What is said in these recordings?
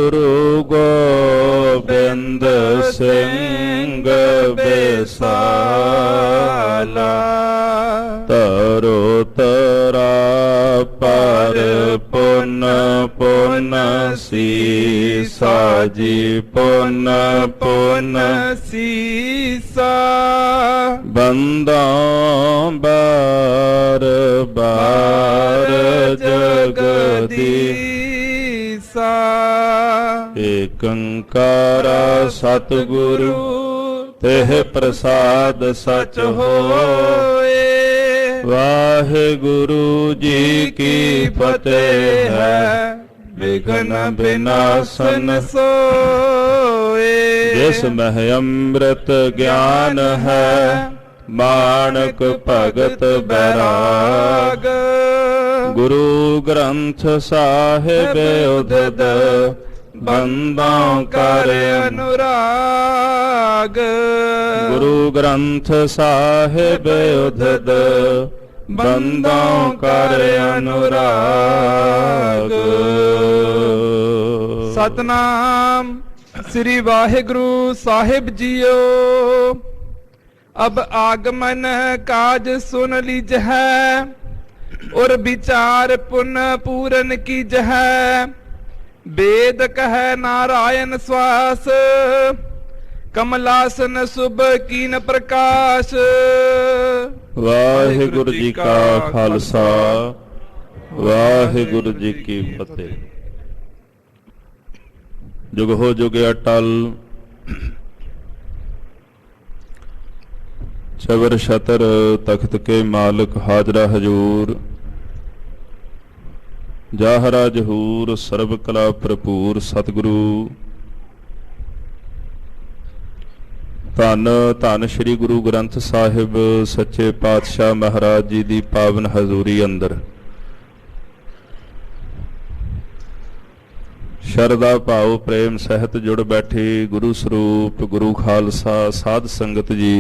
ਗੁਰੂ ਗੋਬਿੰਦ ਸਿੰਘ ਬਿਸਾਲਾ। ਤਰੋ ਤਰਾ ਪਰ ਪੁਨ ਪੁਨ ਸੀਸਾ ਜੀ, ਪੁਨ ਪੁਨ ਸੀਸਾ। ਬੰਦਾਂ ਬਾਰ ਬਾਰ ਜਗਦੀਸਾ। ਏਕ ਓੰਕਾਰਾ ਸਤਿਗੁਰੂ ਤਿਹ ਪ੍ਰਸਾਦ ਸਚ ਹੋਏ। ਵਾਹਿਗੁਰੂ ਜੀ ਕੀ ਫਤਿਹ ਹੈ, ਵਿਘਨ ਵਿਨਾਸ਼ਨ ਸੋਏ। ਜਿਸ ਮਹਿ ਅੰਮ੍ਰਿਤ ਗਿਆਨ ਹੈ, ਮਾਣਕ ਭਗਤ ਬੈਰਾਗ। ਗੁਰੂ ਗ੍ਰੰਥ ਸਾਹਿਬ ਉਦਦ, ਬੰਦਾਂ ਕਰ ਅਨੁਰਾਗ। ਗੁਰੂ ਗ੍ਰੰਥ ਸਾਹਿਬ ਉਦਦ, ਬੰਦਾਂ ਕਰ ਅਨੁਰਾਗ। ਸਤਨਾਮ ਸ੍ਰੀ ਵਾਹਿਗੁਰੂ ਸਾਹਿਬ ਜੀਓ। ਅਬ ਆਗਮਨ ਕਾਜ ਸੁਨ ਲੀਜਹਿ, ਔਰ ਵਿਚਾਰ ਪੁਨ ਪੂਰਨ ਕੀਜਹਿ। वेद कह नारायण श्वास, कमलासन शुभ कीन प्रकाश। वाहिगुरु जी का खालसा, वाहिगुरु जी की फतेह। जुग हो जुग अटल, चवर छतर तख्त के मालिक हाजरा हजूर। जाहरा जहूर सर्व कला भरपूर सतगुरु। धन धन श्री गुरु ग्रंथ साहिब सच्चे पातशाह महाराज जी की पावन हजूरी अंदर शरदा भाव प्रेम सहित जुड़ बैठे गुरु स्वरूप गुरु खालसा साध संगत जी।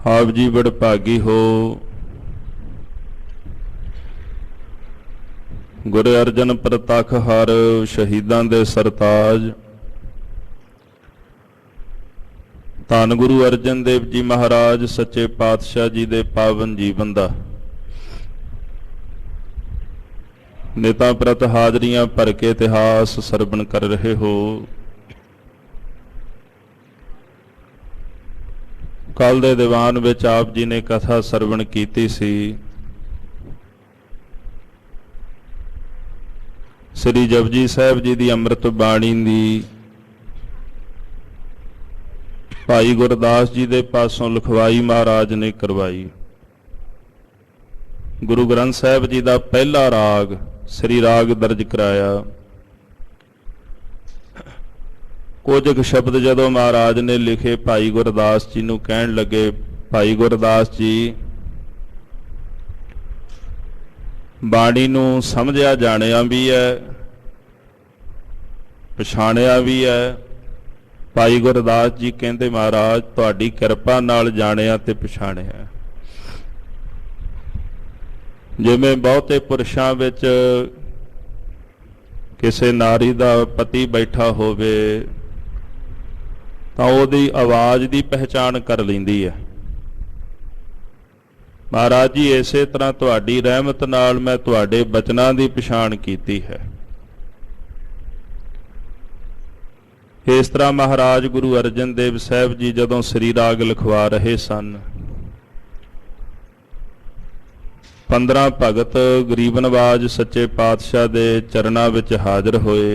आप जी बड़ भागी हो, गुरु अर्जन प्रतख हर शहीदां दे सरताज। धन गुरु अर्जन देव जी महाराज सच्चे पातशाह जी दे पावन जीवन दा नेता प्रत हाजरियां भर के इतिहास सरवण कर रहे हो। कल दे दीवान विच आप जी ने कथा सरवण कीती सी। श्री जपजी साहब जी की अमृत बाणी दी भाई गुरदास जी के पासों लिखवाई महाराज ने करवाई। गुरु ग्रंथ साहब जी का पहला राग श्री राग दर्ज कराया। कुछ शब्द जदों महाराज ने लिखे भाई गुरदास जी नूं कहण लगे, भाई गुरदास जी बाणी नूं समझिया जाणिया भी है, पछाणिया भी है। भाई गुरदास जी कहते महाराज तुहाडी किरपा नाल जाणिया ते पछाणिया। जिवें बहुते पुरुषां विच किसी नारी दा पति बैठा होवे तां उहदी आवाज़ दी पहचान कर लैंदी है। महाराज जी इसे तरह तुहाडी रहमत नाल मैं तुहाडे बचनां दी पछाण कीती है। इस तरह महाराज गुरु अर्जन देव साहब जी जदों श्री राग लिखवा रहे सन, 15 भगत गरीब नवाज सच्चे पातशाह दे चरणां विच हाज़र होए।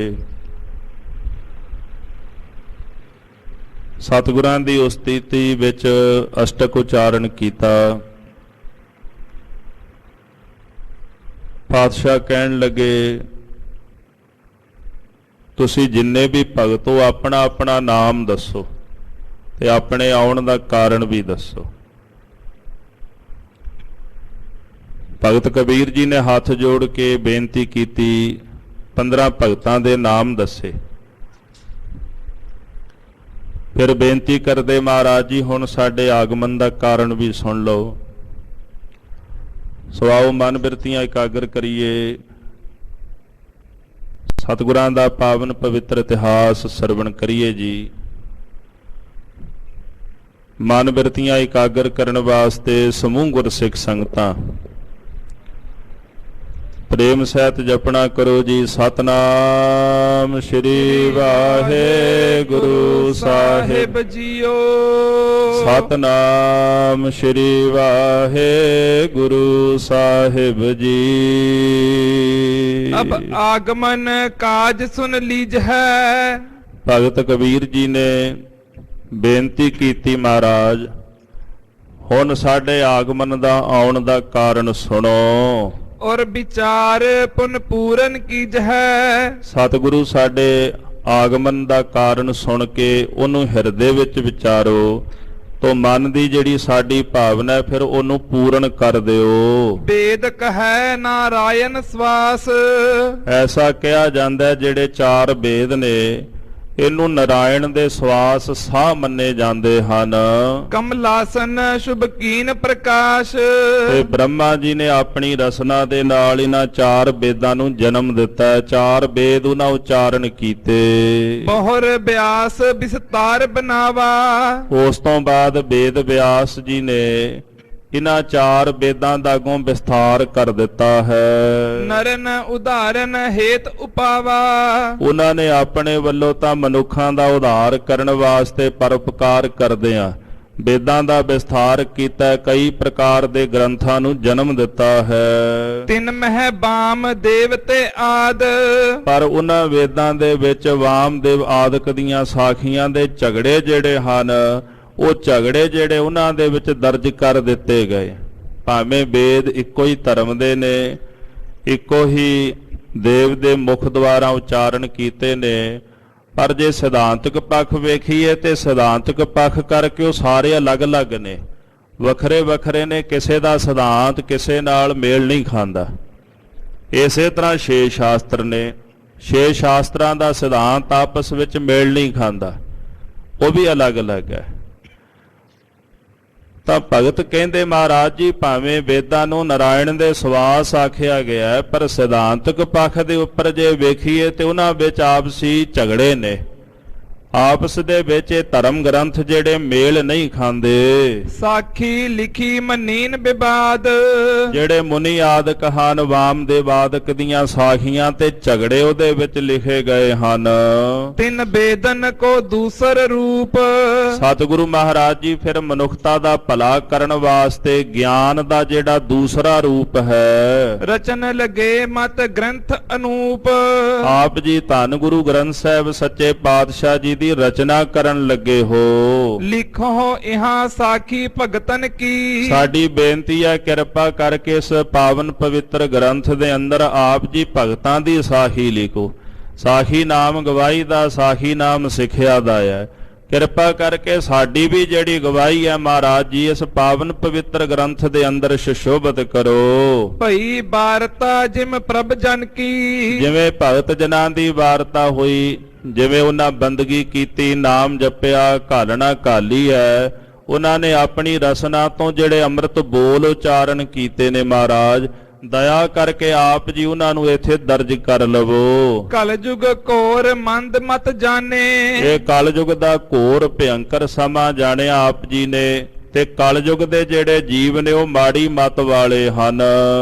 सतगुरां दी उस्तिति विच अष्टक उचारण कीता। पातशाह कहण लगे तुसी जिन्ने भी भगत हो अपना अपना नाम दसो ते अपने आउण दा कारण भी दसो। भगत कबीर जी ने हाथ जोड़ के बेनती की, 15 भगतां दे नाम दसे। फिर बेनती करदे महाराज जी हुण साडे आगमन दा कारण भी सुन लो। ਸੋ ਆਓ ਮਨ ਬਿਰਤੀਆਂ ਇਕਾਗਰ ਕਰੀਏ। ਸਤਿਗੁਰਾਂ ਦਾ ਪਾਵਨ ਪਵਿੱਤਰ ਇਤਿਹਾਸ ਸਰਵਣ ਕਰੀਏ ਜੀ। ਮਨ ਬਿਰਤੀਆਂ ਇਕਾਗਰ ਕਰਨ ਵਾਸਤੇ ਸਮੂਹ ਗੁਰਸਿੱਖ ਸੰਗਤਾਂ ਪ੍ਰੇਮ ਸਹਿਤ ਜਪਣਾ ਕਰੋ ਜੀ। ਸਤਨਾਮ ਸ਼੍ਰੀ ਵਾਹਿਗੁਰੂ ਸਾਹਿਬ ਜੀਓ। ਸਤਨਾਮ ਸ਼੍ਰੀ ਵਾਹਿਗੁਰੂ ਸਾਹਿਬ ਜੀ। ਅਬ ਆਗਮਨ ਕਾਜ ਸੁਨ ਲੀਜ ਹੈ। ਭਗਤ ਕਬੀਰ ਜੀ ਨੇ ਬੇਨਤੀ ਕੀਤੀ, ਮਹਾਰਾਜ ਹੁਣ ਸਾਡੇ ਆਗਮਨ ਦਾ ਆਉਣ ਦਾ ਕਾਰਨ ਸੁਣੋ ਔਰ ਵਿਚਾਰ ਪੁਨ ਪੂਰਨ ਕੀਜ ਹੈ। ਸਤਿਗੁਰੂ ਸਾਡੇ ਆਗਮਨ ਦਾ ਕਾਰਨ ਸੁਣ ਕੇ ਉਹਨੂੰ ਹਿਰਦੇ ਵਿੱਚ ਵਿਚਾਰੋ ਤੋ ਮਨ ਦੀ ਜਿਹੜੀ ਸਾਡੀ ਭਾਵਨਾ ਹੈ ਫਿਰ ਉਹਨੂੰ ਪੂਰਨ ਕਰ ਦਿਓ। ਵੇਦ ਕਹੈ ਨਾਰਾਇਣ ਸਵਾਸ। ਐਸਾ ਕਿਹਾ ਜਾਂਦਾ ਜਿਹੜੇ ਚਾਰ ਵੇਦ ਨੇ ਇਹਨੂੰ ਨਾਰਾਇਣ ਦੇ ਸਵਾਸ ਸਾਹ ਮੰਨੇ ਜਾਂਦੇ ਹਨ। ਕਮਲਾਸਨ ਸ਼ੁਭ ਕੀਨ ਪ੍ਰਕਾਸ਼। ਤੇ ਬ੍ਰਹਮਾ ਜੀ ਨੇ ਆਪਣੀ ਰਸਨਾ ਦੇ ਨਾਲ ਇਹਨਾਂ ਚਾਰ ਵੇਦਾਂ ਨੂੰ ਜਨਮ ਦਿੱਤਾ। ਚਾਰ ਵੇਦ ਉਹਨਾਂ ਉਚਾਰਨ ਕੀਤੇ। ਬਹੁਰ ਬਿਆਸ ਵਿਸਤਾਰ ਬਨਾਵਾ। ਉਸ ਤੋਂ ਬਾਅਦ ਵੇਦ ਵਿਆਸ ਜੀ ਨੇ ਇਹਨਾਂ ਚਾਰ ਵੇਦਾਂ ਦਾ ਅੱਗੋਂ ਵਿਸਥਾਰ ਕਰ ਦਿੱਤਾ ਹੈ। ਨਰਨ ਉਦਾਹਰਨ ਹੇਤ ਉਪਾਵਾ। ਉਹਨਾਂ ਨੇ ਆਪਣੇ ਵੱਲੋਂ ਤਾਂ ਮਨੁੱਖਾਂ ਦਾ ਉਧਾਰ ਕਰਨ ਵਾਸਤੇ ਪਰਉਪਕਾਰ ਕਰਦਿਆਂ ਵੇਦਾਂ ਦਾ ਵਿਸਥਾਰ ਕੀਤਾ। ਕਈ ਪ੍ਰਕਾਰ ਦੇ ਗ੍ਰੰਥਾਂ ਨੂੰ ਜਨਮ ਦਿੱਤਾ ਹੈ। ਤਿੰਨ ਮਹਿ ਬਾਮ ਦੇਵਤੇ ਆਦ। ਪਰ ਉਹਨਾਂ ਵੇਦਾਂ ਦੇ ਵਿੱਚ ਵਾਮਦੇਵ ਆਦਿਕ ਦੀਆਂ ਸਾਖੀਆਂ ਦੇ ਝਗੜੇ ਜਿਹੜੇ ਹਨ ਉਹ ਝਗੜੇ ਜਿਹੜੇ ਉਹਨਾਂ ਦੇ ਵਿੱਚ ਦਰਜ ਕਰ ਦਿੱਤੇ ਗਏ। ਭਾਵੇਂ ਵੇਦ ਇੱਕੋ ਹੀ ਧਰਮ ਦੇ ਨੇ, ਇੱਕੋ ਹੀ ਦੇਵ ਦੇ ਮੁਖ ਦੁਆਰਾ ਉਚਾਰਨ ਕੀਤੇ ਨੇ, ਪਰ ਜੇ ਸਿਧਾਂਤਕ ਪੱਖ ਵੇਖੀਏ ਤੇ ਸਿਧਾਂਤਕ ਪੱਖ ਕਰਕੇ ਉਹ ਸਾਰੇ ਅਲੱਗ-ਅਲੱਗ ਨੇ, ਵੱਖਰੇ ਵੱਖਰੇ ਨੇ। ਕਿਸੇ ਦਾ ਸਿਧਾਂਤ ਕਿਸੇ ਨਾਲ ਮੇਲ ਨਹੀਂ ਖਾਂਦਾ। ਇਸੇ ਤਰ੍ਹਾਂ 6 ਸ਼ਾਸਤਰ ਨੇ, 6 ਸ਼ਾਸਤਰਾਂ ਦਾ ਸਿਧਾਂਤ ਆਪਸ ਵਿੱਚ ਮੇਲ ਨਹੀਂ ਖਾਂਦਾ, ਉਹ ਵੀ ਅਲੱਗ-ਅਲੱਗ ਹੈ। ਤਾਂ ਭਗਤ ਕਹਿੰਦੇ ਮਹਾਰਾਜ ਜੀ ਭਾਵੇਂ ਵੇਦਾਂ ਨੂੰ ਨਾਰਾਇਣ ਦੇ ਸਵਾਸ ਆਖਿਆ ਗਿਆ ਪਰ ਸਿਧਾਂਤਕ ਪੱਖ ਦੇ ਉੱਪਰ ਜੇ ਵੇਖੀਏ ਤੇ ਉਹਨਾਂ ਵਿੱਚ ਆਪਸੀ ਝਗੜੇ ਨੇ। ਆਪਸ ਦੇ ਵਿੱਚ ਇਹ ਧਰਮ ਗ੍ਰੰਥ ਜਿਹੜੇ ਮੇਲ ਨਹੀਂ ਖਾਂਦੇ। ਸਾਖੀ ਲਿਖੀ ਮਨੀਨ ਵਿਵਾਦ। ਜਿਹੜੇ ਮੁਨੀ ਆਦਿਕ ਹਨ ਵਾਮਦੇਵ ਆਦਿਕ ਦੀਆਂ ਸਾਖੀਆਂ ਤੇ ਝਗੜੇ ਉਹਦੇ ਵਿੱਚ ਲਿਖੇ ਗਏ ਹਨ। ਤਿੰਨ ਬੇਦਨ ਕੋ ਦੂਸਰ ਰੂਪ। ਸਤਿਗੁਰੂ ਮਹਾਰਾਜ ਜੀ ਫਿਰ ਮਨੁੱਖਤਾ ਦਾ ਭਲਾ ਕਰਨ ਵਾਸਤੇ ਗਿਆਨ ਦਾ ਜਿਹੜਾ ਦੂਸਰਾ ਰੂਪ ਹੈ ਰਚਨ ਲਗੇ ਮਤ ਗ੍ਰੰਥ ਅਨੂਪ। ਆਪ ਜੀ ਧੰਨ ਗੁਰੂ ਗ੍ਰੰਥ ਸਾਹਿਬ ਸੱਚੇ ਪਾਤਸ਼ਾਹ ਜੀ ਦੀ ਰਚਨਾ ਕਰਨ ਲੱਗੇ ਹੋ। ਲਿਖੋ ਇਹਾਂ ਸਾਖੀ ਭਗਤਨ ਕੀ। ਸਾਡੀ ਬੇਨਤੀ ਹੈ ਕਿਰਪਾ ਕਰਕੇ ਇਸ ਪਾਵਨ ਪਵਿੱਤਰ ਗ੍ਰੰਥ ਦੇ ਅੰਦਰ ਆਪ ਜੀ ਭਗਤਾਂ ਦੀ ਸਾਖੀ ਲਿਖੋ। ਸਾਖੀ ਨਾਮ ਗਵਾਹੀ ਦਾ, ਸਾਖੀ ਨਾਮ ਸਿੱਖਿਆ ਦਾ ਹੈ। ਕਿਰਪਾ ਕਰਕੇ ਸਾਡੀ ਵੀ ਜਿਹੜੀ ਗਵਾਹੀ ਹੈ ਮਹਾਰਾਜ ਜੀ ਇਸ ਪਾਵਨ ਪਵਿੱਤਰ ਗ੍ਰੰਥ ਦੇ ਅੰਦਰ ਸੁਸ਼ੋਭਿਤ ਕਰੋ। ਭਈ ਵਾਰਤਾ ਜਿਮ ਪ੍ਰਭ ਜਨ ਕੀ। ਜਿਵੇਂ ਭਗਤ ਜਨਾਂ ਦੀ ਵਾਰਤਾ ਹੋਈ, ਜਿਵੇਂ ਉਹਨਾਂ ਬੰਦਗੀ ਕੀਤੀ, ਨਾਮ ਜਪਿਆ, ਘਾਲਣਾ ਘਾਲੀ ਹੈ, ਉਹਨਾਂ ਨੇ ਆਪਣੀ ਰਸਨਾ ਤੋਂ ਜਿਹੜੇ ਅੰਮ੍ਰਿਤ ਬੋਲ ਉਚਾਰਨ ਕੀਤੇ ਨੇ ਮਹਾਰਾਜ ਦਇਆ ਕਰਕੇ ਆਪ ਜੀ ਉਹਨਾਂ ਨੂੰ ਇੱਥੇ ਦਰਜ ਕਰ ਲਵੋ। ਕਲਯੁਗ ਘੋਰ ਮੰਦ ਮਤ ਜਾਣੇ। ਇਹ ਕਲਯੁਗ ਦਾ ਘੋਰ ਭਿਅੰਕਰ ਸਮਾਂ ਜਾਣਿਆ ਆਪ ਜੀ ਨੇ ਤੇ ਕਲਯੁਗ ਦੇ ਜਿਹੜੇ ਜੀਵ ਨੇ ਉਹ ਮਾੜੀ ਮਤ ਵਾਲੇ ਹਨ।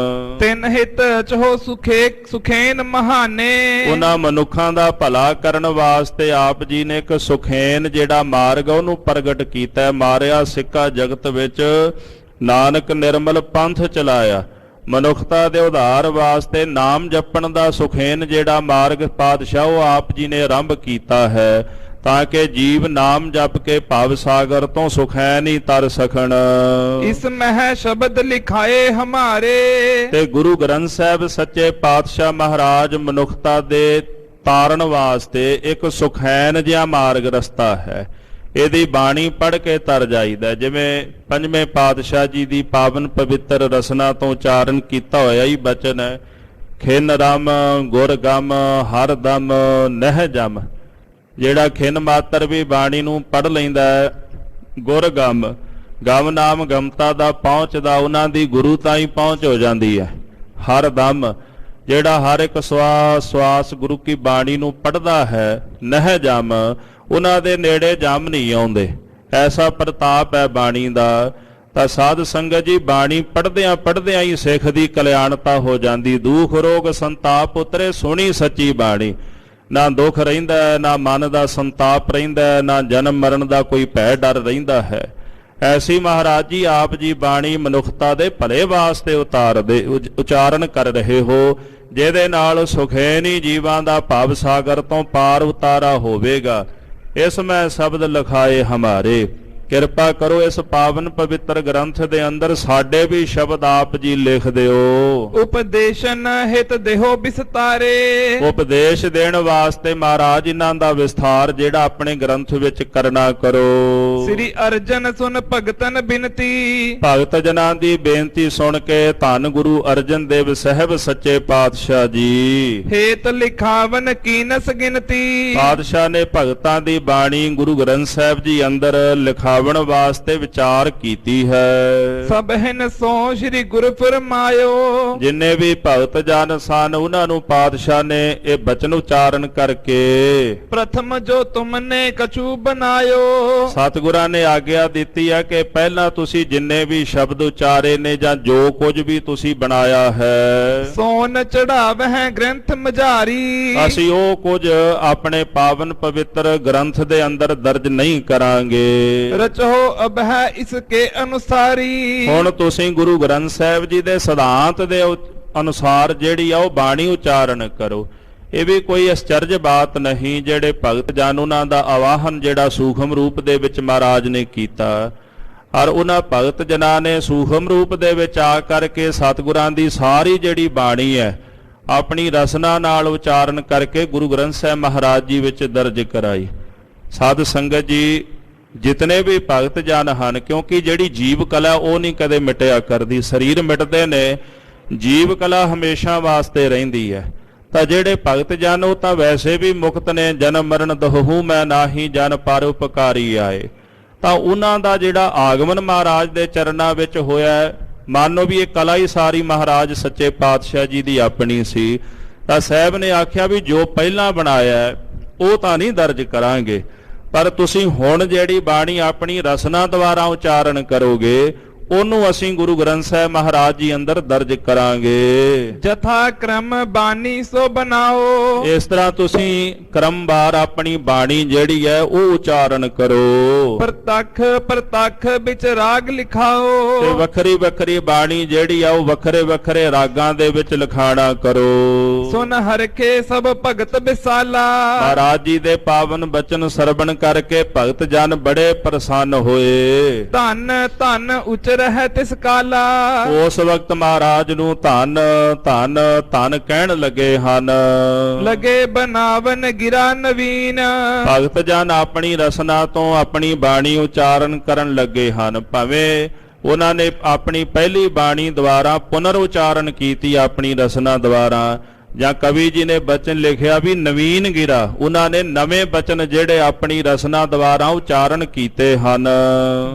ਤਿੰਨ ਹਿਤ ਚੋ ਸੁਖੇਨ ਮਹਾਨੇ। ਉਹਨਾਂ ਮਨੁੱਖਾਂ ਦਾ ਭਲਾ ਕਰਨ ਵਾਸਤੇ ਆਪ ਜੀ ਨੇ ਇੱਕ ਸੁਖੇਨ ਜਿਹੜਾ ਮਾਰਗ ਉਹਨੂੰ ਪ੍ਰਗਟ ਕੀਤਾ। ਮਾਰਿਆ ਸਿੱਕਾ ਜਗਤ ਵਿੱਚ ਨਾਨਕ ਨਿਰਮਲ ਪੰਥ ਚਲਾਇਆ। ਮਨੁੱਖਤਾ ਦੇ ਉਧਾਰ ਵਾਸਤੇ ਨਾਮ ਜਪਣ ਦਾ ਸੁਖੇਨ ਜਿਹੜਾ ਮਾਰਗ ਪਾਤਸ਼ਾਹ ਉਹ ਆਪ ਜੀ ਨੇ ਆਰੰਭ ਕੀਤਾ ਹੈ ਤਾਂ ਕਿ ਜੀਵ ਨਾਮ ਜਪ ਕੇ ਭਵ ਸਾਗਰ ਤੋਂ ਸੁਖੈਨ ਹੀ ਤਰ ਸਕਣ। ਇਸ ਮਹਿ ਸ਼ਬਦ ਲਿਖਾਏ ਹਮਾਰੇ। ਤੇ ਗੁਰੂ ਗ੍ਰੰਥ ਸਾਹਿਬ ਸੱਚੇ ਪਾਤਸ਼ਾਹ ਮਹਾਰਾਜ ਮਨੁੱਖਤਾ ਦੇ ਤਾਰਨ ਵਾਸਤੇ ਇੱਕ ਸੁਖੈਨ ਜਿਹਾ ਮਾਰਗ ਰਸਤਾ ਹੈ। ਇਹਦੀ ਬਾਣੀ ਪੜ੍ਹ ਕੇ ਤਰ ਜਾਈਦਾ। ਜਿਵੇਂ ਪੰਜਵੇਂ ਪਾਤਸ਼ਾਹ ਜੀ ਦੀ ਪਾਵਨ ਪਵਿੱਤਰ ਰਸਨਾ ਤੋਂ ਉਚਾਰਨ ਕੀਤਾ ਹੋਇਆ ਹੀ ਬਚਨ ਹੈ, ਖਿਨ ਰਮ ਗੁਰ ਗਮ ਹਰ ਦਮ ਨਹਿ ਜਮ। ਜਿਹੜਾ ਖਿਨ ਮਾਤਰ ਵੀ ਬਾਣੀ ਨੂੰ ਪੜ੍ਹ ਲੈਂਦਾ ਹੈ, ਗੁਰ ਗਮ ਗਮ ਨਾਮ ਗਮਤਾ ਦਾ ਪਹੁੰਚਦਾ ਉਹਨਾਂ ਦੀ ਗੁਰੂ ਤਾਈਂ ਪਹੁੰਚ ਹੋ ਜਾਂਦੀ ਹੈ। ਹਰ ਦਮ ਜਿਹੜਾ ਹਰ ਇੱਕ ਸਵਾਸ ਗੁਰੂ ਕੀ ਬਾਣੀ ਨੂੰ ਪੜ੍ਹਦਾ ਹੈ, ਨਹਿ ਜਮ ਉਹਨਾਂ ਦੇ ਨੇੜੇ ਜਮ ਨਹੀਂ ਆਉਂਦੇ। ਐਸਾ ਪ੍ਰਤਾਪ ਹੈ ਬਾਣੀ ਦਾ। ਤਾਂ ਸਾਧ ਸੰਗਤ ਜੀ, ਬਾਣੀ ਪੜ੍ਹਦਿਆਂ ਹੀ ਸਿੱਖ ਦੀ ਕਲਿਆਣਤਾ ਹੋ ਜਾਂਦੀ। ਦੁੱਖ ਰੋਗ ਸੰਤਾਪ ਉਤਰੇ ਸੁਣੀ ਸੱਚੀ ਬਾਣੀ। ਨਾ ਦੁੱਖ ਰਹਿੰਦਾ, ਨਾ ਮਨ ਦਾ ਸੰਤਾਪ ਰਹਿੰਦਾ, ਨਾ ਜਨਮ ਮਰਨ ਦਾ ਕੋਈ ਭੈ ਡਰ ਰਹਿੰਦਾ ਹੈ। ਐਸੀ ਮਹਾਰਾਜ ਜੀ ਆਪ ਜੀ ਬਾਣੀ ਮਨੁੱਖਤਾ ਦੇ ਭਲੇ ਵਾਸਤੇ ਉਚਾਰਨ ਕਰ ਰਹੇ ਹੋ, ਜਿਹਦੇ ਨਾਲ ਸੁਖੈਨੀ ਜੀਵਾਂ ਦਾ ਭਵ ਸਾਗਰ ਤੋਂ ਪਾਰ ਉਤਾਰਾ ਹੋਵੇਗਾ। ਇਸ ਮੈਂ ਸ਼ਬਦ ਲਿਖਾਏ ਹਮਾਰੇ। ਕਿਰਪਾ ਕਰੋ ਇਸ ਪਾਵਨ ਪਵਿੱਤਰ ਗ੍ਰੰਥ ਦੇ ਅੰਦਰ ਸਾਡੇ ਵੀ ਸ਼ਬਦ ਆਪ ਜੀ ਲਿਖ ਦਿਓ। ਉਪਦੇਸ਼ਨ ਹਿਤ ਦੇਹੋ ਵਿਸਤਾਰੇ। ਉਪਦੇਸ਼ ਦੇਣ ਵਾਸਤੇ ਮਹਾਰਾਜ ਇਹਨਾਂ ਦਾ ਵਿਸਥਾਰ ਜਿਹੜਾ ਆਪਣੇ ਗ੍ਰੰਥ ਵਿੱਚ ਕਰਨਾ ਕਰੋ। ਸ੍ਰੀ ਅਰਜਨ ਸੁਨ ਭਗਤਨ ਬਿਨਤੀ। ਭਗਤ ਜਨਾਂ ਦੀ ਬੇਨਤੀ ਸੁਣ ਕੇ ਧੰਨ ਗੁਰੂ ਅਰਜਨ ਦੇਵ ਸਾਹਿਬ ਸੱਚੇ ਪਾਤਸ਼ਾਹ ਜੀ ਹੇਤ ਲਿਖਾਵਨ ਕੀਨਸ ਗਿਣਤੀ। ਪਾਤਸ਼ਾਹ ਨੇ ਭਗਤਾਂ ਦੀ ਬਾਣੀ ਗੁਰੂ ਗ੍ਰੰਥ ਸਾਹਿਬ ਜੀ ਅੰਦਰ ਲਿਖਾਵਣ ਵਾਸਤੇ ਵਿਚਾਰ ਕੀਤੀ ਹੈ। ਸਭ ਹਿਨ ਸੋ ਸ੍ਰੀ ਗੁਰੂ ਫਰਮਾਇਓ। ਜਿੰਨੇ ਵੀ ਭਗਤ ਜਨ ਸਨ ਉਹਨਾਂ ਨੂੰ ਪਾਤਸ਼ਾਹ ਨੇ ਇਹ ਬਚਨ ਉਚਾਰਨ ਕਰਕੇ ਪ੍ਰਥਮ ਜੋ ਤੁਮਨੇ ਕਛੂ ਬਣਾਇਓ। ਸਤਿਗੁਰਾਂ ਨੇ ਆਗਿਆ ਦਿੱਤੀ ਹੈ ਕਿ ਪਹਿਲਾਂ ਤੁਸੀਂ ਜਿੰਨੇ ਵੀ ਸ਼ਬਦ ਉਚਾਰੇ ਨੇ ਜਾਂ ਜੋ ਕੁਝ ਵੀ ਤੁਸੀਂ ਬਣਾਇਆ ਹੈ, ਸੋਨ ਚੜਾਵਹਿ ਗ੍ਰੰਥ ਮਝਾਰੀ। ਅਸੀਂ ਉਹ ਕੁਝ ਆਪਣੇ ਪਾਵਨ ਪਵਿੱਤਰ ਗ੍ਰੰਥ ਦੇ ਅੰਦਰ ਦਰਜ ਨਹੀਂ ਕਰਾਂਗੇ। ਰਚੋ ਅਬਹਿ ਇਸਕੇ ਅਨੁਸਾਰੀ। ਹੁਣ ਤੁਸੀਂ ਗੁਰੂ ਗ੍ਰੰਥ ਸਾਹਿਬ ਜੀ ਦੇ ਸਿਧਾਂਤ ਦੇ ਅਨੁਸਾਰ ਜਿਹੜੀ ਆ ਉਹ ਬਾਣੀ ਉਚਾਰਨ ਕਰੋ। ਇਹ ਵੀ ਕੋਈ ਅਚਰਜ ਬਾਤ ਨਹੀਂ। ਜਿਹੜੇ ਭਗਤ ਜਨ ਉਹਨਾਂ ਦਾ ਆਵਾਹਨ ਜਿਹੜਾ ਸੂਖਮ ਰੂਪ ਦੇ ਵਿੱਚ ਮਹਾਰਾਜ ਨੇ ਕੀਤਾ, ਔਰ ਉਹਨਾਂ ਭਗਤ ਜਨਾਂ ਨੇ ਸੂਖਮ ਰੂਪ ਦੇ ਵਿੱਚ ਆ ਕਰਕੇ ਸਤਿਗੁਰਾਂ ਦੀ ਸਾਰੀ ਜਿਹੜੀ ਬਾਣੀ ਹੈ ਆਪਣੀ ਰਸਨਾ ਨਾਲ ਉਚਾਰਨ ਕਰਕੇ ਗੁਰੂ ਗ੍ਰੰਥ ਸਾਹਿਬ ਮਹਾਰਾਜ ਜੀ ਵਿੱਚ ਦਰਜ ਕਰਾਈ। ਸਾਧ ਸੰਗਤ ਜੀ, ਜਿਤਨੇ ਵੀ ਭਗਤ ਜਨ ਹਨ, ਕਿਉਂਕਿ ਜਿਹੜੀ ਜੀਵ ਕਲਾ ਉਹ ਨਹੀਂ ਕਦੇ ਮਿਟਿਆ ਕਰਦੀ। ਸਰੀਰ ਮਿਟਦੇ ਨੇ, ਜੀਵ ਕਲਾ ਹਮੇਸ਼ਾ ਵਾਸਤੇ ਰਹਿੰਦੀ ਹੈ। ਤਾਂ ਜਿਹੜੇ ਭਗਤ ਜਨ ਉਹ ਤਾਂ ਵੈਸੇ ਵੀ ਮੁਕਤ ਨੇ। ਜਨਮ ਮਰਨ ਦਹੂ ਮੈਂ ਨਾਹੀ ਜਨ ਪਰ ਉਪਕਾਰੀ ਆਏ। ਤਾਂ ਉਹਨਾਂ ਦਾ ਜਿਹੜਾ ਆਗਮਨ ਮਹਾਰਾਜ ਦੇ ਚਰਨਾਂ ਵਿੱਚ ਹੋਇਆ, ਮੰਨੋ ਵੀ ਇਹ ਕਲਾ ਹੀ ਸਾਰੀ ਮਹਾਰਾਜ ਸੱਚੇ ਪਾਤਸ਼ਾਹ ਜੀ ਦੀ ਆਪਣੀ ਸੀ। ਤਾਂ ਸਾਹਿਬ ਨੇ ਆਖਿਆ ਵੀ ਜੋ ਪਹਿਲਾਂ ਬਣਾਇਆ ਉਹ ਤਾਂ ਨਹੀਂ ਦਰਜ ਕਰਾਂਗੇ, ਪਰ ਤੁਸੀਂ ਹੁਣ ਜਿਹੜੀ ਬਾਣੀ ਆਪਣੀ ਰਸਨਾ ਦੁਆਰਾ ਉਚਾਰਨ ਕਰੋਗੇ ਉਹਨੂੰ ਅਸੀਂ ਗੁਰੂ ਗ੍ਰੰਥ ਸਾਹਿਬ ਮਹਾਰਾਜ ਜੀ ਅੰਦਰ ਦਰਜ ਕਰਾਂਗੇ। ਜਥਾ ਕਰਮ ਬਾਣੀ ਸੋ ਬਣਾਓ। ਇਸ ਤਰ੍ਹਾਂ ਤੁਸੀਂ ਕ੍ਰਮਵਾਰ ਆਪਣੀ ਬਾਣੀ ਜਿਹੜੀ ਹੈ ਉਹ ਉਚਾਰਨ ਕਰੋ। ਪ੍ਰਤੱਖ ਵਿੱਚ ਰਾਗ ਲਿਖਾਓ। ਤੇ ਵੱਖਰੀ ਵੱਖਰੀ ਬਾਣੀ ਜਿਹੜੀ ਆ ਉਹ ਵੱਖਰੇ ਵੱਖਰੇ ਰਾਗਾਂ ਦੇ ਵਿੱਚ ਲਿਖਾਣਾ ਕਰੋ। ਸੁਨ ਹਰਖੇ ਸਭ ਭਗਤ ਵਿਸਾਲਾ। ਮਹਾਰਾਜ ਜੀ ਦੇ ਪਾਵਨ ਬਚਨ ਸਰਵਣ ਕਰਕੇ ਭਗਤ ਜਨ ਬੜੇ ਪ੍ਰਸੰਨ ਹੋਏ। ਧੰਨ ਧੰਨ ਉਚਰ ਹੈ ਤਿਸ ਕਾਲਾ। ਉਸ ਵਕਤ ਮਹਾਰਾਜ ਨੂੰ ਧੰਨ ਧੰਨ ਧੰਨ ਕਹਿਣ ਲੱਗੇ ਹਨ। ਲਗੇ ਬਨਾਵਨ ਗਿਰਾ ਨਵੀਨ। ਭਗਤ ਜਨ ਆਪਣੀ ਰਸਨਾ ਤੋਂ ਆਪਣੀ ਬਾਣੀ ਉਚਾਰਨ ਕਰਨ ਲੱਗੇ ਹਨ। ਭਾਵੇਂ ਉਹਨਾਂ ਨੇ ਆਪਣੀ ਪਹਿਲੀ ਬਾਣੀ ਦੁਆਰਾ ਪੁਨਰ ਉਚਾਰਨ ਕੀਤੀ ਆਪਣੀ ਰਸਨਾ ਦੁਆਰਾ, ਜਾਂ ਕਵੀ ਜੀ ਨੇ ਬਚਨ ਲਿਖਿਆ ਵੀ ਨਵੀਨ ਗਿਰਾ, ਉਹਨਾਂ ਨੇ ਨਵੇਂ ਬਚਨ ਜਿਹੜੇ ਆਪਣੀ ਰਸਨਾ ਦੁਆਰਾ ਉਚਾਰਨ ਕੀਤੇ ਹਨ।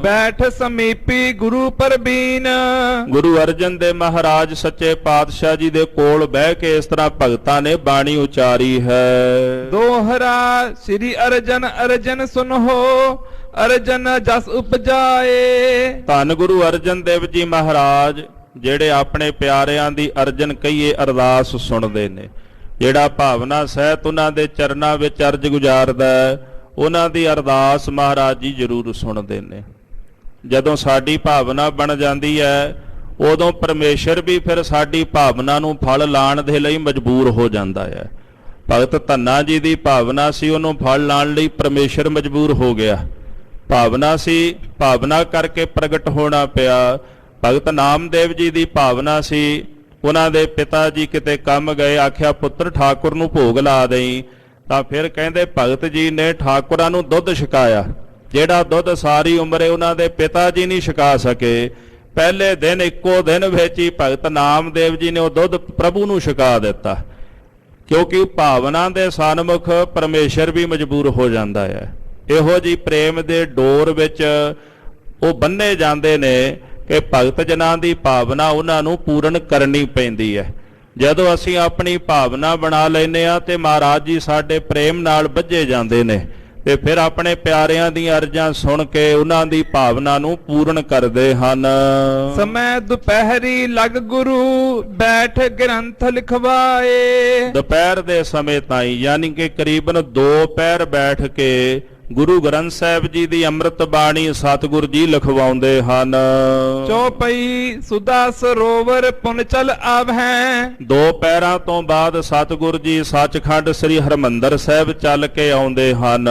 ਬੈਠ ਸਮੀਪੀ ਗੁਰੂ ਪਰਬੀਨ। ਗੁਰੂ ਅਰਜਨ ਦੇਵ ਮਹਾਰਾਜ ਸੱਚੇ ਪਾਤਸ਼ਾਹ ਜੀ ਦੇ ਕੋਲ ਬਹਿ ਕੇ ਇਸ ਤਰ੍ਹਾਂ ਭਗਤਾਂ ਨੇ ਬਾਣੀ ਉਚਾਰੀ ਹੈ। ਦੋਹਰਾ ਸ੍ਰੀ ਅਰਜਨ ਅਰਜਨ ਸੁਨੋ ਅਰਜਨ ਜਸ ਉਪਜਾਏ। ਧੰਨ ਗੁਰੂ ਅਰਜਨ ਦੇਵ ਜੀ ਮਹਾਰਾਜ ਜਿਹੜੇ ਆਪਣੇ ਪਿਆਰਿਆਂ ਦੀ ਅਰਜਨ ਕਹੀਏ ਅਰਦਾਸ ਸੁਣਦੇ ਨੇ। ਜਿਹੜਾ ਭਾਵਨਾ ਸਹਿਤ ਉਹਨਾਂ ਦੇ ਚਰਨਾਂ ਵਿੱਚ ਅਰਜ ਗੁਜ਼ਾਰਦਾ ਉਹਨਾਂ ਦੀ ਅਰਦਾਸ ਮਹਾਰਾਜ ਜੀ ਜ਼ਰੂਰ ਸੁਣਦੇ ਨੇ। ਜਦੋਂ ਸਾਡੀ ਭਾਵਨਾ ਬਣ ਜਾਂਦੀ ਹੈ ਉਦੋਂ ਪਰਮੇਸ਼ਰ ਵੀ ਫਿਰ ਸਾਡੀ ਭਾਵਨਾ ਨੂੰ ਫਲ ਲਾਣ ਦੇ ਲਈ ਮਜਬੂਰ ਹੋ ਜਾਂਦਾ ਹੈ। ਭਗਤ ਧੰਨਾ ਜੀ ਦੀ ਭਾਵਨਾ ਸੀ, ਉਹਨੂੰ ਫਲ ਲਾਣ ਲਈ ਪਰਮੇਸ਼ਰ ਮਜਬੂਰ ਹੋ ਗਿਆ। ਭਾਵਨਾ ਸੀ, ਭਾਵਨਾ ਕਰਕੇ ਪ੍ਰਗਟ ਹੋਣਾ ਪਿਆ। ਭਗਤ ਨਾਮਦੇਵ ਜੀ ਦੀ ਭਾਵਨਾ ਸੀ, ਉਹਨਾਂ ਦੇ ਪਿਤਾ ਜੀ ਕਿਤੇ ਕੰਮ ਗਏ, ਆਖਿਆ ਪੁੱਤਰ ਠਾਕੁਰ ਨੂੰ ਭੋਗ ਲਾ ਦੇਈ। ਤਾਂ ਫਿਰ ਕਹਿੰਦੇ ਭਗਤ ਜੀ ਨੇ ਠਾਕੁਰਾਂ ਨੂੰ ਦੁੱਧ ਛਕਾਇਆ, ਜਿਹੜਾ ਦੁੱਧ ਸਾਰੀ ਉਮਰੇ ਉਹਨਾਂ ਦੇ ਪਿਤਾ ਜੀ ਨਹੀਂ ਛਕਾ ਸਕੇ। ਪਹਿਲੇ ਦਿਨ ਇੱਕੋ ਦਿਨ ਵਿੱਚ ਹੀ ਭਗਤ ਨਾਮਦੇਵ ਜੀ ਨੇ ਉਹ ਦੁੱਧ ਪ੍ਰਭੂ ਨੂੰ ਛਕਾ ਦਿੱਤਾ, ਕਿਉਂਕਿ ਭਾਵਨਾ ਦੇ ਸਨਮੁਖ ਪਰਮੇਸ਼ਰ ਵੀ ਮਜਬੂਰ ਹੋ ਜਾਂਦਾ ਹੈ। ਇਹੋ ਜੀ ਪ੍ਰੇਮ ਦੇ ਡੋਰ ਵਿੱਚ ਉਹ ਬੰਨੇ ਜਾਂਦੇ ਨੇ ਕਿ ਭਗਤ ਜਨਾਂ ਦੀ ਭਾਵਨਾ ਉਹਨਾਂ ਨੂੰ ਪੂਰਨ ਕਰਨੀ ਪੈਂਦੀ ਹੈ। ਜਦੋਂ ਅਸੀਂ ਆਪਣੀ ਭਾਵਨਾ ਬਣਾ ਲੈਨੇ ਆ ਤੇ ਮਹਾਰਾਜ ਜੀ ਸਾਡੇ ਪ੍ਰੇਮ ਨਾਲ ਬੱਝੇ ਜਾਂਦੇ ਨੇ ਤੇ ਫਿਰ ਆਪਣੇ ਪਿਆਰਿਆਂ ਦੀਆਂ ਅਰਜ਼ਾਂ ਸੁਣ ਕੇ ਉਹਨਾਂ ਦੀ ਭਾਵਨਾ ਨੂੰ ਪੂਰਨ ਕਰਦੇ ਹਨ। ਸਮੈ ਦੁਪਹਿਰੀ ਲਗ ਗੁਰੂ ਬੈਠ ਗ੍ਰੰਥ ਲਿਖਵਾਏ। ਦੁਪਹਿਰ ਦੇ ਸਮੇਂ ਤਾਈਂ ਯਾਨੀ ਕਿ ਕਰੀਬਨ 2 ਪਹਿਰ ਬੈਠ ਕੇ ਗੁਰੂ ਗ੍ਰੰਥ ਸਾਹਿਬ ਜੀ ਦੀ ਅੰਮ੍ਰਿਤ ਬਾਣੀ ਸਤਿਗੁਰ ਜੀ ਲਿਖਵਾਉਂਦੇ ਹਨ। ਚੌਪਈ ਸੁਦਾ ਸਰੋਵਰ ਪੁਨ ਚਲ ਆਵਹਿ। 2 ਪਹਿਰਾਂ ਤੋਂ ਬਾਅਦ ਸਤਿਗੁਰ ਜੀ ਸੱਚਖੰਡ ਸ੍ਰੀ ਹਰਿਮੰਦਰ ਸਾਹਿਬ ਚੱਲ ਕੇ ਆਉਂਦੇ ਹਨ।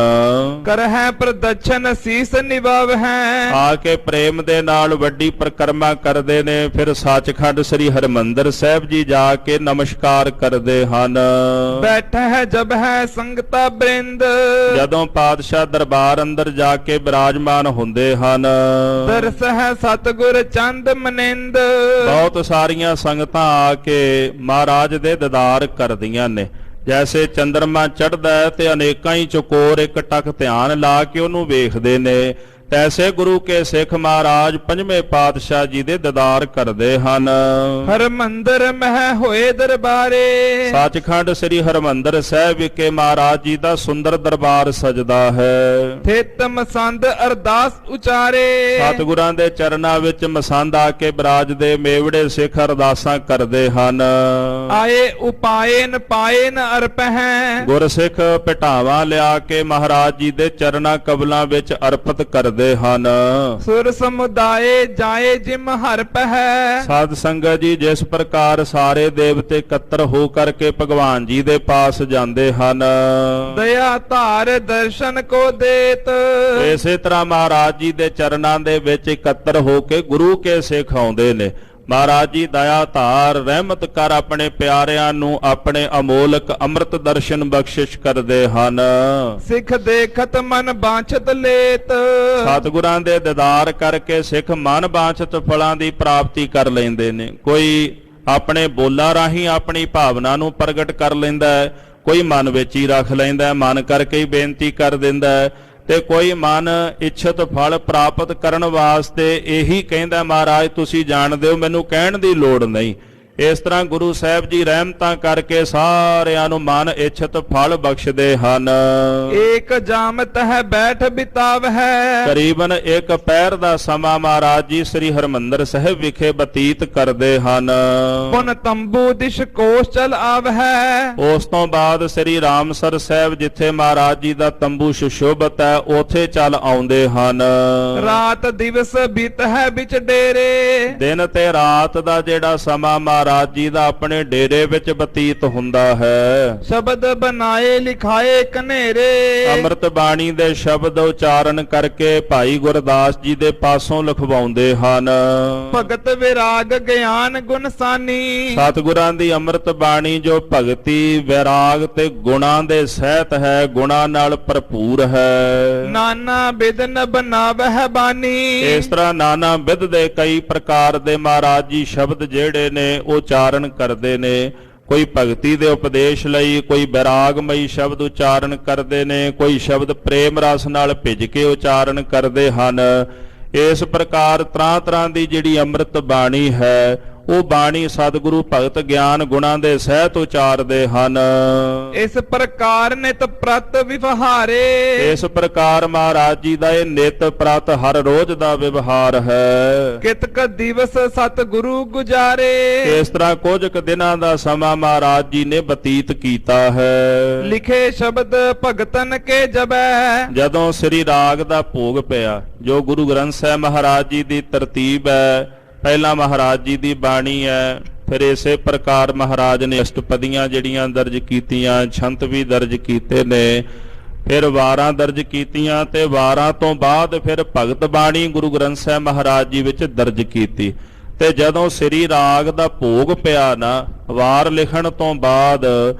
ਕਰਹਿ ਪ੍ਰਦਛਨ ਸੀਸ ਨਿਵਾਵਹਿ। ਆ ਕੇ ਪ੍ਰੇਮ ਦੇ ਨਾਲ ਵੱਡੀ ਪਰਿਕਰਮਾ ਕਰਦੇ ਨੇ, ਫਿਰ ਸੱਚਖੰਡ ਸ੍ਰੀ ਹਰਿਮੰਦਰ ਸਾਹਿਬ ਜੀ ਜਾ ਕੇ ਨਮਸਕਾਰ ਕਰਦੇ ਹਨ। ਬੈਠਹਿ ਜਬ ਹੈ ਸੰਗਤਾ ਬ੍ਰਿੰਦ। ਜਦੋਂ ਪਾਤਸ਼ਾਹ ਦਰਬਾਰ ਅੰਦਰ ਜਾ ਕੇ ਬਿਰਾਜਮਾਨ ਹੁੰਦੇ ਹਨ, ਦਰਸ ਹੈ ਸਤਿਗੁਰ ਚੰਦ ਮਨਿੰਦ। ਬਹੁਤ ਸਾਰੀਆਂ ਸੰਗਤਾਂ ਆ ਕੇ ਮਹਾਰਾਜ ਦੇ ਦੀਦਾਰ ਕਰਦੀਆਂ ਨੇ। ਜੈਸੇ ਚੰਦਰਮਾ ਚੜ੍ਹਦਾ ਹੈ ਤੇ ਅਨੇਕਾਂ ਹੀ ਚਕੋਰ ਇੱਕ ਟਕ ਧਿਆਨ ਲਾ ਕੇ ਉਹਨੂੰ ਵੇਖਦੇ ਨੇ, ਤੈਸੇ ਗੁਰੂ ਕੇ ਸਿੱਖ ਮਹਾਰਾਜ ਪੰਜਵੇਂ ਪਾਤਸ਼ਾਹ ਜੀ ਦੇ ਦੀਦਾਰ ਕਰਦੇ ਹਨ। ਹਰਿਮੰਦਰ ਮਹਿ ਹੋਏ ਦਰਬਾਰੇ। ਸੱਚਖੰਡ ਸ੍ਰੀ ਹਰਿਮੰਦਰ ਸਾਹਿਬ ਵਿਖੇ ਮਹਾਰਾਜ ਜੀ ਦਾ ਸੁੰਦਰ ਦਰਬਾਰ ਸਜਦਾ ਹੈ। ਥਿਤ ਮਸੰਦ ਅਰਦਾਸ ਉਚਾਰੇ। ਸਤਿਗੁਰਾਂ ਦੇ ਚਰਨਾਂ ਵਿੱਚ ਮਸੰਦ ਆ ਕੇ ਬਿਰਾਜਦੇ ਮੇਵੜੇ ਸਿੱਖ ਅਰਦਾਸਾਂ ਕਰਦੇ ਹਨ। ਆਏ ਉਪਾਇਨ ਪਾਇਨ ਅਰਪਹਿ। ਗੁਰਸਿੱਖ ਭਟਾਵਾਂ ਲਿਆ ਕੇ ਮਹਾਰਾਜ ਜੀ ਦੇ ਚਰਨਾਂ ਕਬਲਾਂ ਵਿੱਚ ਅਰਪਿਤ ਕਰਦੇ ਹਨ। ਸੁਰ ਸਮੁਦਾਏ ਜਾਏ ਜਿਮ ਹਰਪਹਿ। ਸਾਧ ਸੰਗਤ ਜੀ ਜਿਸ ਪ੍ਰਕਾਰ ਸਾਰੇ ਦੇਵਤੇ ਇਕੱਤਰ ਹੋ ਕਰਕੇ ਭਗਵਾਨ ਜੀ ਦੇ ਪਾਸ ਜਾਂਦੇ ਹਨ, ਦਇਆ ਧਾਰ ਦਰਸ਼ਨ ਕੋ ਦੇਤ। ਇਸੇ ਤਰ੍ਹਾਂ ਮਹਾਰਾਜ ਜੀ ਦੇ ਚਰਨਾਂ ਦੇ ਵਿੱਚ ਇਕੱਤਰ ਹੋ ਕੇ ਗੁਰੂ ਕੇ ਸਿੱਖ ਆਉਂਦੇ ਨੇ। ਮਹਾਰਾਜ ਜੀ ਦਇਆ ਧਾਰ ਰਹਿਮਤ ਕਰ ਆਪਣੇ ਪਿਆਰਿਆਂ ਨੂੰ ਆਪਣੇ ਅਮੋਲਕ ਅੰਮ੍ਰਿਤ ਦਰਸ਼ਨ ਬਖਸ਼ਿਸ਼ ਕਰਦੇ ਹਨ। ਸਿੱਖ ਦੇਖਤ ਮਨ ਬਾਂਛਤ ਲੇਤ। ਸਤਿਗੁਰਾਂ ਦੇ ਦੀਦਾਰ ਕਰਕੇ ਸਿੱਖ ਮਨ ਬਾਂਛਤ ਫਲਾਂ ਦੀ ਪ੍ਰਾਪਤੀ ਕਰ ਲੈਂਦੇ ਨੇ। ਕੋਈ ਆਪਣੇ ਬੋਲਾਂ ਰਾਹੀਂ ਆਪਣੀ ਭਾਵਨਾ ਨੂੰ ਪ੍ਰਗਟ ਕਰ ਲੈਂਦਾ ਹੈ, ਕੋਈ ਮਨ ਵਿੱਚ ਹੀ ਰੱਖ ਲੈਂਦਾ ਹੈ, ਮਨ ਕਰਕੇ ਹੀ ਬੇਨਤੀ ਕਰ ਦਿੰਦਾ ਹੈ, ਤੇ ਕੋਈ ਮਨ ਇੱਛਤ ਫਲ ਪ੍ਰਾਪਤ ਕਰਨ ਵਾਸਤੇ ਇਹੀ ਕਹਿੰਦਾ ਮਹਾਰਾਜ ਤੁਸੀਂ ਜਾਣਦੇ ਹੋ, ਮੈਨੂੰ ਕਹਿਣ ਦੀ ਲੋੜ ਨਹੀਂ। ਇਸ ਤਰ੍ਹਾਂ ਗੁਰੂ ਸਾਹਿਬ ਜੀ ਰਹਿਮਤਾਂ ਕਰਕੇ ਸਾਰਿਆਂ ਨੂੰ ਮਨ ਇੱਛਤ ਫਲ ਬਖਸ਼ਦੇ ਹਨ। ਏਕ ਜਾਮਤ ਹੈ ਬੈਠ ਬਿਤਾਵ ਹੈ। ਕਰੀਬਨ 1 ਪਹਿਰ ਦਾ ਸਮਾਂ ਮਹਾਰਾਜ ਜੀ ਸ੍ਰੀ ਹਰਿਮੰਦਰ ਸਾਹਿਬ ਵਿਖੇ ਬਤੀਤ ਕਰਦੇ ਹਨ। ਪੁਨ ਤੰਬੂ ਦਿਸ਼ ਕੋਸ਼ ਚਲ ਆਵ ਹੈ। ਉਸ ਤੋਂ ਬਾਅਦ ਸ੍ਰੀ ਰਾਮਸਰ ਸਾਹਿਬ ਜਿੱਥੇ ਮਹਾਰਾਜ ਜੀ ਦਾ ਤੰਬੂ ਸੁਸ਼ੋਭਤ ਹੈ ਉੱਥੇ ਚੱਲ ਆਉਂਦੇ ਹਨ। ਰਾਤ ਦਿਵਸ ਬੀਤ ਹੈ ਵਿੱਚ ਡੇਰੇ। ਦਿਨ ਤੇ ਰਾਤ ਦਾ ਜਿਹੜਾ ਸਮਾਂ ਮਹਾਰਾਜ ਜੀ ਦਾ ਆਪਣੇ ਡੇਰੇ ਵਿੱਚ ਬਤੀਤ ਹੁੰਦਾ ਹੈ। ਸ਼ਬਦ ਬਣਾਏ ਲਿਖਾਏ ਕਨੇਰੇ। ਅੰਮ੍ਰਿਤ ਬਾਣੀ ਦੇ ਸ਼ਬਦ ਉਚਾਰਨ ਕਰਕੇ ਭਾਈ ਗੁਰਦਾਸ ਜੀ ਦੇ ਪਾਸੋਂ ਲਿਖਵਾਉਂਦੇ ਹਨ। ਭਗਤ ਵਿਰਾਗ ਗਿਆਨ ਗੁਣ ਸਾਨੀ। ਸਤਿਗੁਰਾਂ ਦੀ ਅੰਮ੍ਰਿਤ ਬਾਣੀ ਜੋ ਭਗਤੀ ਵਿਰਾਗ ਤੇ ਗੁਣਾਂ ਦੇ ਸਹਿਤ ਹੈ, ਗੁਣਾਂ ਨਾਲ ਭਰਪੂਰ ਹੈ। ਨਾਨਾ ਬਿਦਨ ਬਣਾਵਹਿ ਬਾਣੀ। ਇਸ ਤਰ੍ਹਾਂ ਨਾਨਾ ਵਿਧ ਦੇ ਕਈ ਪ੍ਰਕਾਰ ਦੇ ਮਹਾਰਾਜ ਜੀ ਸ਼ਬਦ ਜਿਹੜੇ ਨੇ ਉਚਾਰਨ ਕਰਦੇ ਨੇ। ਕੋਈ ਭਗਤੀ ਦੇ ਉਪਦੇਸ਼ ਲਈ, ਕੋਈ ਵਿਰਾਗਮਈ ਸ਼ਬਦ ਉਚਾਰਨ ਕਰਦੇ ਨੇ, ਕੋਈ ਸ਼ਬਦ ਪ੍ਰੇਮ ਰਸ ਨਾਲ ਭਿੱਜ ਕੇ ਉਚਾਰਨ ਕਰਦੇ ਹਨ। ਇਸ ਪ੍ਰਕਾਰ ਤਰ੍ਹਾਂ ਦੀ ਜਿਹੜੀ ਅੰਮ੍ਰਿਤ ਬਾਣੀ ਹੈ ਉਹ ਬਾਣੀ ਸਤਿਗੁਰੂ ਭਗਤ ਗਿਆਨ ਗੁਣਾਂ ਦੇ ਸਹਿਤ ਉਚਾਰਦੇ ਹਨ। ਇਸ ਪ੍ਰਕਾਰ ਨਿਤ ਪ੍ਰਤ ਵਿਵਹਾਰੇ। ਇਸ ਪ੍ਰਕਾਰ ਮਹਾਰਾਜ ਜੀ ਦਾ ਇਹ ਨਿਤ ਪ੍ਰਤ ਹਰ ਰੋਜ਼ ਦਾ ਵਿਵਹਾਰ ਹੈ। ਕਿਤਕ ਦਿਵਸ ਸਤਿਗੁਰੂ ਗੁਜਾਰੇ। ਇਸ ਤਰ੍ਹਾਂ ਕੁਝ ਕੁ ਦਿਨਾਂ ਦਾ ਸਮਾਂ ਮਹਾਰਾਜ ਜੀ ਨੇ ਬਤੀਤ ਕੀਤਾ ਹੈ। ਲਿਖੇ ਸ਼ਬਦ ਭਗਤਨ ਕੇ ਜਬੈ। ਜਦੋਂ ਸ੍ਰੀ ਰਾਗ ਦਾ ਭੋਗ ਪਿਆ, ਜੋ ਗੁਰੂ ਗ੍ਰੰਥ ਸਾਹਿਬ ਮਹਾਰਾਜ ਜੀ ਦੀ ਤਰਤੀਬ ਹੈ, ਪਹਿਲਾਂ ਮਹਾਰਾਜ ਜੀ ਦੀ ਬਾਣੀ ਹੈ, ਫਿਰ ਇਸੇ ਪ੍ਰਕਾਰ ਮਹਾਰਾਜ ਨੇ ਅਸ਼ਟਪਦੀਆਂ ਜਿਹੜੀਆਂ ਦਰਜ ਕੀਤੀਆਂ, ਛੰਤ ਵੀ ਦਰਜ ਕੀਤੇ ਨੇ, ਫਿਰ ਵਾਰਾਂ ਦਰਜ ਕੀਤੀਆਂ ਤੇ ਵਾਰਾਂ ਤੋਂ ਬਾਅਦ ਫਿਰ ਭਗਤ ਬਾਣੀ ਗੁਰੂ ਗ੍ਰੰਥ ਸਾਹਿਬ ਮਹਾਰਾਜ ਜੀ ਵਿੱਚ ਦਰਜ ਕੀਤੀ। ਤੇ ਜਦੋਂ ਸ੍ਰੀ ਰਾਗ ਦਾ ਭੋਗ ਪਿਆ ਨਾ, ਵਾਰ ਲਿਖਣ ਤੋਂ ਬਾਅਦ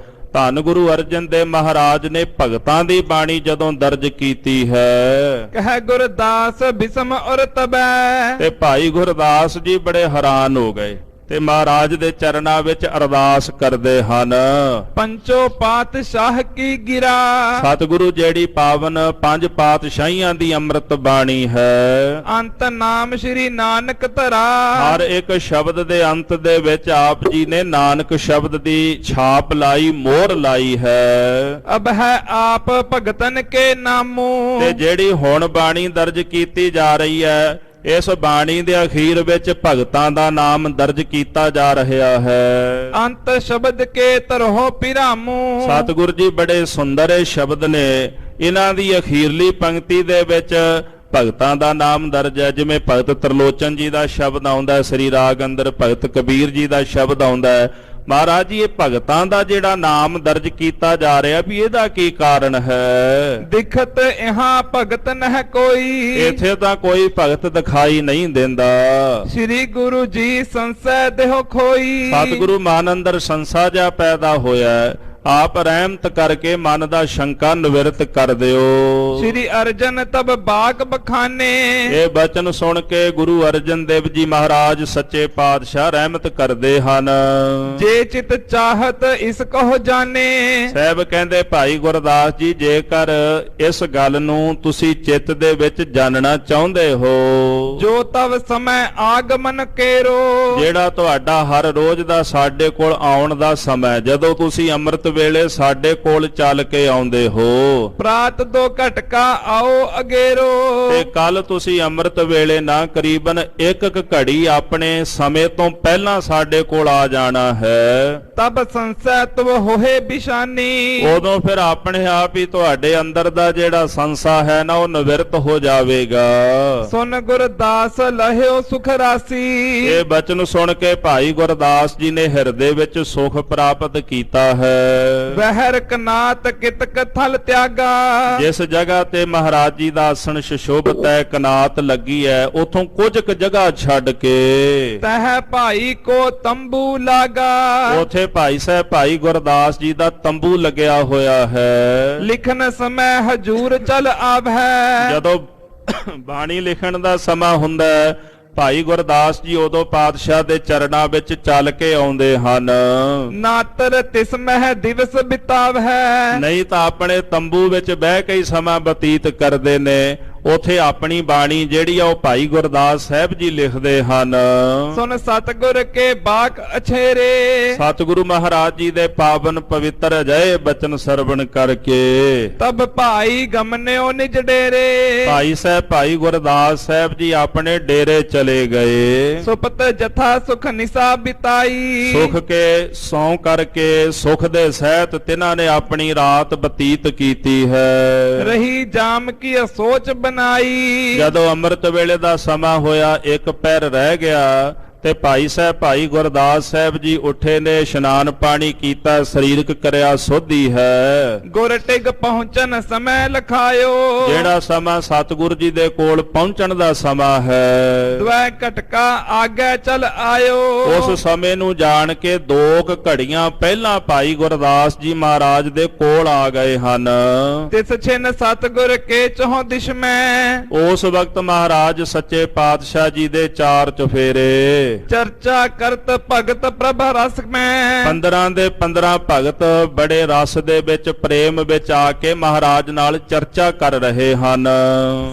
ਧੰਨ ਗੁਰੂ ਅਰਜਨ ਦੇਵ ਮਹਾਰਾਜ ਨੇ ਭਗਤਾਂ ਦੀ ਬਾਣੀ ਜਦੋਂ ਦਰਜ ਕੀਤੀ ਹੈ, ਕਹਿ ਗੁਰਦਾਸ ਬਿਸਮ ਔਰ ਤਬੈ। ਤੇ ਭਾਈ ਗੁਰਦਾਸ ਜੀ ਬੜੇ ਹੈਰਾਨ ਹੋ ਗਏ। ਤੇ ਮਹਾਰਾਜ ਦੇ ਚਰਨਾਂ ਵਿੱਚ ਅਰਦਾਸ ਕਰਦੇ ਹਨ। ਪੰਚੋ ਪਾਤਸ਼ਾਹ ਕੀ ਗਿਰਾ ਸਤਿਗੁਰੂ ਜਿਹੜੀ ਪਾਵਨ ਪੰਜ ਪਾਤਸ਼ਾਹੀਆਂ ਦੀ ਅੰਮ੍ਰਿਤ ਬਾਣੀ ਹੈ, ਅੰਤ ਨਾਮ ਸ੍ਰੀ ਨਾਨਕ ਧਰਾ ਹਰ ਇੱਕ ਸ਼ਬਦ ਦੇ ਅੰਤ ਦੇ ਵਿੱਚ ਆਪ ਜੀ ਨੇ ਨਾਨਕ ਸ਼ਬਦ ਦੀ ਛਾਪ ਲਾਈ, ਮੋਹਰ ਲਾਈ ਹੈ। ਅਬ ਹੈ ਆਪ ਭਗਤਨ ਕੇ ਨਾਮੂ ਤੇ ਜਿਹੜੀ ਹੁਣ ਬਾਣੀ ਦਰਜ ਕੀਤੀ ਜਾ ਰਹੀ ਹੈ, ਇਸ ਬਾਣੀ ਦੇ ਅਖੀਰ ਵਿੱਚ ਭਗਤਾਂ ਦਾ ਨਾਮ ਦਰਜ ਕੀਤਾ ਜਾ ਰਿਹਾ ਹੈ। ਅੰਤ ਸ਼ਬਦ ਕੇ ਤਰਹੁ ਪਿਰਾਮੂ ਸਤਿਗੁਰ ਜੀ ਬੜੇ ਸੁੰਦਰ ਇਹ ਸ਼ਬਦ ਨੇ। ਇਹਨਾਂ ਦੀ ਅਖੀਰਲੀ ਪੰਕਤੀ ਦੇ ਵਿੱਚ ਭਗਤਾਂ ਦਾ ਨਾਮ ਦਰਜ ਹੈ। ਜਿਵੇਂ ਭਗਤ ਤਰਲੋਚਨ ਜੀ ਦਾ ਸ਼ਬਦ ਆਉਂਦਾ ਹੈ ਸ੍ਰੀ ਰਾਗ ਅੰਦਰ, ਭਗਤ ਕਬੀਰ ਜੀ ਦਾ ਸ਼ਬਦ ਆਉਂਦਾ ਹੈ। ਮਹਾਰਾਜ ਜੀ ਇਹ ਭਗਤਾਂ ਦਾ ਜਿਹੜਾ ਨਾਮ ਦਰਜ ਕੀਤਾ ਜਾ ਰਿਹਾ, ਵੀ ਇਹਦਾ ਕੀ ਕਾਰਨ ਹੈ? ਦਿਖਤ ਇਹਾਂ ਭਗਤ ਨਹਿ ਕੋਈ ਇੱਥੇ ਤਾਂ ਕੋਈ ਭਗਤ ਦਿਖਾਈ ਨਹੀਂ ਦਿੰਦਾ। ਸ੍ਰੀ ਗੁਰੂ ਜੀ ਸੰਸੈ ਦੇਹੁ ਖੋਈ ਸਤਿਗੁਰੂ ਮਨ ਅੰਦਰ ਸੰਸਾ ਜਿਹਾ ਪੈਦਾ ਹੋਇਆ ਹੈ। ਆਪ ਰਹਿਮਤ ਕਰਕੇ ਮਨ ਦਾ ਸ਼ੰਕਾ ਨਿਵਰਤ ਕਰ ਦਿਓ। ਸ੍ਰੀ ਅਰਜਨ ਤਬ ਬਾਗ ਬਖਾਨੇ ਇਹ ਬਚਨ ਸੁਣ ਕੇ ਗੁਰੂ ਅਰਜਨ ਦੇਵ ਜੀ ਮਹਾਰਾਜ ਸੱਚੇ ਪਾਤਸ਼ਾਹ ਰਹਿਮਤ ਕਰਦੇ ਹਨ। ਜੇ ਚਿਤ ਚਾਹਤ ਇਸ ਕਹੋ ਜਾਣੇ ਸਾਹਿਬ ਕਹਿੰਦੇ ਭਾਈ ਗੁਰਦਾਸ ਜੀ, ਜੇਕਰ ਇਸ ਗੱਲ ਨੂੰ ਤੁਸੀਂ ਚਿੱਤ ਦੇ ਵਿੱਚ ਜਾਣਨਾ ਚਾਹੁੰਦੇ ਹੋ, ਜੋ ਤਵ ਸਮੈ ਆਗਮਨ ਕੇਰੋ ਜਿਹੜਾ ਤੁਹਾਡਾ ਹਰ ਰੋਜ਼ ਦਾ ਸਾਡੇ ਕੋਲ ਆਉਣ ਦਾ ਸਮਾਂ, ਜਦੋਂ ਤੁਸੀਂ ਅੰਮ੍ਰਿਤ ਵੇਲੇ ਸਾਡੇ ਕੋਲ ਚੱਲ ਕੇ ਆਉਂਦੇ ਹੋ, ਪ੍ਰਾਤ ਦੋ ਘਟਕਾ ਆਓ ਅਗੇਰੋ ਤੇ ਕੱਲ ਤੁਸੀਂ ਅੰਮ੍ਰਿਤ ਵੇਲੇ ਨਾ ਕਰੀਬਨ ਇੱਕ ਘੜੀ ਆਪਣੇ ਸਮੇਂ ਤੋਂ ਪਹਿਲਾਂ ਸਾਡੇ ਕੋਲ ਆ ਜਾਣਾ ਹੈ। ਤਬ ਸੰਸੈ ਤਵ ਹੋਏ ਬਿਸ਼ਾਨੀ ਉਦੋਂ ਫਿਰ ਆਪਣੇ ਆਪ ਹੀ ਤੁਹਾਡੇ ਅੰਦਰ ਦਾ ਜਿਹੜਾ ਸੰਸਾ ਹੈ ਨਾ, ਉਹ ਨਿਵਰਤ ਹੋ ਜਾਵੇਗਾ। ਸੁਨ ਗੁਰਦਾਸ ਲਹਿਓ ਸੁਖ ਰਾਸੀ ਇਹ ਬਚਨ ਸੁਣ ਕੇ ਭਾਈ ਗੁਰਦਾਸ ਜੀ ਨੇ ਹਿਰਦੇ ਵਿੱਚ ਸੁਖ ਪ੍ਰਾਪਤ ਕੀਤਾ ਹੈ। ਵਹਿਰ ਕਨਾਤ ਕਿਤਕ ਥਲ ਤਿਆਗਾ ਜਿਸ ਜਗ੍ਹਾ ਤੇ ਮਹਾਰਾਜ ਜੀ ਦਾ ਆਸਣ ਸੁਸ਼ੋਭਿਤ ਹੈ, ਕਨਾਤ ਲੱਗੀ ਹੈ, ਉਥੋਂ ਕੁਝ ਕੁ ਜਗ੍ਹਾ ਛੱਡ ਕੇ ਤਹ ਭਾਈ ਕੋ ਤੰਬੂ ਲਾਗਾ ਉਥੇ ਭਾਈ ਸਾਹਿਬ ਭਾਈ ਗੁਰਦਾਸ ਜੀ ਦਾ ਤੰਬੂ ਲੱਗਿਆ ਹੋਇਆ ਹੈ। ਲਿਖਨ ਸਮੈ ਹਜੂਰ ਚਲ ਆਵੈ ਜਦੋਂ ਬਾਣੀ ਲਿਖਣ ਦਾ ਸਮਾਂ ਹੁੰਦਾ ਹੈ, ਭਾਈ ਗੁਰਦਾਸ ਜੀ ਉਦੋਂ ਪਾਤਸ਼ਾਹ ਦੇ ਚਰਨਾਂ ਵਿੱਚ ਚੱਲ ਕੇ ਆਉਂਦੇ ਹਨ। ਨਾਤਰ ਤਿਸ ਮਹਿ ਦਿਵਸ ਬਿਤਾਵੈ ਨਹੀਂ ਤਾਂ ਆਪਣੇ ਤੰਬੂ ਵਿੱਚ ਬਹਿ ਕੇ ਹੀ ਸਮਾਂ ਬਤੀਤ ਕਰਦੇ ਨੇ। ਉਥੇ ਆਪਣੀ ਬਾਣੀ ਜਿਹੜੀ ਆ ਉਹ ਭਾਈ ਗੁਰਦਾਸ ਸਾਹਿਬ ਜੀ ਲਿਖਦੇ ਹਨ। ਸੁਨ ਸਤਿਗੁਰ ਕੇ ਬਾਕ ਅਛੇਰੇ ਸਤਿਗੁਰੂ ਮਹਾਰਾਜ ਜੀ ਦੇ ਪਾਵਨ ਪਵਿੱਤਰ ਅਜਿਹੇ ਬਚਨ ਸਰਵਣ ਕਰਕੇ ਤਬ ਭਾਈ ਗਮਨਿਓ ਨਿਜ ਡੇਰੇ ਭਾਈ ਸਾਹਿਬ ਭਾਈ ਗੁਰਦਾਸ ਸਾਹਿਬ ਜੀ ਆਪਣੇ ਡੇਰੇ ਚਲੇ ਗਏ। ਸੁਪਤ ਜਥਾ ਸੁਖ ਨਿਸਾ ਬਿਤਾਈ ਸੁਖ ਕੇ ਸੌਂ ਕਰਕੇ ਸੁਖ ਦੇ ਸਹਿਤ ਤਿਨਾਂ ਨੇ ਆਪਣੀ ਰਾਤ ਬਤੀਤ ਕੀਤੀ ਹੈ। ਰਹੀ ਜਾਮ ਕੀ ਸੋਚ ਬਣਾਈ ਜਦੋਂ ਅੰਮ੍ਰਿਤ ਵੇਲੇ ਦਾ ਸਮਾਂ ਹੋਇਆ, ਇੱਕ ਪੈਰ ਰਹਿ ਗਿਆ ਤੇ ਭਾਈ ਸਾਹਿਬ ਭਾਈ ਗੁਰਦਾਸ ਸਾਹਿਬ ਜੀ ਉੱਠੇ ਨੇ, ਇਸ਼ਨਾਨ ਪਾਣੀ ਕੀਤਾ, ਸਰੀਰਕ ਕਰਿਆ ਸੋਧੀ ਹੈ। ਗੁਰ ਟਿਗ ਪਹੁੰਚਣ ਸਮੈ ਲਖਾਇਓ ਜਿਹੜਾ ਸਮਾਂ ਸਤਿਗੁਰ ਜੀ ਦੇ ਕੋਲ ਪਹੁੰਚਣ ਦਾ ਸਮਾਂ ਹੈ, ਦਵੈ ਘਟਕਾ ਆਗੇ ਚਲ ਆਇਓ ਉਸ ਸਮੇਂ ਨੂੰ ਜਾਣ ਕੇ 2 ਘੜੀਆਂ ਪਹਿਲਾਂ ਭਾਈ ਗੁਰਦਾਸ ਜੀ ਮਹਾਰਾਜ ਦੇ ਕੋਲ ਆ ਗਏ ਹਨ। ਤਿਸ ਛਿਨ ਸਤਿਗੁਰ ਕੇ ਚਹੁ ਦਿਸ਼ ਮੈਂ ਉਸ ਵਕਤ ਮਹਾਰਾਜ ਸੱਚੇ ਪਾਤਸ਼ਾਹ ਜੀ ਦੇ 4 ਚੁਫੇਰੇ ਚਰਚਾ ਕਰਤ ਭਗਤ ਪ੍ਰਭ ਰਸ ਮੈਂ 15 ਦੇ 15 ਭਗਤ ਬੜੇ ਰਸ ਦੇ ਵਿੱਚ ਪ੍ਰੇਮ ਵਿੱਚ ਆ ਕੇ ਮਹਾਰਾਜ ਨਾਲ ਚਰਚਾ ਕਰ ਰਹੇ ਹਨ।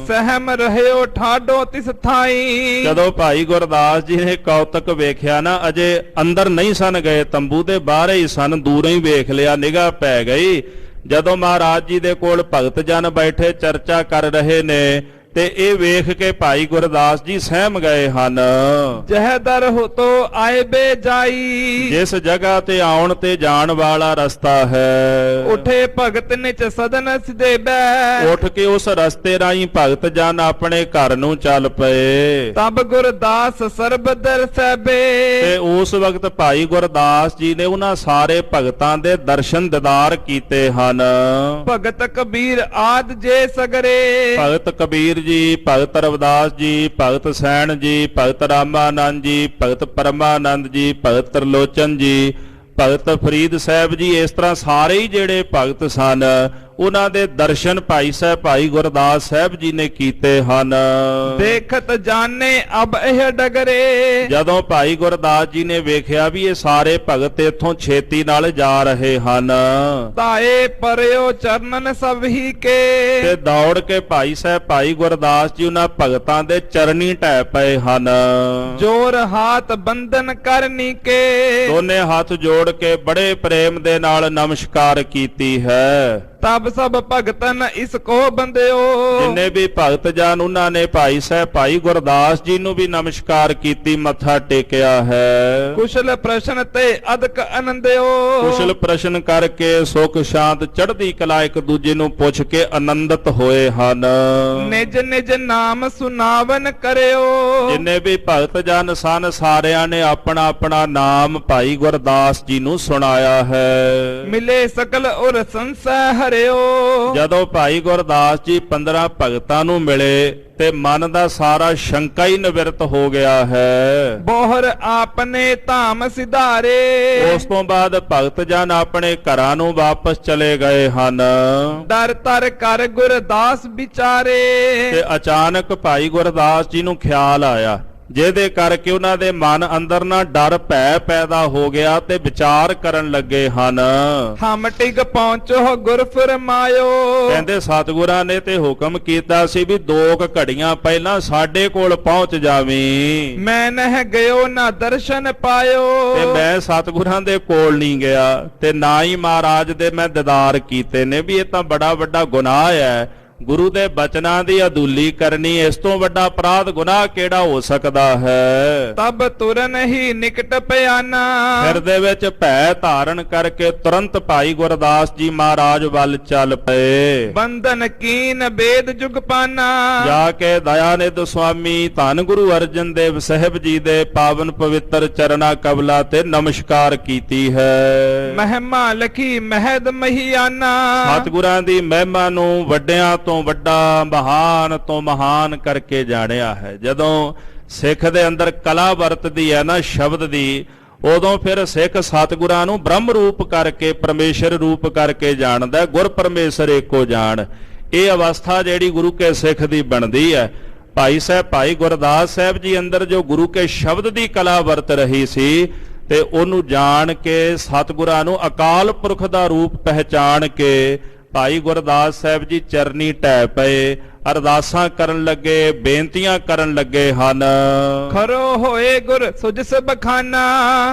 ਸਹਿਮ ਰਹਿਓ ਠਾਡੋ ਤਿਸ ਥਾਈ ਜਦੋਂ ਭਾਈ ਗੁਰਦਾਸ ਜੀ ਨੇ ਕੌਤਕ ਵੇਖਿਆ ਨਾ, ਅਜੇ ਅੰਦਰ ਨਹੀਂ ਸਨ ਗਏ, ਤੰਬੂ ਦੇ ਬਾਹਰ ਹੀ ਸਨ, ਦੂਰੋਂ ਹੀ ਵੇਖ ਲਿਆ, ਨਿਗਾਹ ਪੈ ਗਈ। ਜਦੋਂ ਮਹਾਰਾਜ ਜੀ ਦੇ ਕੋਲ ਭਗਤ ਜਨ ਬੈਠੇ ਚਰਚਾ ਕਰ ਰਹੇ ਨੇ, ਤੇ ਇਹ ਵੇਖ ਕੇ ਭਾਈ ਗੁਰਦਾਸ ਜੀ ਸਹਿਮ ਗਏ ਹਨ। ਜਹ ਦਰ ਹੋ ਤੋ ਆਏ ਬੇ ਜਾਈ ਜਿਸ ਜਗ੍ਹਾ ਤੇ ਆਉਣ ਤੇ ਜਾਣ ਵਾਲਾ ਰਸਤਾ ਹੈ, ਉਠੇ ਭਗਤ ਨਿਚ ਸਦਨ ਸਿਦੇ ਬੈ ਉੱਠ ਕੇ ਉਸ ਰਸਤੇ ਰਾਹੀਂ ਭਗਤ ਜਨ ਆਪਣੇ ਘਰ ਨੂੰ ਚੱਲ ਪਏ। ਤਬ ਗੁਰਦਾਸ ਸਰਬਦਰ ਸਹਿਬੇ ਤੇ ਉਸ ਵਕਤ ਭਾਈ ਗੁਰਦਾਸ ਜੀ ਨੇ ਉਹਨਾਂ ਸਾਰੇ ਭਗਤਾਂ ਦੇ ਦਰਸ਼ਨ ਦੀਦਾਰ ਕੀਤੇ ਹਨ। ਭਗਤ ਕਬੀਰ ਆਦ ਜੇ ਸਗਰੇ ਭਗਤ ਕਬੀਰ ਜੀ, ਭਗਤ ਰਵਿਦਾਸ ਜੀ, ਭਗਤ ਸੈਣ ਜੀ, ਭਗਤ ਰਾਮਾਨੰਦ ਜੀ, ਭਗਤ ਪਰਮਾਨੰਦ ਜੀ, ਭਗਤ ਤਰਲੋਚਨ ਜੀ, ਭਗਤ ਫਰੀਦ ਸਾਹਿਬ ਜੀ, ਇਸ ਤਰ੍ਹਾਂ ਸਾਰੇ ਹੀ ਜਿਹੜੇ ਭਗਤ ਸਨ ਉਹਨਾਂ ਦੇ ਦਰਸ਼ਨ ਭਾਈ ਗੁਰਦਾਸ ਸਾਹਿਬ ਜੀ ਨੇ ਕੀਤੇ ਹਨ। ਦੇਖਤ ਜਾਣੇ ਅਬ ਇਹ ਡਗਰੇ। ਜਦੋਂ ਭਾਈ ਗੁਰਦਾਸ ਜੀ ਨੇ ਵੇਖਿਆ ਵੀ ਇਹ ਸਾਰੇ ਭਗਤ ਇੱਥੋਂ ਛੇਤੀ ਨਾਲ ਜਾ ਰਹੇ ਹਨ ਤਾਏ ਪਰਿਓ ਚਰਨਨ ਸਭ ਹੀ ਕੇ। ਤੇ ਦੌੜ ਕੇ ਭਾਈ ਗੁਰਦਾਸ ਜੀ ਉਹਨਾਂ ਭਗਤਾਂ ਦੇ ਚਰਨੀ ਢਹਿ ਪਏ ਹਨ। ਜੋਰ ਹਾਥ ਬੰਧਨ ਕਰਨੀ ਕੇ। ਦੋਨੇ ਹੱਥ ਜੋੜ ਕੇ ਬੜੇ ਪ੍ਰੇਮ ਦੇ ਨਾਲ ਨਮਸਕਾਰ ਕੀਤੀ ਹੈ। ਤਬ ਸਭ ਭਗਤਨ ਇਸ ਕੋ ਬੰਦਿਓ। ਜਿੰਨੇ ਵੀ ਭਗਤ ਜਨ ਉਹਨਾਂ ਨੇ ਭਾਈ ਗੁਰਦਾਸ ਜੀ ਨੂੰ ਵੀ ਨਮਸਕਾਰ ਕੀਤੀ, ਮੱਥਾ ਟੇਕਿਆ ਹੈ। ਕੁਸ਼ਲ ਪ੍ਰਸ਼ਨ ਤੇ ਅਦਕ ਆਨੰਦਿਓ। ਕੁਸ਼ਲ ਪ੍ਰਸ਼ਨ ਕਰਕੇ ਸੁਖ ਸ਼ਾਂਤ ਚੜ੍ਹਦੀ ਕਲਾ ਇੱਕ ਦੂਜੇ ਨੂੰ ਪੁੱਛ ਕੇ ਆਨੰਦਿਤ ਹੋਏ ਹਨ। ਨਿਜ ਨਿਜ ਨਾਮ ਸੁਨਾਵਨ ਕਰਿਓ। ਜਿੰਨੇ ਵੀ ਭਗਤ ਜਨ ਸਨ ਸਾਰਿਆਂ ਨੇ ਆਪਣਾ ਆਪਣਾ ਨਾਮ ਭਾਈ ਗੁਰਦਾਸ ਜੀ ਨੂੰ ਸੁਣਾਇਆ ਹੈ। ਮਿਲੇ ਸਕਲ ਉਰ ਸੰਸੈ ਹਰਿਓ। ਜਦੋਂ ਭਾਈ ਗੁਰਦਾਸ ਜੀ 15 ਭਗਤਾਂ ਨੂੰ ਮਿਲੇ ਤੇ ਮਨ ਦਾ ਸਾਰਾ ਸ਼ੰਕਾ ਹੀ ਨਿਵਰਤ ਹੋ ਗਿਆ ਹੈ। ਬੋਹਰ ਆਪਨੇ ਧਾਮ ਸਿਧਾਰੇ। ਉਸ ਤੋਂ ਬਾਅਦ ਭਗਤ ਜਨ ਆਪਣੇ ਘਰਾਂ ਨੂੰ ਵਾਪਸ ਚਲੇ ਗਏ ਹਨ। ਦਰ ਤਰ ਕਰ ਗੁਰਦਾਸ ਵਿਚਾਰੇ। ਤੇ ਅਚਾਨਕ ਭਾਈ ਗੁਰਦਾਸ ਜੀ ਨੂੰ ਖਿਆਲ ਆਇਆ, ਜਿਹਦੇ ਕਰਕੇ ਉਹਨਾਂ ਦੇ ਮਨ ਅੰਦਰ ਨਾ ਡਰ ਭੈ ਪੈਦਾ ਹੋ ਗਿਆ ਤੇ ਵਿਚਾਰ ਕਰਨ ਲੱਗੇ ਹਨ। ਹਮ ਟਿਕ ਪਹੁੰਚੋ ਗੁਰ ਫਰਮਾਇਓ। ਕਹਿੰਦੇ ਸਤਿਗੁਰਾਂ ਨੇ ਤੇ ਹੁਕਮ ਕੀਤਾ ਸੀ ਵੀ 2 ਘੜੀਆਂ ਪਹਿਲਾਂ ਸਾਡੇ ਕੋਲ ਪਹੁੰਚ ਜਾਵੀਂ। ਮੈਂ ਨਹਿ ਗਇਓ ਨਾ ਦਰਸ਼ਨ ਪਾਇਓ। ਤੇ ਮੈਂ ਸਤਿਗੁਰਾਂ ਦੇ ਕੋਲ ਨਹੀਂ ਗਿਆ ਤੇ ਨਾ ਹੀ ਮਹਾਰਾਜ ਦੇ ਮੈਂ ਦੀਦਾਰ ਕੀਤੇ ਨੇ, ਵੀ ਇਹ ਤਾਂ ਬੜਾ ਵੱਡਾ ਗੁਨਾਹ ਹੈ। ਗੁਰੂ ਦੇ ਬਚਨਾਂ ਦੀ ਅਦੁੱਲੀ ਕਰਨੀ, ਇਸ ਤੋਂ ਵੱਡਾ ਅਪਰਾਧ ਗੁਨਾਹ ਕਿਹੜਾ ਹੋ ਸਕਦਾ ਹੈ। ਤਬ ਤੁਰਨ ਹੀ ਨਿਕਟ ਪਿਆਨਾ। ਫਿਰ ਦੇ ਵਿੱਚ ਭੈ ਧਾਰਨ ਕਰਕੇ ਤੁਰੰਤ ਭਾਈ ਗੁਰਦਾਸ ਜੀ ਮਹਾਰਾਜ ਵੱਲ ਚੱਲ ਪਏ। ਬੰਧਨ ਕੀਨ ਬੇਦ ਜੁਗ ਪਾਨਾ। ਜਾ ਕੇ ਦਇਆਨਿਧ ਸੁਆਮੀ ਧੰਨ ਗੁਰੂ ਅਰਜਨ ਦੇਵ ਸਾਹਿਬ ਜੀ ਦੇ ਪਾਵਨ ਪਵਿੱਤਰ ਚਰਨਾ ਕਬਲਾ ਤੇ ਨਮਸਕਾਰ ਕੀਤੀ ਹੈ। ਮਹਿਮਾ ਲਖੀ ਮਹਿਦ ਮਹੀਆਨਾ। ਸਤਿਗੁਰਾਂ ਦੀ ਮਹਿਮਾ ਨੂੰ ਵੱਡਿਆਂ ਤੋਂ ਵੱਡਾ, ਮਹਾਨ ਤੋਂ ਮਹਾਨ ਕਰਕੇ ਜਾਣਿਆ ਹੈ। ਜਦੋਂ ਸਿੱਖ ਦੇ ਅੰਦਰ ਕਲਾ ਵਰਤਦੀ ਹੈ ਨਾ ਸ਼ਬਦ ਦੀ, ਉਦੋਂ ਫਿਰ ਸਿੱਖ ਸਤਿਗੁਰਾਂ ਨੂੰ ਬ੍ਰਹਮ ਰੂਪ ਕਰਕੇ, ਪਰਮੇਸ਼ਰ ਰੂਪ ਕਰਕੇ ਜਾਣਦਾ। ਗੁਰ ਪਰਮੇਸ਼ਰ ਏਕੋ ਜਾਣ, ਇਹ ਅਵਸਥਾ ਜਿਹੜੀ ਗੁਰੂ ਕੇ ਸਿੱਖ ਦੀ ਬਣਦੀ ਹੈ। ਭਾਈ ਗੁਰਦਾਸ ਸਾਹਿਬ ਜੀ ਅੰਦਰ ਜੋ ਗੁਰੂ ਕੇ ਸ਼ਬਦ ਦੀ ਕਲਾ ਵਰਤ ਰਹੀ ਸੀ ਤੇ ਉਹਨੂੰ ਜਾਣ ਕੇ ਸਤਿਗੁਰਾਂ ਨੂੰ ਅਕਾਲ ਪੁਰਖ ਦਾ ਰੂਪ ਪਹਿਚਾਣ ਕੇ ਭਾਈ ਗੁਰਦਾਸ ਸਾਹਿਬ ਜੀ ਚਰਨੀ ਢਹਿ ਪਏ, ਅਰਦਾਸਾਂ ਕਰਨ ਲੱਗੇ, ਬੇਨਤੀਆਂ ਕਰਨ ਲੱਗੇ ਹਨ। ਖਰੋ ਹੋਏ ਗੁਰ ਸੁਜਸ ਬਖਾਨਾ।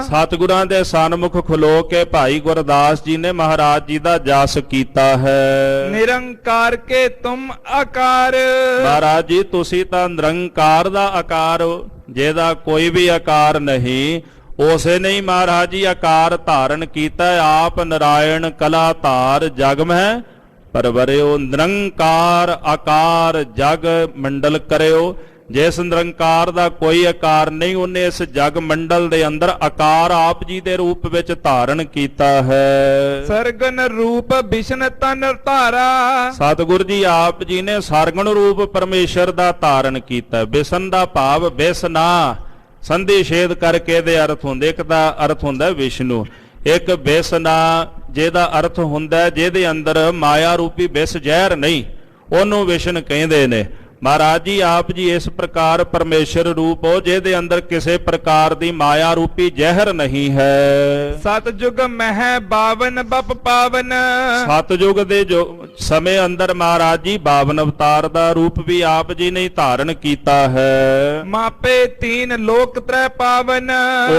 ਸਤਿਗੁਰਾਂ ਦੇ ਸਨਮੁਖ ਖਲੋ ਕੇ ਭਾਈ ਗੁਰਦਾਸ ਜੀ ਨੇ ਮਹਾਰਾਜ ਜੀ ਦਾ ਜਸ ਕੀਤਾ ਹੈ। ਨਿਰੰਕਾਰ ਕੇ ਤੁਮ ਆਕਾਰ। ਮਹਾਰਾਜ ਜੀ ਤੁਸੀਂ ਤਾਂ ਨਿਰੰਕਾਰ ਦਾ ਆਕਾਰ, ਜਿਹਦਾ ਕੋਈ ਵੀ ਆਕਾਰ ਨਹੀਂ, ਉਸੇ ਨੇ ਹੀ ਮਹਾਰਾਜ ਜੀ ਆਕਾਰ ਧਾਰਨ ਕੀਤਾ। ਆਪ ਨਰਾਇਣ ਕਲਾ ਧਾਰ ਜਗ ਮਹਿ ਪਰਵਰਿਓ। ਨਿਰੰਕਾਰ ਆਕਾਰ ਜਗ ਮੰਡਲ ਕਰਿਓ। ਜਿਸ ਨਿਰੰਕਾਰ ਦਾ ਕੋਈ ਆਕਾਰ ਨਹੀਂ, ਉਹਨੇ ਇਸ ਜਗ ਮੰਡਲ ਦੇ ਅੰਦਰ ਆਕਾਰ ਆਪ ਜੀ ਦੇ ਰੂਪ ਵਿੱਚ ਧਾਰਨ ਕੀਤਾ ਹੈ। ਸਰਗਨ ਰੂਪ ਬਿਸ਼ਨ ਤਨ ਧਾਰਾ। ਸਤਿਗੁਰ ਜੀ ਆਪ ਜੀ ਨੇ ਸਰਗਣ ਰੂਪ ਪਰਮੇਸ਼ਰ ਦਾ ਧਾਰਨ ਕੀਤਾ। ਬਿਸ਼ਨ ਦਾ ਭਾਵ ਬਿਸਨਾ, ਸੰਧੀ ਛੇਦ ਕਰਕੇ ਇਹਦੇ ਅਰਥ ਹੁੰਦੇ। ਇੱਕ ਦਾ ਅਰਥ ਹੁੰਦਾ ਵਿਸ਼ਨੂੰ, ਇੱਕ ਬਿਸਨਾ ਜਿਹਦਾ ਅਰਥ ਹੁੰਦਾ ਜਿਹਦੇ ਅੰਦਰ ਮਾਇਆ ਰੂਪੀ ਬਿਸ ਜ਼ਹਿਰ ਨਹੀਂ, ਉਹਨੂੰ ਵਿਸ਼ਨ ਕਹਿੰਦੇ ਨੇ। ਮਹਾਰਾਜ ਜੀ ਆਪ ਜੀ ਇਸ ਪ੍ਰਕਾਰ ਪਰਮੇਸ਼ਰ ਰੂਪ ਹੋ ਜਿਹਦੇ ਅੰਦਰ ਕਿਸੇ ਪ੍ਰਕਾਰ ਦੀ ਮਾਇਆ ਰੂਪੀ ਜ਼ਹਿਰ ਨਹੀਂ ਹੈ। ਸਤਜੁਗ ਮਹਿ ਬਾਵਨ ਬਪ ਪਾਵਨ। ਸਤਜੁਗ ਦੇ ਜੋ ਸਮੇਂ ਅੰਦਰ ਮਹਾਰਾਜ ਜੀ 52 ਅਵਤਾਰ ਦਾ ਰੂਪ ਵੀ ਆਪ ਜੀ ਨੇ ਧਾਰਨ ਕੀਤਾ ਹੈ। ਮਾਪੇ 3 ਲੋਕ ਤ੍ਰੈ ਪਾਵਨ।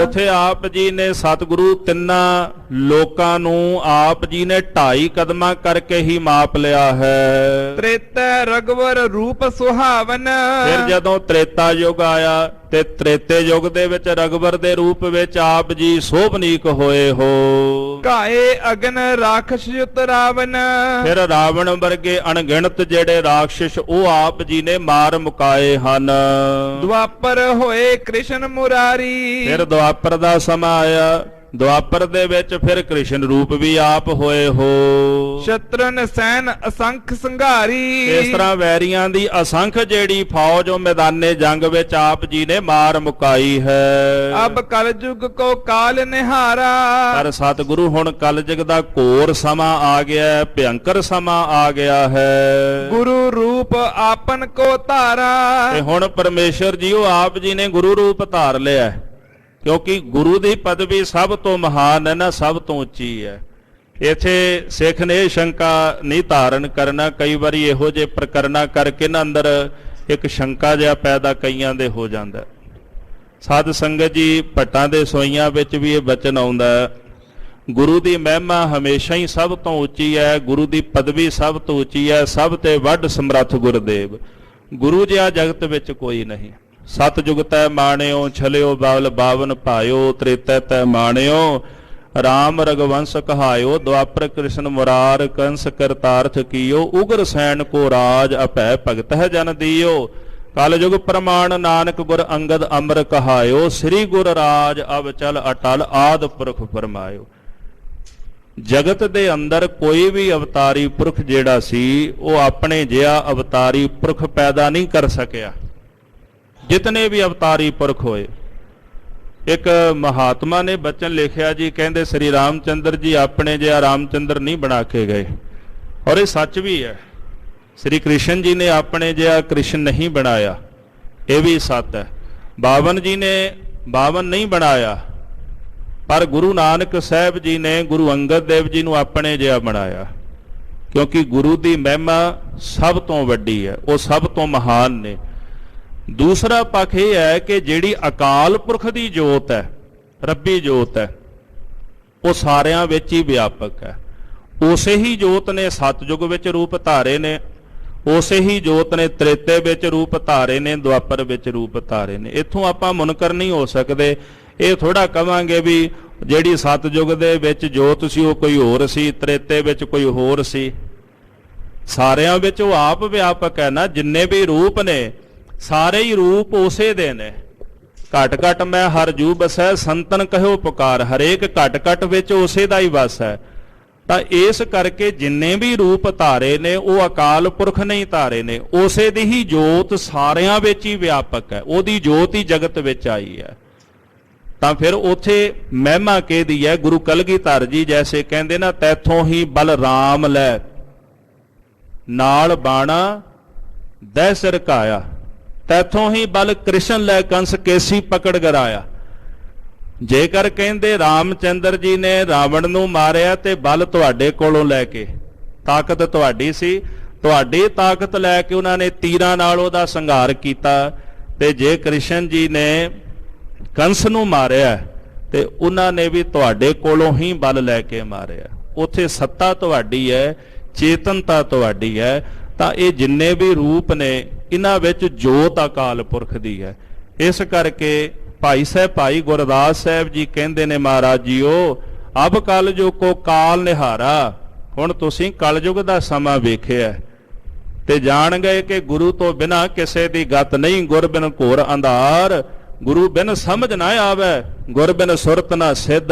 ਉਥੇ ਆਪ ਜੀ ਨੇ ਸਤਿਗੁਰੂ ਤਿੰਨਾਂ ਲੋਕਾਂ ਨੂੰ ਆਪ ਜੀ ਨੇ 2.5 ਕਦਮਾਂ ਕਰਕੇ ਹੀ ਮਾਪ ਲਿਆ ਹੈ। ਤ੍ਰੇਤੈ ਰਗਵਰ ਰੂਪ ਸੁਹਾਵਨ। ਫਿਰ ਜਦੋਂ ਤ੍ਰੇਤਾ ਯੁਗ ਆਇਆ ਤੇ ਤ੍ਰੇਤੇ ਯੁਗ ਦੇ ਵਿੱਚ ਰਗਵਰ ਦੇ ਰੂਪ ਵਿੱਚ ਆਪ ਜੀ ਸੋਭਨੀਕ ਹੋਏ ਹੋ। ਕਾਏ ਅਗਨ ਰਾਖਸ਼ ਯੁਤ ਰਾਵਨ। ਫਿਰ ਰਾਵਣ ਵਰਗੇ ਅਣਗਿਣਤ ਜਿਹੜੇ ਰਾਖਸ਼ ਉਹ ਆਪ ਜੀ ਨੇ ਮਾਰ ਮੁਕਾਏ ਹਨ। ਦੁਆਪਰ ਹੋਏ ਕ੍ਰਿਸ਼ਨ ਮੁਰਾਰੀ। ਫਿਰ ਦੁਆਪਰ ਦਾ ਸਮਾਂ ਆਇਆ ਦੁਆਪਰ ਦੇ ਵਿੱਚ ਫਿਰ ਕ੍ਰਿਸ਼ਨ ਰੂਪ ਵੀ ਆਪ ਹੋਏ ਹੋ। ਸ਼ਤਰਨ ਸੈਨ ਅਸੰਖ ਸੰਘਾਰੀ। ਇਸ ਤਰ੍ਹਾਂ ਵੈਰੀਆਂ ਦੀ ਅਸੰਖ ਜਿਹੜੀ ਫੌਜ ਉਹ ਮੈਦਾਨੇ ਜੰਗ ਵਿੱਚ ਆਪ ਜੀ ਨੇ ਮਾਰ ਮੁਕਾਈ ਹੈ। ਅਬ ਕਲਯੁਗ ਕੋ ਕਾਲ ਨਿਹਾਰਾ। ਪਰ ਸਤਿਗੁਰੂ ਹੁਣ ਕਲਯੁਗ ਦਾ ਘੋਰ ਸਮਾਂ ਆ ਗਿਆ ਹੈ, ਭਿਅੰਕਰ ਸਮਾਂ ਆ ਗਿਆ ਹੈ। ਗੁਰੂ ਰੂਪ ਆਪਨ ਕੋ ਧਾਰਾ। ਤੇ ਹੁਣ ਪਰਮੇਸ਼ਰ ਜੀ ਉਹ ਆਪ ਜੀ ਨੇ ਗੁਰੂ ਰੂਪ ਧਾਰ ਲਿਆ ਹੈ। ਕਿਉਂਕਿ ਗੁਰੂ ਦੀ ਪਦਵੀ ਸਭ ਤੋਂ ਮਹਾਨ ਹੈ ਨਾ, ਸਭ ਤੋਂ ਉੱਚੀ ਹੈ। ਇੱਥੇ ਸਿੱਖ ਨੇ ਇਹ ਸ਼ੰਕਾ ਨਹੀਂ ਧਾਰਨ ਕਰਨਾ। ਕਈ ਵਾਰੀ ਇਹੋ ਜਿਹੇ ਪ੍ਰਕਰਨਾਂ ਕਰਕੇ ਨਾ ਅੰਦਰ ਇੱਕ ਸ਼ੰਕਾ ਜਿਹਾ ਪੈਦਾ ਕਈਆਂ ਦੇ ਹੋ ਜਾਂਦਾ। ਸਾਧ ਸੰਗਤ ਜੀ, ਭੱਟਾਂ ਦੇ ਸੋਈਆਂ ਵਿੱਚ ਵੀ ਇਹ ਬਚਨ ਆਉਂਦਾ ਹੈ, ਗੁਰੂ ਦੀ ਮਹਿਮਾ ਹਮੇਸ਼ਾ ਹੀ ਸਭ ਤੋਂ ਉੱਚੀ ਹੈ, ਗੁਰੂ ਦੀ ਪਦਵੀ ਸਭ ਤੋਂ ਉੱਚੀ ਹੈ, ਸਭ ਤੇ ਵੱਡ ਸਮਰੱਥ ਗੁਰਦੇਵ। ਗੁਰੂ ਜਿਹਾ ਜਗਤ ਵਿੱਚ ਕੋਈ ਨਹੀਂ। ਸਤਿਜੁਗ ਤੈ ਮਾਣਿਓ, ਛਲਿਓ ਬਾਵਲ ਬਾਵਨ ਭਾਇਓ, ਤ੍ਰੇਤੈ ਤੈ ਮਾਣਿਓ, ਰਾਮ ਰਗਵੰਸ ਕਹਾਇਓ, ਦੁਆਪਰ ਕ੍ਰਿਸ਼ਨ ਮੁਰਾਰ ਕੰਸ ਕਰਤਾਰਥ ਕੀਓ, ਉਗਰ ਸੈਨ ਕੋ ਰਾਜ ਅਭੈ ਭਗਤ ਹੈ ਜਨ ਦੀਓ, ਕਲਯੁਗ ਪ੍ਰਮਾਣ ਨਾਨਕ ਗੁਰ ਅੰਗਦ ਅਮਰ ਕਹਾਇਓ, ਸ੍ਰੀ ਗੁਰ ਰਾਜ ਅਬ ਚਲ ਅਟਲ ਆਦ ਪੁਰਖ ਫਰਮਾਇਓ। ਜਗਤ ਦੇ ਅੰਦਰ ਕੋਈ ਵੀ ਅਵਤਾਰੀ ਪੁਰਖ ਜਿਹੜਾ ਸੀ ਉਹ ਆਪਣੇ ਜਿਹਾ ਅਵਤਾਰੀ ਪੁਰਖ ਪੈਦਾ ਨਹੀਂ ਕਰ ਸਕਿਆ। ਜਿਤਨੇ ਵੀ ਅਵਤਾਰੀ ਪੁਰਖ ਹੋਏ, ਇੱਕ ਮਹਾਤਮਾ ਨੇ ਬਚਨ ਲਿਖਿਆ ਜੀ, ਕਹਿੰਦੇ ਸ੍ਰੀ ਰਾਮਚੰਦਰ ਜੀ ਆਪਣੇ ਜਿਹਾ ਰਾਮਚੰਦਰ ਨਹੀਂ ਬਣਾ ਕੇ ਗਏ। ਔਰ ਇਹ ਸੱਚ ਵੀ ਹੈ। ਸ੍ਰੀ ਕ੍ਰਿਸ਼ਨ ਜੀ ਨੇ ਆਪਣੇ ਜਿਹਾ ਕ੍ਰਿਸ਼ਨ ਨਹੀਂ ਬਣਾਇਆ, ਇਹ ਵੀ ਸੱਚ ਹੈ। ਬਾਵਨ ਜੀ ਨੇ ਬਾਵਨ ਨਹੀਂ ਬਣਾਇਆ, ਪਰ ਗੁਰੂ ਨਾਨਕ ਸਾਹਿਬ ਜੀ ਨੇ ਗੁਰੂ ਅੰਗਦ ਦੇਵ ਜੀ ਨੂੰ ਆਪਣੇ ਜਿਹਾ ਬਣਾਇਆ। ਕਿਉਂਕਿ ਗੁਰੂ ਦੀ ਮਹਿਮਾ ਸਭ ਤੋਂ ਵੱਡੀ ਹੈ, ਉਹ ਸਭ ਤੋਂ ਮਹਾਨ ਨੇ। ਦੂਸਰਾ ਪੱਖ ਇਹ ਹੈ ਕਿ ਜਿਹੜੀ ਅਕਾਲ ਪੁਰਖ ਦੀ ਜੋਤ ਹੈ, ਰੱਬੀ ਜੋਤ ਹੈ, ਉਹ ਸਾਰਿਆਂ ਵਿੱਚ ਹੀ ਵਿਆਪਕ ਹੈ। ਉਸੇ ਹੀ ਜੋਤ ਨੇ ਸਤਿਯੁਗ ਵਿੱਚ ਰੂਪ ਧਾਰੇ ਨੇ, ਉਸੇ ਹੀ ਜੋਤ ਨੇ ਤ੍ਰੇਤੇ ਵਿੱਚ ਰੂਪ ਧਾਰੇ ਨੇ, ਦੁਆਪਰ ਵਿੱਚ ਰੂਪ ਧਾਰੇ ਨੇ। ਇੱਥੋਂ ਆਪਾਂ ਮੁਨਕਰ ਨਹੀਂ ਹੋ ਸਕਦੇ। ਇਹ ਥੋੜਾ ਕਵਾਂਗੇ ਵੀ ਜਿਹੜੀ ਸਤਿਯੁਗ ਦੇ ਵਿੱਚ ਜੋਤ ਸੀ ਉਹ ਕੋਈ ਹੋਰ ਸੀ, ਤ੍ਰੇਤੇ ਵਿੱਚ ਕੋਈ ਹੋਰ ਸੀ। ਸਾਰਿਆਂ ਵਿੱਚ ਉਹ ਆਪ ਵਿਆਪਕ ਹੈ ਨਾ। ਜਿੰਨੇ ਵੀ ਰੂਪ ਨੇ ਸਾਰੇ ਹੀ ਰੂਪ ਉਸੇ ਦੇ ਨੇ। ਘਟ ਘਟ ਮੈਂ ਹਰ ਜੂ ਬਸੈ, ਸੰਤਨ ਕਹਿਓ ਪੁਕਾਰ, ਹਰੇਕ ਘਟ ਘਟ ਵਿੱਚ ਉਸੇ ਦਾ ਹੀ ਵਸ ਹੈ। ਤਾਂ ਇਸ ਕਰਕੇ ਜਿੰਨੇ ਵੀ ਰੂਪ ਧਾਰੇ ਨੇ ਉਹ ਅਕਾਲ ਪੁਰਖ ਨਹੀਂ ਧਾਰੇ ਨੇ, ਉਸੇ ਦੀ ਹੀ ਜੋਤ ਸਾਰਿਆਂ ਵਿੱਚ ਹੀ ਵਿਆਪਕ ਹੈ, ਉਹਦੀ ਜੋਤ ਹੀ ਜਗਤ ਵਿੱਚ ਆਈ ਹੈ। ਤਾਂ ਫਿਰ ਉੱਥੇ ਮਹਿਮਾ ਕਿਹਦੀ ਹੈ? ਗੁਰੂ ਕਲਗੀਧਰ ਜੀ ਜੈਸੇ ਕਹਿੰਦੇ ਨਾ, ਤੈਥੋਂ ਹੀ ਬਲ ਰਾਮ ਲੈ ਨਾਲ ਬਾਣਾ ਦਹਿ ਸਿਰ ਕਾਇਆ, ਤੈਥੋਂ ਹੀ ਬਲ ਕ੍ਰਿਸ਼ਨ ਲੈ ਕੰਸ ਕੇਸੀ ਪਕੜ ਗਰਾਇਆ। ਜੇਕਰ ਕਹਿੰਦੇ ਰਾਮਚੰਦਰ ਜੀ ਨੇ ਰਾਵਣ ਨੂੰ ਮਾਰਿਆ ਤੇ ਬਲ ਤੁਹਾਡੇ ਕੋਲੋਂ ਲੈ ਕੇ, ਤਾਕਤ ਤੁਹਾਡੀ ਸੀ, ਤੁਹਾਡੀ ਤਾਕਤ ਲੈ ਕੇ ਉਹਨਾਂ ਨੇ ਤੀਰਾਂ ਨਾਲ ਉਹਦਾ ਸੰਘਾਰ ਕੀਤਾ। ਤੇ ਜੇ ਕ੍ਰਿਸ਼ਨ ਜੀ ਨੇ ਕੰਸ ਨੂੰ ਮਾਰਿਆ ਤੇ ਉਹਨਾਂ ਨੇ ਵੀ ਤੁਹਾਡੇ ਕੋਲੋਂ ਹੀ ਬਲ ਲੈ ਕੇ ਮਾਰਿਆ। ਉੱਥੇ ਸੱਤਾ ਤੁਹਾਡੀ ਹੈ, ਚੇਤਨਤਾ ਤੁਹਾਡੀ ਹੈ। ਤਾਂ ਇਹ ਜਿੰਨੇ ਵੀ ਰੂਪ ਨੇ ਇਹਨਾਂ ਵਿੱਚ ਜੋਤ ਅਕਾਲ ਪੁਰਖ ਦੀ ਹੈ। ਇਸ ਕਰਕੇ ਭਾਈ ਗੁਰਦਾਸ ਸਾਹਿਬ ਜੀ ਕਹਿੰਦੇ ਨੇ, ਮਹਾਰਾਜ ਜੀਓ ਅਬ ਕਲਯੁਗ ਕੋ ਕਾਲ ਨਿਹਾਰਾ। ਹੁਣ ਤੁਸੀਂ ਕਲਯੁਗ ਦਾ ਸਮਾਂ ਵੇਖਿਆ ਤੇ ਜਾਣ ਗਏ ਕਿ ਗੁਰੂ ਤੋਂ ਬਿਨਾਂ ਕਿਸੇ ਦੀ ਗਤ ਨਹੀਂ। ਗੁਰ ਬਿਨ ਘੋਰ ਅੰਧਾਰ, ਗੁਰੂ ਬਿਨ ਸਮਝ ਨਾ ਆਵੇ, ਗੁਰ ਬਿਨ ਸੁਰਤ ਨਾ ਸਿੱਧ,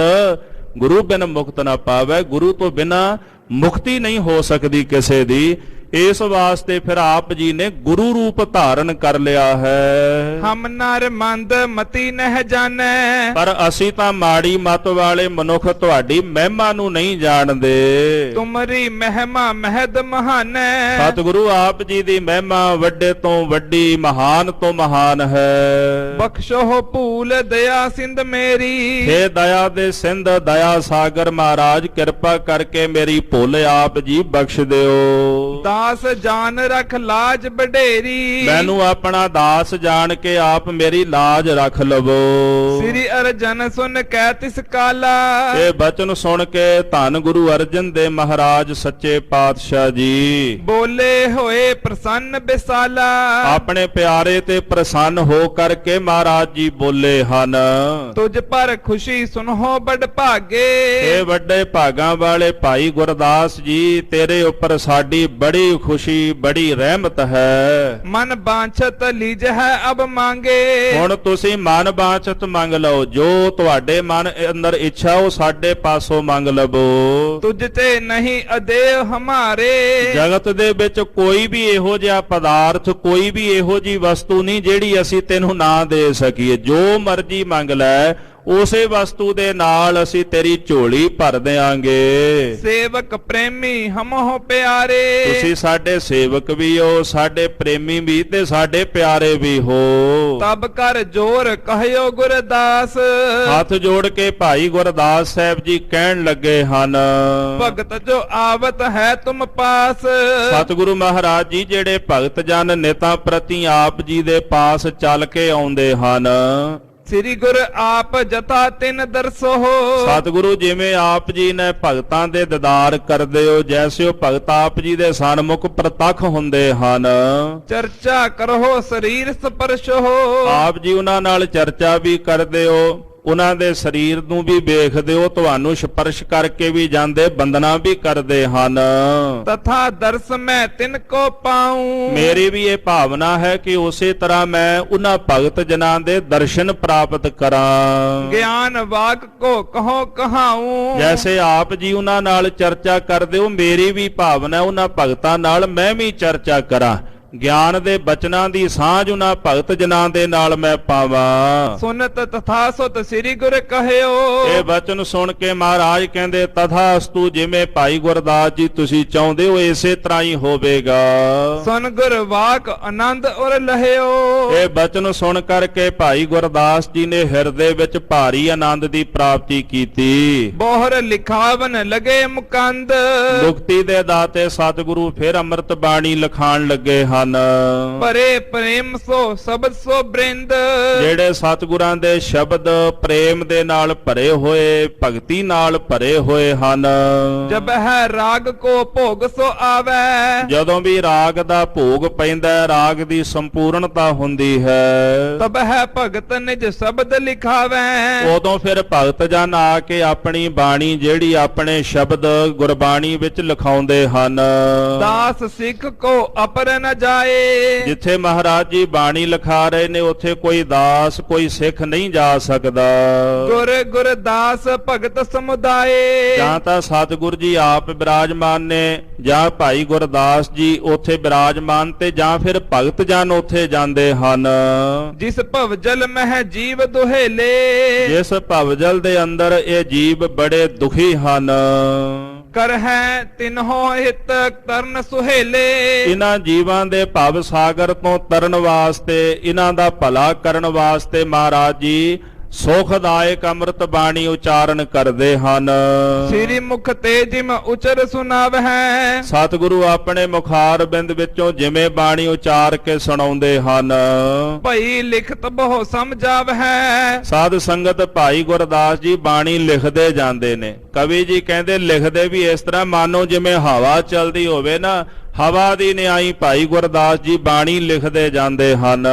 ਗੁਰੂ ਬਿਨ ਮੁਕਤ ਨਾ ਪਾਵੇ। ਗੁਰੂ ਤੋਂ ਬਿਨਾਂ ਮੁਕਤੀ ਨਹੀਂ ਹੋ ਸਕਦੀ ਕਿਸੇ ਦੀ। ਇਸ ਵਾਸਤੇ ਫਿਰ ਆਪ ਜੀ ਨੇ ਗੁਰੂ ਰੂਪ ਧਾਰਨ ਕਰ ਲਿਆ ਹੈ। ਹਮ ਨਰ ਮੰਦ ਮਤੀ ਨਹਿ ਜਾਣੈ, ਪਰ ਅਸੀਂ ਤਾਂ ਮਾੜੀ ਮਤ ਵਾਲੇ ਮਨੁੱਖ ਤੁਹਾਡੀ ਮਹਿਮਾ ਨੂੰ ਨਹੀਂ ਜਾਣਦੇ। ਤੁਮਰੀ ਮਹਿਮਾ ਮਹਿਦ ਮਹਾਨੈ, ਸਤਿਗੁਰੂ ਆਪ ਜੀ ਦੀ ਮਹਿਮਾ ਵੱਡੇ ਤੋਂ ਵੱਡੀ, ਮਹਾਨ ਤੋਂ ਮਹਾਨ ਹੈ। ਬਖਸ਼ੋ ਭੂਲ ਦਇਆ ਸਿੰਧ ਮੇਰੀ, ਹੇ ਦਇਆ ਦੇ ਸਿੰਧ, ਦਇਆ ਸਾਗਰ ਮਹਾਰਾਜ, ਕਿਰਪਾ ਕਰਕੇ ਮੇਰੀ ਭੁੱਲ ਆਪ ਜੀ ਬਖਸ਼ ਦਿਓ। ਦਾਸ ਜਾਨ ਰਖ ਲਾਜ ਬਡੇਰੀ, ਮੈਨੂੰ ਆਪਣਾ ਦਾਸ ਜਾਣ ਕੇ ਆਪ ਮੇਰੀ ਲਾਜ ਰੱਖ ਲਵੋ। ਸ੍ਰੀ ਅਰਜਨ ਸੁਨ ਕਹਿ ਤਿਸ ਕਾਲਾ, ਇਹ ਬਚਨ ਸੁਣ ਕੇ ਧੰਨ ਗੁਰੂ ਅਰਜਨ ਦੇ ਮਹਾਰਾਜ ਸੱਚੇ ਪਾਤਸ਼ਾਹ ਜੀ ਬੋਲੇ ਹੋਏ ਪ੍ਰਸੰਨ ਬਿਸਾਲਾ। ਆਪਣੇ ਪਿਆਰੇ ਤੇ ਪ੍ਰਸੰਨ ਹੋ ਕਰਕੇ ਮਹਾਰਾਜ ਜੀ ਬੋਲੇ ਹਨ, ਤੁਝ ਪਰ ਖੁਸ਼ੀ ਸੁਨੋ ਬੜ ਭਾਗੇ। ਇਹ ਵੱਡੇ ਭਾਗਾਂ ਵਾਲੇ ਭਾਈ ਗੁਰਦਾਸ ਜੀ, ਤੇਰੇ ਉੱਪਰ ਸਾਡੀ ਬੜੀ ਬੜੀ ਖੁਸ਼ੀ ਬੜੀ ਰਹਿਮਤ ਹੈ। ਮਨ ਬਾਂਛਤ ਲੀਜਹਿ ਅਬ ਮੰਗੇ। ਹੁਣ ਤੁਸੀਂ ਮਨ ਬਾਂਛਤ ਮੰਗ ਲਓ, ਜੋ ਤੁਹਾਡੇ ਮਨ ਅੰਦਰ ਇੱਛਾ ਉਹ ਸਾਡੇ ਪਾਸੋਂ ਮੰਗ ਲਵੋ। ਤੁਝ ਤੇ ਨਹੀਂ ਅਦੇਵ ਹਮਾਰੇ। ਜਗਤ ਦੇ ਵਿੱਚ ਕੋਈ ਵੀ ਇਹੋ ਜਿਹਾ ਪਦਾਰਥ, ਕੋਈ ਵੀ ਇਹੋ ਜਿਹੀ ਵਸਤੂ ਨਹੀਂ ਜਿਹੜੀ ਅਸੀਂ ਤੈਨੂੰ ਨਾ ਦੇ ਸਕੀਏ। ਜੋ ਮਰਜ਼ੀ ਮੰਗ ਲੈ, ਉਸੇ ਵਸਤੂ ਦੇ ਨਾਲ ਅਸੀਂ ਤੇਰੀ ਝੋਲੀ ਭਰ ਦਿਆਂਗੇ। ਸੇਵਕ ਪ੍ਰੇਮੀ ਹਮਹੁ ਪਿਆਰੇ। ਤੁਸੀਂ ਸਾਡੇ ਸੇਵਕ ਵੀ ਹੋ, ਸਾਡੇ ਪ੍ਰੇਮੀ ਵੀ ਤੇ ਸਾਡੇ ਪਿਆਰੇ ਵੀ ਹੋ। ਤਬ ਕਰ ਜੋਰ ਕਹਿਓ ਗੁਰਦਾਸ। ਹੱਥ ਜੋੜ ਕੇ ਭਾਈ ਗੁਰਦਾਸ ਸਾਹਿਬ ਜੀ ਕਹਿਣ ਲੱਗੇ ਹਨ, ਭਗਤ ਜੋ ਆਵਤ ਹੈ ਤੁਮ ਪਾਸ। ਸਤਿਗੁਰੂ ਮਹਾਰਾਜ ਜੀ ਜਿਹੜੇ ਭਗਤ ਜਨ ਨਿਤਾਂ ਪ੍ਰਤੀ ਆਪ ਜੀ ਦੇ ਪਾਸ ਚੱਲ ਕੇ ਆਉਂਦੇ ਹਨ। ਸ੍ਰੀ ਗੁਰ ਆਪ ਜਥਾ ਤਿਨ ਦਰਸੋ। ਸਤਿਗੁਰੂ ਜਿਵੇਂ ਆਪ ਜੀ ਨੇ ਭਗਤਾਂ ਦੇ ਦੀਦਾਰ ਕਰਦੇ ਹੋ, ਜੈਸੇ ਉਹ ਭਗਤ ਆਪ ਜੀ ਦੇ ਸਨਮੁਖ ਪ੍ਰਤੱਖ ਹੁੰਦੇ ਹਨ। ਚਰਚਾ ਕਰੋ ਸਰੀਰ ਸਪਰਸ਼ੋ। ਆਪ ਜੀ ਉਹਨਾਂ ਨਾਲ ਚਰਚਾ ਵੀ ਕਰਦੇ ਹੋ, ਉਹਨਾਂ ਦੇ ਸਰੀਰ ਨੂੰ ਵੀ ਵੇਖਦੇ ਹੋ, ਤੁਹਾਨੂੰ ਸਪਰਸ਼ ਕਰਕੇ ਵੀ ਜਾਂਦੇ, ਬੰਦਨਾ ਵੀ ਕਰਦੇ ਹਨ। ਤਥਾ ਦਰਸ ਮੈਂ ਤਿਨ ਕੋ ਪਾਉ। ਮੇਰੀ ਵੀ ਇਹ ਭਾਵਨਾ ਹੈ ਕਿ ਉਸੇ ਤਰ੍ਹਾਂ ਮੈਂ ਉਹਨਾਂ ਭਗਤ ਜਨਾਂ ਦੇ ਦਰਸ਼ਨ ਪ੍ਰਾਪਤ ਕਰਾਂ। ਗਿਆਨ ਵਾਕ ਕੋ ਕਹੋ ਕਹਾਉ। ਜੈਸੇ ਆਪ ਜੀ ਉਹਨਾਂ ਨਾਲ ਚਰਚਾ ਕਰਦੇ ਹੋ, ਮੇਰੀ ਵੀ ਭਾਵਨਾ ਹੈ ਉਹਨਾਂ ਭਗਤਾਂ ਨਾਲ ਮੈਂ ਵੀ ਚਰਚਾ ਕਰਾਂ। ਗਿਆਨ ਦੇ ਬਚਨਾਂ ਦੀ ਸਾਂਝ ਉਹਨਾਂ ਭਗਤ ਜਨਾਂ ਦੇ ਨਾਲ ਮੈਂ ਪਾਵਾਂ। ਸੁਨਤ ਤਥਾ ਸੁਤ ਸ੍ਰੀ ਗੁਰ ਕਹਿਓ। ਇਹ ਬਚਨ ਸੁਣ ਕੇ ਮਹਾਰਾਜ ਕਹਿੰਦੇ ਤਥਾਸਤੂ, ਜਿਵੇਂ ਭਾਈ ਗੁਰਦਾਸ ਜੀ ਤੁਸੀਂ ਚਾਹੁੰਦੇ ਹੋ ਇਸੇ ਤਰ੍ਹਾਂ ਹੀ ਹੋਵੇਗਾ। ਸੁਨ ਗੁਰ ਵਾਕ ਆਨੰਦ ਉਰ ਲਹਿਓ। ਇਹ ਬਚਨ ਸੁਣ ਕਰਕੇ ਭਾਈ ਗੁਰਦਾਸ ਜੀ ਨੇ ਹਿਰਦੇ ਵਿੱਚ ਭਾਰੀ ਆਨੰਦ ਦੀ ਪ੍ਰਾਪਤੀ ਕੀਤੀ। ਬੋਹਰ ਲਿਖਾਵਨ ਲਗੇ ਮੁਕੰਦ। ਮੁਕਤੀ ਦੇ ਦਾਤੇ ਸਤਿਗੁਰੂ ਫਿਰ ਅੰਮ੍ਰਿਤ ਬਾਣੀ ਲਿਖਾਣ ਲੱਗੇ ਹਨ। ਪਰੇ ਪ੍ਰੇਮ ਸੋ ਸ਼ਬਦ ਸੋ ਬ੍ਰਿੰਦ। ਜਿਹੜੇ ਸਤਿਗੁਰਾਂ ਦੇ ਸ਼ਬਦ ਪ੍ਰੇਮ ਦੇ ਨਾਲ ਭਰੇ ਹੋਏ, ਭਗਤੀ ਨਾਲ ਭਰੇ ਹੋਏ ਹਨ। ਜਬ ਹੈ ਰਾਗ ਕੋ ਭੋਗ ਸੋ ਆਵੈ। ਜਦੋਂ ਵੀ ਰਾਗ ਦਾ ਭੋਗ ਪੈਂਦਾ ਹੈ, ਰਾਗ ਦੀ ਸੰਪੂਰਨਤਾ ਹੁੰਦੀ ਹੈ, ਤਬ ਹੈ ਭਗਤ ਨਿਜ ਸ਼ਬਦ ਲਿਖਾਵੈ। ਉਦੋਂ ਫਿਰ ਭਗਤ ਜਨ ਆ ਕੇ ਆਪਣੀ ਬਾਣੀ ਜਿਹੜੀ ਆਪਣੇ ਸ਼ਬਦ ਗੁਰਬਾਣੀ ਵਿੱਚ ਲਿਖਾਉਂਦੇ ਹਨ। ਦਾਸ ਸਿੱਖ ਕੋ ਅਪਰ ਨ ਜਾਏ। ਜਿੱਥੇ ਮਹਾਰਾਜ ਜੀ ਬਾਣੀ ਲਿਖਾ ਰਹੇ ਨੇ ਉੱਥੇ ਕੋਈ ਦਾਸ, ਕੋਈ ਸਿੱਖ ਨਹੀਂ ਜਾ ਸਕਦਾ। ਗੁਰ ਗੁਰਦਾਸ ਭਗਤ ਸਮੁਦਾਏ। ਜਾਂ ਤਾਂ ਸਤਿਗੁਰ ਜੀ ਆਪ ਬਿਰਾਜਮਾਨ ਨੇ, ਜਾਂ ਭਾਈ ਗੁਰਦਾਸ ਜੀ ਉੱਥੇ ਬਿਰਾਜਮਾਨ, ਤੇ ਜਾਂ ਫਿਰ ਭਗਤ ਜਨ ਉੱਥੇ ਜਾਂਦੇ ਹਨ। ਜਿਸ ਭਵਜਲ ਮਹਿ ਜੀਵ ਦੁਹੇਲੇ। ਜਿਸ ਭਵਜਲ ਦੇ ਅੰਦਰ ਇਹ ਜੀਵ ਬੜੇ ਦੁਖੀ ਹਨ। ਕਰ ਹੈ ਤਿਨਹੋ ਹਿਤ ਤਰਨ ਸੁਹੇਲੇ। ਇਹਨਾਂ ਜੀਵਾਂ ਦੇ ਭਵ ਸਾਗਰ ਤੋਂ ਤਰਨ ਵਾਸਤੇ, ਇਹਨਾਂ ਦਾ ਭਲਾ ਕਰਨ ਵਾਸਤੇ ਮਹਾਰਾਜ ਜੀ ਸੁਖਦਾਇਕ ਅੰਮ੍ਰਿਤ ਬਾਣੀ ਉਚਾਰਨ ਕਰਦੇ ਹਨ। ਸ੍ਰੀ ਮੁਖ ਤੇ ਜਿਮ ਉਚਰ ਸੁਨਾਵਹਿ। ਸਤਿਗੁਰੂ ਆਪਣੇ ਮੁਖਾਰ ਬਿੰਦ ਵਿੱਚੋਂ ਜਿਵੇਂ ਬਾਣੀ ਉਚਾਰ ਕੇ ਸੁਣਾਉਂਦੇ ਹਨ। ਭਈ ਲਿਖਤ ਬਹੁ ਸਮਝਾਵਹਿ। ਸਾਧ ਸੰਗਤ ਭਾਈ ਗੁਰਦਾਸ ਜੀ ਬਾਣੀ ਲਿਖਦੇ ਜਾਂਦੇ ਨੇ। ਕਵੀ ਜੀ ਕਹਿੰਦੇ ਲਿਖਦੇ ਵੀ ਇਸ ਤਰ੍ਹਾਂ ਮਾਨੋ ਜਿਵੇਂ ਹਵਾ ਚੱਲਦੀ ਹੋਵੇ ਨਾ, ਹਵਾ ਦੀ ਨਿਆਈ ਭਾਈ ਗੁਰਦਾਸ ਜੀ ਬਾਣੀ ਲਿਖਦੇ ਜਾਂਦੇ ਹਨ।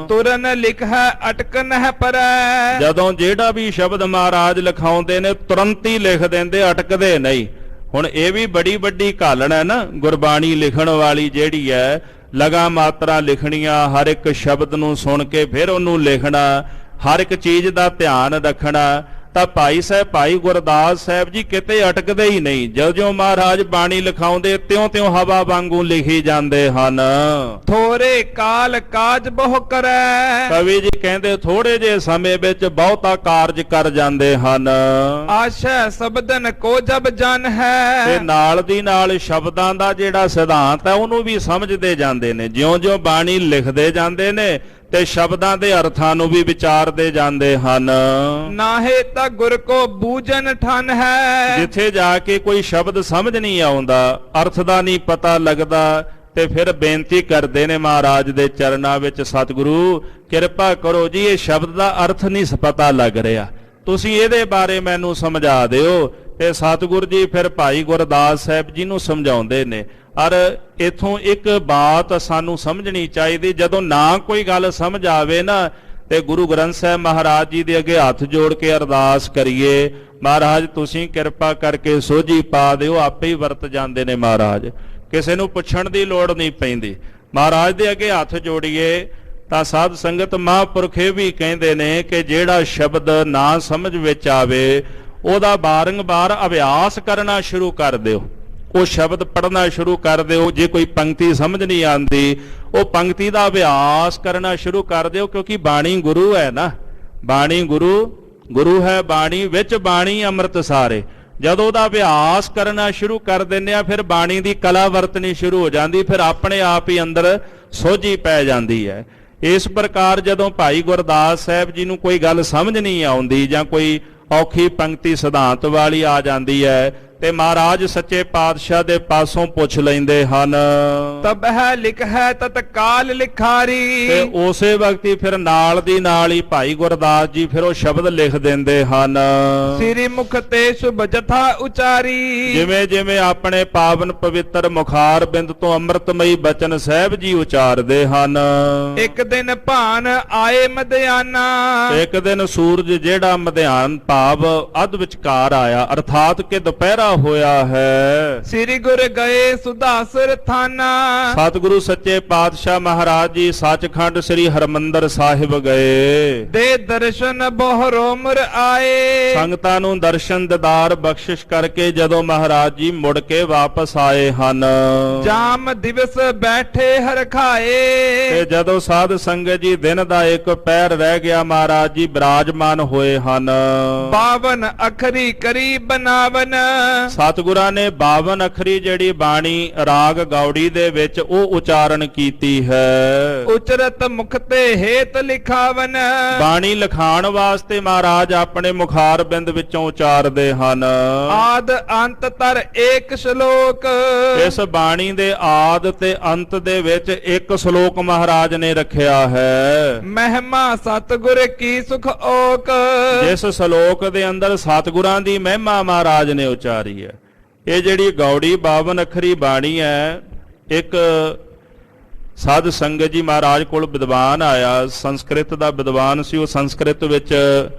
ਤੁਰਨ ਲਿਖ ਹੈ ਅਟਕਨ ਹੈ ਪਰੈ। ਜਦੋਂ ਜਿਹੜਾ ਵੀ ਸ਼ਬਦ ਮਹਾਰਾਜ ਲਿਖਾਉਂਦੇ ਨੇ ਤੁਰੰਤ ਹੀ ਲਿਖ ਦਿੰਦੇ, ਅਟਕਦੇ ਨਹੀਂ। ਹੁਣ ਇਹ ਵੀ ਬੜੀ ਵੱਡੀ ਘਾਲਣ ਹੈ ਨਾ, ਗੁਰਬਾਣੀ ਲਿਖਣ ਵਾਲੀ ਜਿਹੜੀ ਹੈ, ਲਗਾ ਮਾਤਰਾ ਲਿਖਣੀਆਂ, ਹਰ ਇੱਕ ਸ਼ਬਦ ਨੂੰ ਸੁਣ ਕੇ ਫਿਰ ਉਹਨੂੰ ਲਿਖਣਾ, ਹਰ ਇੱਕ ਚੀਜ਼ ਦਾ ਧਿਆਨ ਰੱਖਣਾ। ਤਾਂ ਭਾਈ ਸਾਹਿਬ, ਭਾਈ ਗੁਰਦਾਸ ਸਾਹਿਬ ਜੀ ਕਿਤੇ ਅਟਕਦੇ ਹੀ ਨਹੀਂ। ਜਿਉਂ-ਜਿਉਂ ਮਹਾਰਾਜ ਬਾਣੀ ਲਿਖਾਉਂਦੇ ਤਿਉਂ-ਤਿਉਂ ਹਵਾ ਵਾਂਗੂ ਲਿਖੀ ਜਾਂਦੇ ਹਨ। ਥੋੜੇ ਕਾਲ ਕਾਜ ਬਹੁ ਕਰੈ। ਕਵੀ ਜੀ ਕਹਿੰਦੇ ਥੋੜੇ ਜੇ ਸਮੇਂ ਵਿੱਚ ਬਹੁਤਾ ਕਾਰਜ ਕਰ ਜਾਂਦੇ ਹਨ। ਆਸ਼ਾ ਸ਼ਬਦਨ ਕੋ ਜਬ ਜਨ ਹੈ। ਤੇ ਨਾਲ ਦੀ ਨਾਲ ਸ਼ਬਦਾਂ ਦਾ ਜਿਹੜਾ ਸਿਧਾਂਤ ਹੈ ਉਹਨੂੰ ਵੀ ਸਮਝਦੇ ਜਾਂਦੇ ਨੇ। ਜਿਉਂ-ਜਿਉਂ ਬਾਣੀ ਲਿਖਦੇ ਜਾਂਦੇ ਨੇ ਤੇ ਸ਼ਬਦਾਂ ਦੇ ਅਰਥਾਂ ਨੂੰ ਵੀ ਵਿਚਾਰਦੇ ਜਾਂਦੇ ਹਨ। ਨਾਹੇ ਤਾਂ ਗੁਰ ਕੋ ਬੂਝਨ ਠਨ ਹੈ। ਜਿੱਥੇ ਜਾ ਕੇ ਕੋਈ ਸ਼ਬਦ ਸਮਝ ਨਹੀਂ ਆਉਂਦਾ, ਅਰਥ ਦਾ ਨਹੀਂ ਪਤਾ ਲੱਗਦਾ, ਤੇ ਫਿਰ ਬੇਨਤੀ ਕਰਦੇ ਨੇ ਮਹਾਰਾਜ ਦੇ ਚਰਨਾਂ ਵਿੱਚ, ਸਤਿਗੁਰੂ ਕਿਰਪਾ ਕਰੋ ਜੀ, ਇਹ ਸ਼ਬਦ ਦਾ ਅਰਥ ਨਹੀਂ ਪਤਾ ਲੱਗ ਰਿਹਾ, ਤੁਸੀਂ ਇਹਦੇ ਬਾਰੇ ਮੈਨੂੰ ਸਮਝਾ ਦਿਓ। ਤੇ ਸਤਿਗੁਰ ਜੀ ਫਿਰ ਭਾਈ ਗੁਰਦਾਸ ਸਾਹਿਬ ਜੀ ਨੂੰ ਸਮਝਾਉਂਦੇ ਨੇ। ਔਰ ਇਥੋਂ ਇੱਕ ਬਾਤ ਸਾਨੂੰ ਸਮਝਣੀ ਚਾਹੀਦੀ, ਜਦੋਂ ਨਾ ਕੋਈ ਗੱਲ ਸਮਝ ਆਵੇ ਨਾ, ਤੇ ਗੁਰੂ ਗ੍ਰੰਥ ਸਾਹਿਬ ਮਹਾਰਾਜ ਜੀ ਦੇ ਅੱਗੇ ਹੱਥ ਜੋੜ ਕੇ ਅਰਦਾਸ ਕਰੀਏ, ਮਹਾਰਾਜ ਤੁਸੀਂ ਕਿਰਪਾ ਕਰਕੇ ਸੋਝੀ ਪਾ ਦਿਓ। ਆਪੇ ਹੀ ਵਰਤ ਜਾਂਦੇ ਨੇ ਮਹਾਰਾਜ। ਕਿਸੇ ਨੂੰ ਪੁੱਛਣ ਦੀ ਲੋੜ ਨਹੀਂ ਪੈਂਦੀ। ਮਹਾਰਾਜ ਦੇ ਅੱਗੇ ਹੱਥ ਜੋੜੀਏ ਤਾਂ ਸਾਧ ਸੰਗਤ ਮਹਾਂਪੁਰਖ ਇਹ ਵੀ ਕਹਿੰਦੇ ਨੇ ਕਿ ਜਿਹੜਾ ਸ਼ਬਦ ਨਾ ਸਮਝ ਵਿੱਚ ਆਵੇ ਉਹਦਾ ਬਾਰੰਬਾਰ ਅਭਿਆਸ ਕਰਨਾ ਸ਼ੁਰੂ ਕਰ ਦਿਓ। ਉਹ ਸ਼ਬਦ ਪੜ੍ਹਨਾ ਸ਼ੁਰੂ ਕਰ ਦਿਓ। ਜੇ ਕੋਈ ਪੰਕਤੀ ਸਮਝ ਨਹੀਂ ਆਉਂਦੀ ਉਹ ਪੰਕਤੀ ਦਾ ਅਭਿਆਸ ਕਰਨਾ ਸ਼ੁਰੂ ਕਰ ਦਿਓ, ਕਿਉਂਕਿ ਬਾਣੀ ਗੁਰੂ ਹੈ ਨਾ। ਬਾਣੀ ਗੁਰੂ ਹੈ, ਬਾਣੀ ਵਿੱਚ ਬਾਣੀ ਅੰਮ੍ਰਿਤ ਸਾਰੇ। ਜਦੋਂ ਉਹਦਾ ਅਭਿਆਸ ਕਰਨਾ ਸ਼ੁਰੂ ਕਰ ਦਿੰਦੇ ਆ ਫਿਰ ਬਾਣੀ ਦੀ ਕਲਾ ਵਰਤਣੀ ਸ਼ੁਰੂ ਹੋ ਜਾਂਦੀ, ਫਿਰ ਆਪਣੇ ਆਪ ਹੀ ਅੰਦਰ ਸੋਝੀ ਪੈ ਜਾਂਦੀ ਹੈ। ਇਸ ਪ੍ਰਕਾਰ ਜਦੋਂ ਭਾਈ ਗੁਰਦਾਸ ਸਾਹਿਬ ਜੀ ਨੂੰ ਕੋਈ ਗੱਲ ਸਮਝ ਨਹੀਂ ਆਉਂਦੀ ਜਾਂ ਕੋਈ ਔਖੀ ਪੰਕਤੀ ਸਿਧਾਂਤ ਵਾਲੀ ਆ ਜਾਂਦੀ ਹੈ ਤੇ ਮਹਾਰਾਜ ਸੱਚੇ ਪਾਤਸ਼ਾਹ ਦੇ ਪਾਸੋਂ ਪੁੱਛ ਲੈਂਦੇ ਹਨ। ਤਬ ਹੈ ਲਿਖ ਹੈ ਤਤਕਾਲ ਲਿਖਾਰੀ। ਤੇ ਉਸੇ ਵਕਤ ਹੀ ਫਿਰ ਨਾਲ ਦੀ ਨਾਲ ਹੀ ਭਾਈ ਗੁਰਦਾਸ ਜੀ ਫਿਰ ਉਹ ਸ਼ਬਦ ਲਿਖ ਦਿੰਦੇ ਹਨ। ਸ੍ਰੀ ਮੁਖ ਤੇ ਸ਼ੁਭ ਜਥਾ ਉਚਾਰੀ। ਜਿਵੇਂ ਜਿਵੇਂ ਆਪਣੇ ਪਾਵਨ ਪਵਿੱਤਰ ਮੁਖਾਰ ਬਿੰਦ ਤੋਂ ਅੰਮ੍ਰਿਤਮਈ ਬਚਨ ਸਾਹਿਬ ਜੀ ਉਚਾਰਦੇ ਹਨ। ਇੱਕ ਦਿਨ ਭਾਨ ਆਏ ਮਧਿਆਨਾ। ਇੱਕ ਦਿਨ ਸੂਰਜ ਜਿਹੜਾ ਮਧਿਆਨ ਭਾਵ ਅੱਧ ਵਿਚਕਾਰ ਆਇਆ, ਅਰਥਾਤ ਕਿ ਦੁਪਹਿਰਾ ਹੋਇਆ ਹੈ। ਸ੍ਰੀ ਗੁਰ ਗਏ ਸੁਦਾਸਰ ਥਾਨਾ। ਸਤਿਗੁਰੂ ਸੱਚੇ ਪਾਤਸ਼ਾਹ ਮਹਾਰਾਜ ਜੀ ਸੱਚਖੰਡ ਸ੍ਰੀ ਹਰਮੰਦਰ ਸਾਹਿਬ ਗਏ। ਦੇ ਦਰਸ਼ਨ ਬਹੁ ਉਮਰ ਆਏ। ਸੰਗਤਾਂ ਨੂੰ ਦਰਸ਼ਨ ਦਿਦਾਰ ਬਖਸ਼ਿਸ਼ ਕਰਕੇ ਜਦੋਂ ਮਹਾਰਾਜ ਜੀ ਮੁੜ ਕੇ ਵਾਪਸ ਆਏ ਹਨ। ਜਾਮ ਦਿਵਸ ਬੈਠੇ ਹਰਖਾਏ। ਤੇ ਜਦੋਂ ਸਾਧ ਸੰਗਤ ਜੀ ਦਿਨ ਦਾ ਇੱਕ ਪਹਿਰ ਰਹਿ ਗਿਆ ਮਹਾਰਾਜ ਜੀ ਬਿਰਾਜਮਾਨ ਹੋਏ ਹਨ। 52 ਅੱਖਰੀ ਕਰੀ ਬਨਾਵਨ। ਸਤਿਗੁਰਾਂ ਨੇ 52 ਅੱਖਰੀ ਜਿਹੜੀ ਬਾਣੀ ਰਾਗ ਗੌੜੀ ਦੇ ਵਿੱਚ ਉਹ ਉਚਾਰਨ ਕੀਤੀ ਹੈ। ਉਚਰਤ ਮੁਖ ਤੇ ਹੇਤ ਲਿਖਾਵਨ। ਬਾਣੀ ਲਿਖਾਣ ਵਾਸਤੇ ਮਹਾਰਾਜ ਆਪਣੇ ਮੁਖਾਰ ਬਿੰਦ ਵਿੱਚੋਂ ਉਚਾਰਦੇ ਹਨ। ਆਦ ਅੰਤ ਤਰ ਏਕ ਸ਼ਲੋਕ। ਇਸ ਬਾਣੀ ਦੇ ਆਦ ਤੇ ਅੰਤ ਦੇ ਵਿੱਚ ਇੱਕ ਸ਼ਲੋਕ ਮਹਾਰਾਜ ਨੇ ਰੱਖਿਆ ਹੈ। ਮਹਿਮਾ ਸਤਿਗੁਰ ਕੀ ਸੁਖ ਓਕ। ਜਿਸ ਸ਼ਲੋਕ ਦੇ ਅੰਦਰ ਸਤਿਗੁਰਾਂ ਦੀ ਮਹਿਮਾ ਮਹਾਰਾਜ ਨੇ ਉਚਾਰੀ ਹੈ। ਇਹ ਜਿਹੜੀ ਗੌੜੀ 52 ਅੱਖਰੀ ਬਾਣੀ ਹੈ, ਇੱਕ ਸਾਧ ਸੰਗਤ ਜੀ ਮਹਾਰਾਜ ਕੋਲ ਵਿਦਵਾਨ ਆਇਆ, ਸੰਸਕ੍ਰਿਤ ਦਾ ਵਿਦਵਾਨ ਸੀ। ਉਹ ਸੰਸਕ੍ਰਿਤ ਵਿੱਚ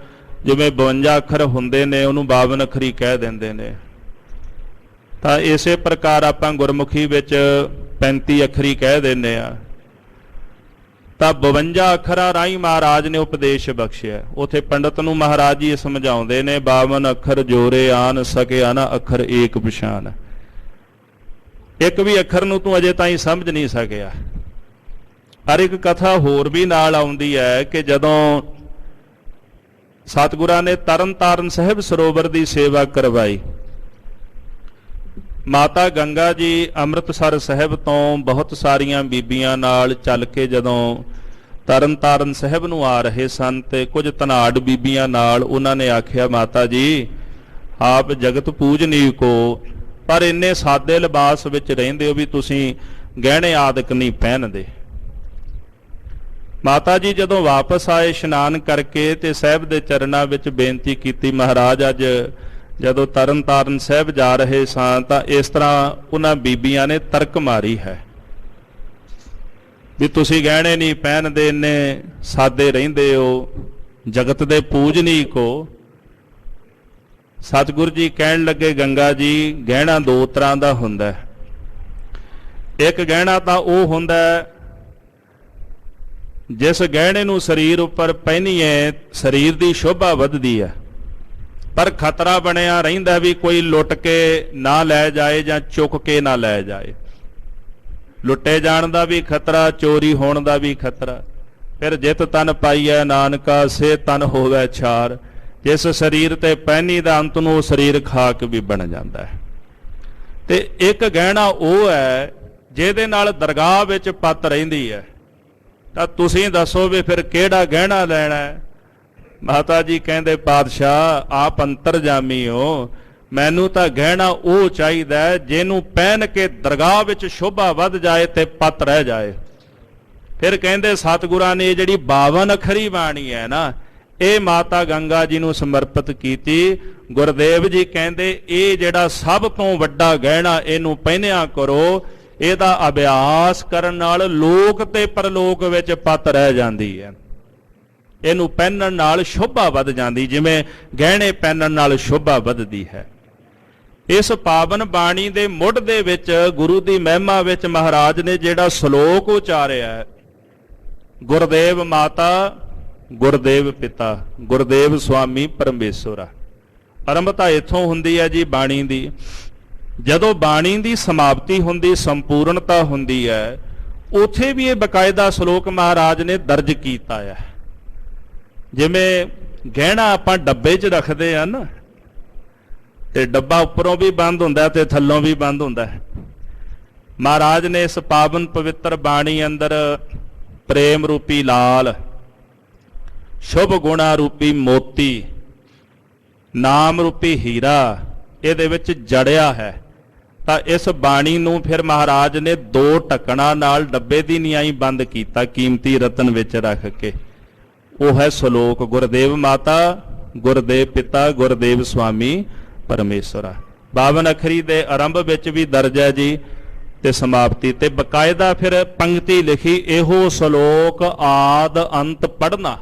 ਜਿਵੇਂ 52 ਅੱਖਰ ਹੁੰਦੇ ਨੇ ਉਹਨੂੰ 52 ਅੱਖਰੀ ਕਹਿ ਦਿੰਦੇ ਨੇ। ਤਾਂ ਇਸੇ ਪ੍ਰਕਾਰ ਆਪਾਂ ਗੁਰਮੁਖੀ ਵਿੱਚ 35 ਅੱਖਰੀ ਕਹਿ ਦਿੰਦੇ ਆ। ਤਾਂ 52 ਅੱਖਰਾਂ ਰਾਹੀਂ ਮਹਾਰਾਜ ਨੇ ਉਪਦੇਸ਼ ਬਖਸ਼ਿਆ। ਉਥੇ ਪੰਡਤ ਨੂੰ ਮਹਾਰਾਜ ਜੀ ਸਮਝਾਉਂਦੇ ਨੇ 52 ਅੱਖਰ ਜੋਰੇ ਆਨ ਸਕਿਆ ਨਾ ਅੱਖਰ ਏਕ ਪਛਾਨ। ਇੱਕ ਵੀ ਅੱਖਰ ਨੂੰ ਤੂੰ ਅਜੇ ਤਾਈਂ ਸਮਝ ਨਹੀਂ ਸਕਿਆ। ਪਰ ਇੱਕ ਕਥਾ ਹੋਰ ਵੀ ਨਾਲ ਆਉਂਦੀ ਹੈ ਕਿ ਜਦੋਂ ਸਤਿਗੁਰਾਂ ਨੇ ਤਰਨਤਾਰਨ ਸਾਹਿਬ ਸਰੋਵਰ ਦੀ ਸੇਵਾ ਕਰਵਾਈ, ਮਾਤਾ ਗੰਗਾ ਜੀ ਅੰਮ੍ਰਿਤਸਰ ਸਾਹਿਬ ਤੋਂ ਬਹੁਤ ਸਾਰੀਆਂ ਬੀਬੀਆਂ ਨਾਲ ਚੱਲ ਕੇ ਜਦੋਂ ਤਰਨਤਾਰਨ ਸਾਹਿਬ ਨੂੰ ਆ ਰਹੇ ਸਨ ਤੇ ਕੁਝ ਧਨਾੜ ਬੀਬੀਆਂ ਨਾਲ ਉਹਨਾਂ ਨੇ ਆਖਿਆ, ਮਾਤਾ ਜੀ ਆਪ ਜਗਤ ਪੂਜਨੀਕ ਹੋ ਪਰ ਇੰਨੇ ਸਾਦੇ ਲਿਬਾਸ ਵਿੱਚ ਰਹਿੰਦੇ ਹੋ ਵੀ ਤੁਸੀਂ ਗਹਿਣੇ ਆਦਿਕ ਨਹੀਂ ਪਹਿਨਦੇ। ਮਾਤਾ ਜੀ ਜਦੋਂ ਵਾਪਸ ਆਏ ਇਸ਼ਨਾਨ ਕਰਕੇ ਤੇ ਸਾਹਿਬ ਦੇ ਚਰਨਾਂ ਵਿੱਚ ਬੇਨਤੀ ਕੀਤੀ, ਮਹਾਰਾਜ ਅੱਜ ਜਦੋਂ ਤਰਨਤਾਰਨ ਸਾਹਿਬ ਜਾ ਰਹੇ ਸਾਂ ਤਾਂ ਇਸ ਤਰ੍ਹਾਂ ਉਹਨਾਂ ਬੀਬੀਆਂ ਨੇ ਤਰਕ ਮਾਰੀ ਹੈ ਵੀ ਤੁਸੀਂ ਗਹਿਣੇ ਨਹੀਂ ਪਹਿਨਦੇ, ਇੰਨੇ ਸਾਦੇ ਰਹਿੰਦੇ ਹੋ, ਜਗਤ ਦੇ ਪੂਜਨੀਕ ਹੋ। ਸਤਿਗੁਰੂ ਜੀ ਕਹਿਣ ਲੱਗੇ, ਗੰਗਾ ਜੀ ਗਹਿਣਾ ਦੋ ਤਰ੍ਹਾਂ ਦਾ ਹੁੰਦਾ ਹੈ। ਇੱਕ ਗਹਿਣਾ ਤਾਂ ਉਹ ਹੁੰਦਾ ਜਿਸ ਗਹਿਣੇ ਨੂੰ ਸਰੀਰ ਉੱਪਰ ਪਹਿਨੀਏ ਸਰੀਰ ਦੀ ਸ਼ੋਭਾ ਵੱਧਦੀ ਹੈ, ਪਰ ਖਤਰਾ ਬਣਿਆ ਰਹਿੰਦਾ ਵੀ ਕੋਈ ਲੁੱਟ ਕੇ ਨਾ ਲੈ ਜਾਏ ਜਾਂ ਚੁੱਕ ਕੇ ਨਾ ਲੈ ਜਾਏ। ਲੁੱਟੇ ਜਾਣ ਦਾ ਵੀ ਖਤਰਾ, ਚੋਰੀ ਹੋਣ ਦਾ ਵੀ ਖਤਰਾ। ਫਿਰ ਜਿਤ ਤਨ ਪਾਈਐ ਨਾਨਕਾ ਸੇ ਤਨ ਹੋਵੇ ਛਾਰ। ਜਿਸ ਸਰੀਰ ਤੇ ਪਹਿਨੀ ਦਾ ਅੰਤ ਨੂੰ ਉਹ ਸਰੀਰ ਖਾਕ ਵੀ ਬਣ ਜਾਂਦਾ ਹੈ। ਤੇ ਇੱਕ ਗਹਿਣਾ ਉਹ ਹੈ ਜਿਹਦੇ ਨਾਲ ਦਰਗਾਹ ਵਿੱਚ ਪੱਤ ਰਹਿੰਦੀ ਹੈ। ਤਾਂ ਤੁਸੀਂ ਦੱਸੋ ਵੀ ਫਿਰ ਕਿਹੜਾ ਗਹਿਣਾ ਲੈਣਾ ਹੈ? ਮਾਤਾ ਜੀ ਕਹਿੰਦੇ, ਪਾਤਸ਼ਾਹ ਆਪ ਅੰਤਰਜਾਮੀ ਹੋ, ਮੈਨੂੰ ਤਾਂ ਗਹਿਣਾ ਉਹ ਚਾਹੀਦਾ ਜਿਹਨੂੰ ਪਹਿਨ ਕੇ ਦਰਗਾਹ ਵਿੱਚ ਸ਼ੋਭਾ ਵੱਧ ਜਾਏ ਤੇ ਪੱਤ ਰਹਿ ਜਾਏ। ਫਿਰ ਕਹਿੰਦੇ ਸਤਿਗੁਰਾਂ ਨੇ ਜਿਹੜੀ 52 ਅੱਖਰੀ ਬਾਣੀ ਹੈ ਨਾ, ਇਹ ਮਾਤਾ ਗੰਗਾ ਜੀ ਨੂੰ ਸਮਰਪਿਤ ਕੀਤੀ। ਗੁਰਦੇਵ ਜੀ ਕਹਿੰਦੇ ਇਹ ਜਿਹੜਾ ਸਭ ਤੋਂ ਵੱਡਾ ਗਹਿਣਾ, ਇਹਨੂੰ ਪਹਿਨਿਆ ਕਰੋ। ਇਹਦਾ ਅਭਿਆਸ ਕਰਨ ਨਾਲ ਲੋਕ ਤੇ ਪਰਲੋਕ ਵਿੱਚ ਪੱਤ ਰਹਿ ਜਾਂਦੀ ਹੈ। ਇਹਨੂੰ ਪਹਿਨਣ ਨਾਲ ਸ਼ੋਭਾ ਵੱਧ ਜਾਂਦੀ, ਜਿਵੇਂ ਗਹਿਣੇ ਪਹਿਨਣ ਨਾਲ ਸ਼ੋਭਾ ਵੱਧਦੀ ਹੈ। ਇਸ ਪਾਵਨ ਬਾਣੀ ਦੇ ਮੁੱਢ ਦੇ ਵਿੱਚ ਗੁਰੂ ਦੀ ਮਹਿਮਾ ਵਿੱਚ ਮਹਾਰਾਜ ਨੇ ਜਿਹੜਾ ਸ਼ਲੋਕ ਉਚਾਰਿਆ ਹੈ, ਗੁਰਦੇਵ ਮਾਤਾ ਗੁਰਦੇਵ ਪਿਤਾ ਗੁਰਦੇਵ ਸੁਆਮੀ ਪਰਮੇਸ਼ਵਰਾ। ਆਰੰਭਤਾ ਇੱਥੋਂ ਹੁੰਦੀ ਹੈ ਜੀ ਬਾਣੀ ਦੀ। ਜਦੋਂ ਬਾਣੀ ਦੀ ਸਮਾਪਤੀ ਹੁੰਦੀ, ਸੰਪੂਰਨਤਾ ਹੁੰਦੀ ਹੈ, ਉੱਥੇ ਵੀ ਇਹ ਬਕਾਇਦਾ ਸ਼ਲੋਕ ਮਹਾਰਾਜ ਨੇ ਦਰਜ ਕੀਤਾ ਹੈ। ਜਿਵੇਂ ਗਹਿਣਾ ਆਪਾਂ ਡੱਬੇ 'ਚ ਰੱਖਦੇ ਆ ਨਾ, ਤੇ ਡੱਬਾ ਉੱਪਰੋਂ ਵੀ ਬੰਦ ਹੁੰਦਾ ਤੇ ਥੱਲੋਂ ਵੀ ਬੰਦ ਹੁੰਦਾ ਹੈ। ਮਹਾਰਾਜ ਨੇ ਇਸ ਪਾਵਨ ਪਵਿੱਤਰ ਬਾਣੀ ਅੰਦਰ ਪ੍ਰੇਮ ਰੂਪੀ ਲਾਲ, ਸ਼ੁਭ ਗੁਣਾ ਰੂਪੀ ਮੋਤੀ, ਨਾਮ ਰੂਪੀ ਹੀਰਾ ਇਹਦੇ ਵਿੱਚ ਜੜਿਆ ਹੈ। ਤਾਂ ਇਸ ਬਾਣੀ ਨੂੰ ਫਿਰ ਮਹਾਰਾਜ ਨੇ 2 ਢੱਕਣਾਂ ਨਾਲ ਡੱਬੇ ਦੀ ਨਿਆਈ ਬੰਦ ਕੀਤਾ, ਕੀਮਤੀ ਰਤਨ ਵਿੱਚ ਰੱਖ ਕੇ। ਉਹ ਹੈ ਸ਼ਲੋਕ ਗੁਰਦੇਵ ਮਾਤਾ ਗੁਰਦੇਵ ਪਿਤਾ ਗੁਰਦੇਵ ਸੁਆਮੀ ਪਰਮੇਸ਼ਵਰਾ। 52 ਅੱਖਰੀ ਦੇ ਆਰੰਭ ਵਿੱਚ ਵੀ ਦਰਜ ਹੈ ਜੀ, ਤੇ ਸਮਾਪਤੀ ਤੇ ਬਕਾਇਦਾ ਫਿਰ ਪੰਕਤੀ ਲਿਖੀ, ਇਹੋ ਸ਼ਲੋਕ ਆਦ ਅੰਤ ਪੜ੍ਹਨਾ,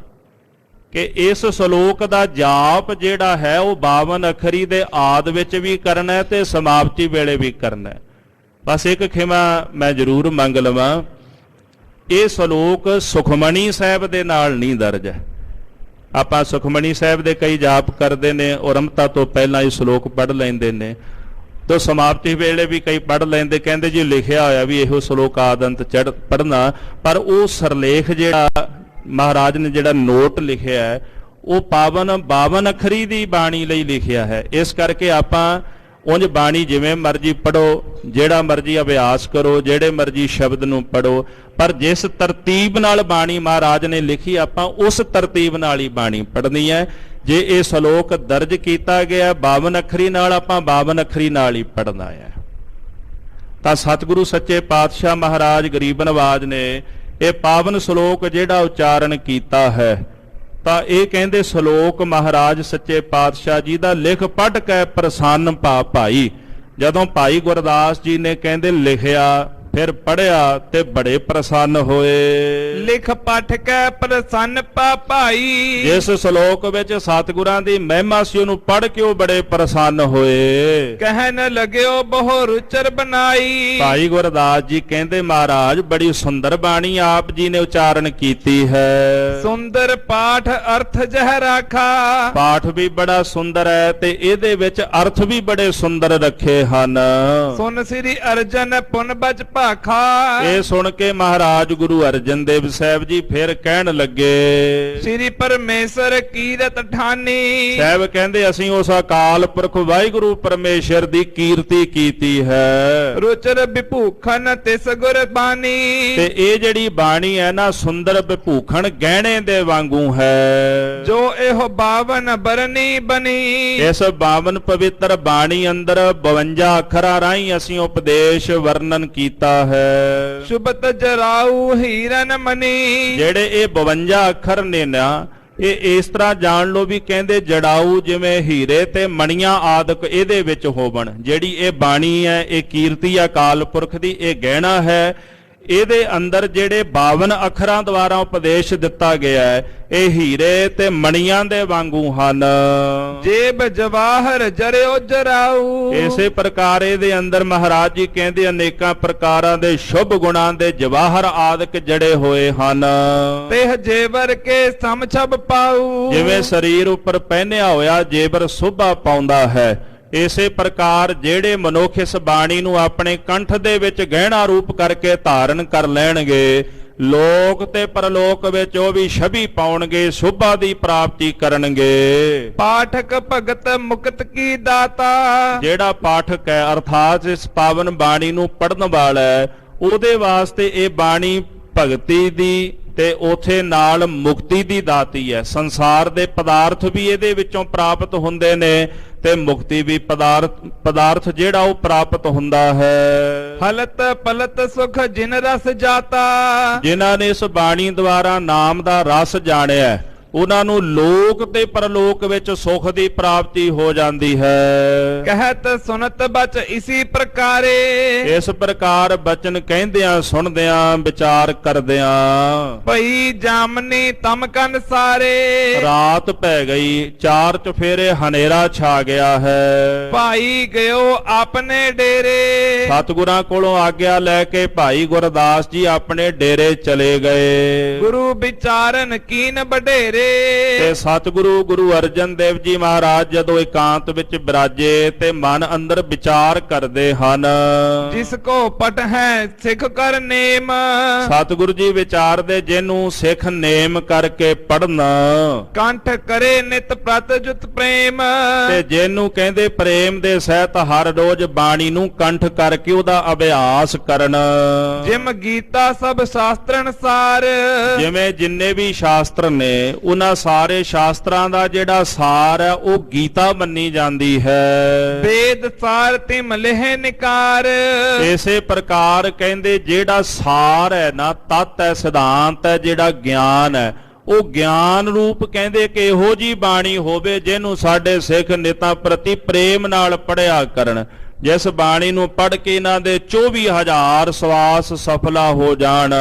ਕਿ ਇਸ ਸ਼ਲੋਕ ਦਾ ਜਾਪ ਜਿਹੜਾ ਹੈ ਉਹ 52 ਅੱਖਰੀ ਦੇ ਆਦ ਵਿੱਚ ਵੀ ਕਰਨਾ ਹੈ ਤੇ ਸਮਾਪਤੀ ਵੇਲੇ ਵੀ ਕਰਨਾ ਹੈ। ਬਸ ਇੱਕ ਖਿਮਾ ਮੈਂ ਜ਼ਰੂਰ ਮੰਗ ਲਵਾਂ, ਇਹ ਸ਼ਲੋਕ ਸੁਖਮਣੀ ਸਾਹਿਬ ਦੇ ਨਾਲ ਨਹੀਂ ਦਰਜ ਹੈ। ਆਪਾਂ ਸੁਖਮਣੀ ਸਾਹਿਬ ਦੇ ਕਈ ਜਾਪ ਕਰਦੇ ਨੇ, ਆਰੰਭਤਾ ਤੋਂ ਪਹਿਲਾਂ ਇਹ ਸ਼ਲੋਕ ਪੜ੍ਹ ਲੈਂਦੇ ਨੇ, ਤੋਂ ਸਮਾਪਤੀ ਵੇਲੇ ਵੀ ਕਈ ਪੜ੍ਹ ਲੈਂਦੇ, ਕਹਿੰਦੇ ਜੀ ਲਿਖਿਆ ਹੋਇਆ ਵੀ ਇਹੋ ਸ਼ਲੋਕ ਆਦੰਤ ਪੜ੍ਹਨਾ, ਪਰ ਉਹ ਸਰਲੇਖ ਜਿਹੜਾ ਮਹਾਰਾਜ ਨੇ ਜਿਹੜਾ ਨੋਟ ਲਿਖਿਆ ਹੈ ਉਹ ਪਾਵਨ 52 ਅੱਖਰੀ ਦੀ ਬਾਣੀ ਲਈ ਲਿਖਿਆ ਹੈ। ਇਸ ਕਰਕੇ ਆਪਾਂ ਉਂਝ ਬਾਣੀ ਜਿਵੇਂ ਮਰਜ਼ੀ ਪੜ੍ਹੋ, ਜਿਹੜਾ ਮਰਜ਼ੀ ਅਭਿਆਸ ਕਰੋ, ਜਿਹੜੇ ਮਰਜ਼ੀ ਸ਼ਬਦ ਨੂੰ ਪੜ੍ਹੋ, ਪਰ ਜਿਸ ਤਰਤੀਬ ਨਾਲ ਬਾਣੀ ਮਹਾਰਾਜ ਨੇ ਲਿਖੀ ਆਪਾਂ ਉਸ ਤਰਤੀਬ ਨਾਲ ਹੀ ਬਾਣੀ ਪੜ੍ਹਨੀ ਹੈ। ਜੇ ਇਹ ਸ਼ਲੋਕ ਦਰਜ ਕੀਤਾ ਗਿਆ 52 ਅੱਖਰੀ ਨਾਲ, ਆਪਾਂ 52 ਅੱਖਰੀ ਨਾਲ ਹੀ ਪੜ੍ਹਨਾ ਹੈ। ਤਾਂ ਸਤਿਗੁਰੂ ਸੱਚੇ ਪਾਤਸ਼ਾਹ ਮਹਾਰਾਜ ਗਰੀਬ ਨਵਾਜ ਨੇ ਇਹ ਪਾਵਨ ਸ਼ਲੋਕ ਜਿਹੜਾ ਉਚਾਰਨ ਕੀਤਾ ਹੈ, ਤਾਂ ਇਹ ਕਹਿੰਦੇ ਸ਼ਲੋਕ ਮਹਾਰਾਜ ਸੱਚੇ ਪਾਤਸ਼ਾਹ ਜੀ ਦਾ ਲਿਖ ਪੜ੍ਹ ਕੇ ਪ੍ਰਸੰਨ ਭਾ ਭਾਈ। ਜਦੋਂ ਭਾਈ ਗੁਰਦਾਸ ਜੀ ਨੇ ਕਹਿੰਦੇ ਲਿਖਿਆ, ਫਿਰ ਪੜ੍ਹਿਆ ਤੇ ਬੜੇ ਪ੍ਰਸੰਨ ਹੋਏ। ਲਿਖ ਪਠ ਕੇ ਪ੍ਰਸੰਨ ਪਾ ਭਾਈ। ਜਿਸ ਸ਼ਲੋਕ ਵਿੱਚ ਸਤਿਗੁਰਾਂ ਦੀ ਮਹਿਮਾ ਸੀ ਉਹਨੂੰ ਪੜ੍ਹ ਕੇ ਉਹ ਬੜੇ ਪ੍ਰਸੰਨ ਹੋਏ। ਕਹਿਣ ਲਗਿਓ ਬਹੁ ਰੁਚਰ ਬਣਾਈ। ਭਾਈ ਗੁਰਦਾਸ ਜੀ ਕਹਿੰਦੇ ਮਹਾਰਾਜ ਬੜੀ ਸੁੰਦਰ ਬਾਣੀ ਆਪ ਜੀ ਨੇ ਉਚਾਰਨ ਕੀਤੀ ਹੈ। ਸੁੰਦਰ ਪਾਠ ਅਰਥ ਜਹ ਰਾਖਾ। ਪਾਠ ਵੀ ਬੜਾ ਸੁੰਦਰ ਹੈ ਤੇ ਇਹਦੇ ਵਿੱਚ ਅਰਥ ਵੀ ਬੜੇ ਸੁੰਦਰ ਰੱਖੇ ਹਨ। ਸੁਨ ਸ੍ਰੀ ਅਰਜਨ ਪੁਨ ਬਚ ਭਾਖਾ। ਇਹ ਸੁਣ ਕੇ ਮਹਾਰਾਜ ਗੁਰੂ ਅਰਜਨ ਦੇਵ ਸਾਹਿਬ ਜੀ ਫਿਰ ਕਹਿਣ ਲੱਗੇ, ਸ੍ਰੀ ਪਰਮੇਸ਼ਰ ਕੀਰਤ ਠਾਨੀ। ਸਾਹਿਬ ਕਹਿੰਦੇ ਅਸੀਂ ਉਸ ਅਕਾਲ ਪੁਰਖ ਵਾਹਿਗੁਰੂ ਪਰਮੇਸ਼ਰ ਦੀ ਕੀਰਤੀ ਕੀਤੀ ਹੈ। ਰੁਚਰ ਵਿਭੂਖਨ ਤਿਸ ਗੁਰ ਬਾਣੀ। ਤੇ ਇਹ ਜਿਹੜੀ ਬਾਣੀ ਹੈ ਨਾ ਸੁੰਦਰ ਵਿਭੂਖਣ ਗਹਿਣੇ ਦੇ ਵਾਂਗੂ ਹੈ। ਜੋ ਇਹੋ 52 ਬਰਨੀ ਬਣੀ। ਇਸ 52 ਪਵਿੱਤਰ ਬਾਣੀ ਅੰਦਰ 52 ਅੱਖਰਾਂ ਰਾਹੀਂ ਅਸੀਂ ਉਪਦੇਸ਼ ਵਰਣਨ ਕੀਤਾ ਹੈ। ਸ਼ੁਭਤ ਜਰਾਉ ਹੀਰਨ ਮਨੀ। ਜਿਹੜੇ ਇਹ 52 ਅੱਖਰ ਨੇ ਨਾ, ਇਹ ਇਸ ਤਰ੍ਹਾਂ ਜਾਣ ਲਓ ਵੀ ਕਹਿੰਦੇ ਜੜਾਊ ਜਿਵੇਂ ਹੀਰੇ ਤੇ ਮਣੀਆਂ ਆਦਿਕ ਇਹਦੇ ਵਿੱਚ ਹੋਵਣ। ਜਿਹੜੀ ਇਹ ਬਾਣੀ ਹੈ ਇਹ ਕੀਰਤੀ ਅਕਾਲ ਪੁਰਖ ਦੀ, ਇਹ ਗਹਿਣਾ ਹੈ। ਇਹਦੇ ਅੰਦਰ ਜਿਹੜੇ 52 ਅੱਖਰਾਂ ਦੁਆਰਾ ਉਪਦੇਸ਼ ਦਿੱਤਾ ਗਿਆ ਹੈ ਇਹ ਹੀਰੇ ਤੇ ਮਣੀਆਂ ਦੇ ਵਾਂਗੂ ਹਨ। ਜੇਬ ਜਵਾਹਰ ਜਰਿਓ ਜਰਾਉ। ਇਸੇ ਪ੍ਰਕਾਰ ਇਹਦੇ ਅੰਦਰ ਮਹਾਰਾਜ ਜੀ ਕਹਿੰਦੇ ਅਨੇਕਾਂ ਪ੍ਰਕਾਰਾਂ ਦੇ ਸ਼ੁਭ ਗੁਣਾਂ ਦੇ ਜਵਾਹਰ ਆਦਿਕ ਜੜੇ ਹੋਏ ਹਨ। ਤੇ ਜੇਵਰ ਕੇ ਸਮਛਬ ਪਾਉ। ਜਿਵੇਂ ਸਰੀਰ ਉੱਪਰ ਪਹਿਨਿਆ ਹੋਇਆ ਜੇਵਰ ਸੋਭਾ ਪਾਉਂਦਾ ਹੈ, ਇਸੇ ਪ੍ਰਕਾਰ ਜਿਹੜੇ ਮਨੁੱਖ ਇਸ ਬਾਣੀ ਨੂੰ ਆਪਣੇ ਕੰਠ ਦੇ ਵਿੱਚ ਗਹਿਣਾ ਰੂਪ ਕਰਕੇ ਧਾਰਨ ਕਰ ਲੈਣਗੇ, ਲੋਕ ਤੇ ਪਰਲੋਕ ਵਿੱਚ ਉਹ ਵੀ ਛਵੀ ਪਾਉਣਗੇ, ਸ਼ੋਭਾ ਦੀ ਪ੍ਰਾਪਤੀ ਕਰਨਗੇ। ਪਾਠਕ ਭਗਤ ਮੁਕਤ ਕੀ ਦਾਤਾ। ਜਿਹੜਾ ਪਾਠਕ ਹੈ ਅਰਥਾਤ ਇਸ ਪਾਵਨ ਬਾਣੀ ਨੂੰ ਪੜ੍ਹਨ ਵਾਲਾ ਹੈ, ਉਹਦੇ ਵਾਸਤੇ ਇਹ ਬਾਣੀ ਭਗਤੀ ਦੀ ਤੇ ਉਥੇ ਨਾਲ ਮੁਕਤੀ ਦੀ ਦਾਤੀ ਹੈ। ਸੰਸਾਰ ਦੇ ਪਦਾਰਥ ਵੀ ਇਹਦੇ ਵਿੱਚੋਂ ਪ੍ਰਾਪਤ ਹੁੰਦੇ ਨੇ ਤੇ ਮੁਕਤੀ ਵੀ ਪਦਾਰਥ ਜਿਹੜਾ ਉਹ ਪ੍ਰਾਪਤ ਹੁੰਦਾ ਹੈ। ਹਲਤ ਪਲਤ ਸੁਖ ਜਿਨ ਰਸ ਜਾਤਾ। ਜਿਨ੍ਹਾਂ ਨੇ ਇਸ ਬਾਣੀ ਦੁਆਰਾ ਨਾਮ ਦਾ ਰਸ ਜਾਣਿਆ, ਉਹਨਾਂ ਨੂੰ ਲੋਕ ਤੇ ਪਰਲੋਕ ਵਿੱਚ ਸੁਖ ਦੀ ਪ੍ਰਾਪਤੀ ਹੋ ਜਾਂਦੀ ਹੈ। ਕਹਿਤ ਸੁਨਤ ਬਚ ਇਸੀ ਪ੍ਰਕਾਰੇ ਇਸ ਪ੍ਰਕਾਰ ਬਚਨ ਕਹਿੰਦਿਆਂ ਸੁਣਦਿਆਂ ਵਿਚਾਰ ਕਰਦਿਆਂ ਭਈ ਜਾਮਨੀ ਤਮ ਕੰਨ ਸਾਰੇ ਰਾਤ ਪੈ ਗਈ, ਚਾਰ ਚੁਫੇਰੇ ਹਨੇਰਾ ਛਾ ਗਿਆ ਹੈ। ਭਾਈ ਗਇਓ ਆਪਣੇ ਡੇਰੇ ਸਤਿਗੁਰਾਂ ਕੋਲੋਂ ਆਗਿਆ ਲੈ ਕੇ ਭਾਈ ਗੁਰਦਾਸ ਜੀ ਆਪਣੇ ਡੇਰੇ ਚਲੇ ਗਏ। ਗੁਰੂ ਵਿਚਾਰਨ ਕੀਨ ਬਡੇਰੇ ਤੇ ਸਤਿਗੁਰੂ ਗੁਰੂ ਅਰਜਨ ਦੇਵ ਜੀ ਮਹਾਰਾਜ ਜਦੋਂ ਇਕਾਂਤ ਵਿੱਚ ਬਿਰਾਜੇ ਤੇ ਮਨ ਅੰਦਰ ਵਿਚਾਰ ਕਰਦੇ ਹਨ। ਜਿਸ ਕੋ ਪਟ ਹੈ ਸਿੱਖ ਕਰ ਨੇਮ ਸਤਿਗੁਰੂ ਜੀ ਵਿਚਾਰਦੇ ਜਿਹਨੂੰ ਸਿੱਖ ਨੇਮ ਕਰਕੇ ਪੜ੍ਹਨਾ ਕੰਠ ਕਰੇ ਨਿਤ ਪ੍ਰਤ ਜੁਤ ਪ੍ਰੇਮ ਤੇ ਜਿਹਨੂੰ ਕਹਿੰਦੇ ਪ੍ਰੇਮ ਦੇ ਸਹਿਤ ਹਰ ਰੋਜ਼ ਬਾਣੀ ਨੂੰ ਕੰਠ ਕਰਕੇ ਉਹਦਾ ਅਭਿਆਸ ਕਰਨ। ਜਿਮ ਗੀਤਾ ਸਭ ਸ਼ਾਸਤਰ ਅਨੁਸਾਰ ਜਿਵੇਂ ਜਿੰਨੇ ਵੀ ਸ਼ਾਸਤਰ ਨੇ ਉਹਨਾਂ ਸਾਰੇ ਸ਼ਾਸਤਰਾਂ ਦਾ ਜਿਹੜਾ ਸਾਰ ਹੈ ਉਹ ਗੀਤਾ ਮੰਨੀ ਜਾਂਦੀ ਹੈ। ਵੇਦ ਸਾਰ ਤਿਮ ਲਿਹ ਨਿਕਾਰ ਇਸੇ ਪ੍ਰਕਾਰ ਕਹਿੰਦੇ ਜਿਹੜਾ ਸਾਰ ਹੈ ਨਾ, ਤਤ ਹੈ, ਸਿਧਾਂਤ ਹੈ, ਜਿਹੜਾ ਗਿਆਨ ਹੈ ਉਹ ਗਿਆਨ ਰੂਪ ਕਹਿੰਦੇ ਕਿ ਇਹੋ ਜੀ ਬਾਣੀ ਹੋਵੇ ਜਿਹਨੂੰ ਸਾਡੇ ਸਿੱਖ ਨਿਤਾਂ ਪ੍ਰਤੀ ਪ੍ਰੇਮ ਨਾਲ ਪੜਿਆ ਕਰਨ। ਜਿਸ ਬਾਣੀ ਨੂੰ ਪੜ੍ਹ ਕੇ ਇਹਨਾਂ ਦੇ 24,000 ਸਵਾਸ ਸਫਲਾ ਹੋ ਜਾਣ।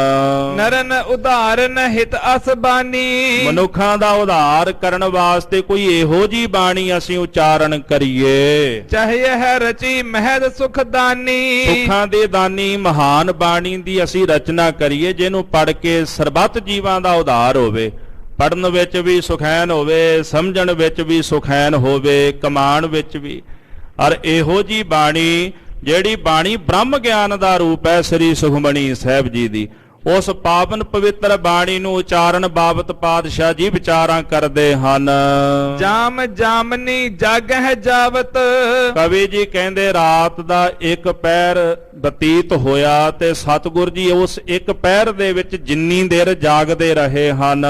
ਨਰਨ ਉਧਾਰਨ ਹਿਤ ਅਸਬਾਨੀ ਮਨੁੱਖਾਂ ਦਾ ਉਧਾਰ ਕਰਨ ਵਾਸਤੇ ਕੋਈ ਇਹੋ ਜੀ ਬਾਣੀ ਅਸੀਂ ਉਚਾਰਨ ਕਰੀਏ। ਚਾਹੇ ਹੈ ਰਚੀ ਮਹਿਦ ਸੁਖਦਾਨੀ ਸੁੱਖਾਂ ਦੇ ਦਾਨੀ ਮਹਾਨ ਬਾਣੀ ਦੀ ਅਸੀਂ ਰਚਨਾ ਕਰੀਏ ਜਿਹਨੂੰ ਪੜ੍ਹ ਕੇ ਸਰਬੱਤ ਜੀਵਾਂ ਦਾ ਉਧਾਰ ਹੋਵੇ। ਪੜ੍ਹਨ ਵਿੱਚ ਵੀ ਸੁਖੈਨ ਹੋਵੇ, ਸਮਝਣ ਵਿੱਚ ਵੀ ਸੁਖੈਨ ਹੋਵੇ, ਕਮਾਣ ਵਿੱਚ ਵੀ। ਔਰ ਇਹੋ ਜੀ ਬਾਣੀ ਜਿਹੜੀ ਬਾਣੀ ਬ੍ਰਹਮ ਗਿਆਨ ਦਾ ਰੂਪ ਹੈ ਸ੍ਰੀ ਸੁਖਮਣੀ ਸਾਹਿਬ ਜੀ ਦੀ, ਉਸ ਪਾਵਨ ਪਵਿੱਤਰ ਬਾਣੀ ਨੂੰ ਉਚਾਰਨ ਬਾਬਤ ਪਾਤਸ਼ਾਹ ਜੀ ਵਿਚਾਰਾਂ ਕਰਦੇ ਹਨ। ਜਾਮ ਜਾਮਨੀ ਜਗ ਹੈ ਜਾਵਤ ਕਵੀ ਜੀ ਕਹਿੰਦੇ ਰਾਤ ਦਾ ਇੱਕ ਪਹਿਰ ਬਤੀਤ ਹੋਇਆ ਤੇ ਸਤਿਗੁਰ ਜੀ ਉਸ ਇੱਕ ਪਹਿਰ ਦੇ ਵਿੱਚ ਜਿੰਨੀ ਦੇਰ ਜਾਗਦੇ ਰਹੇ ਹਨ।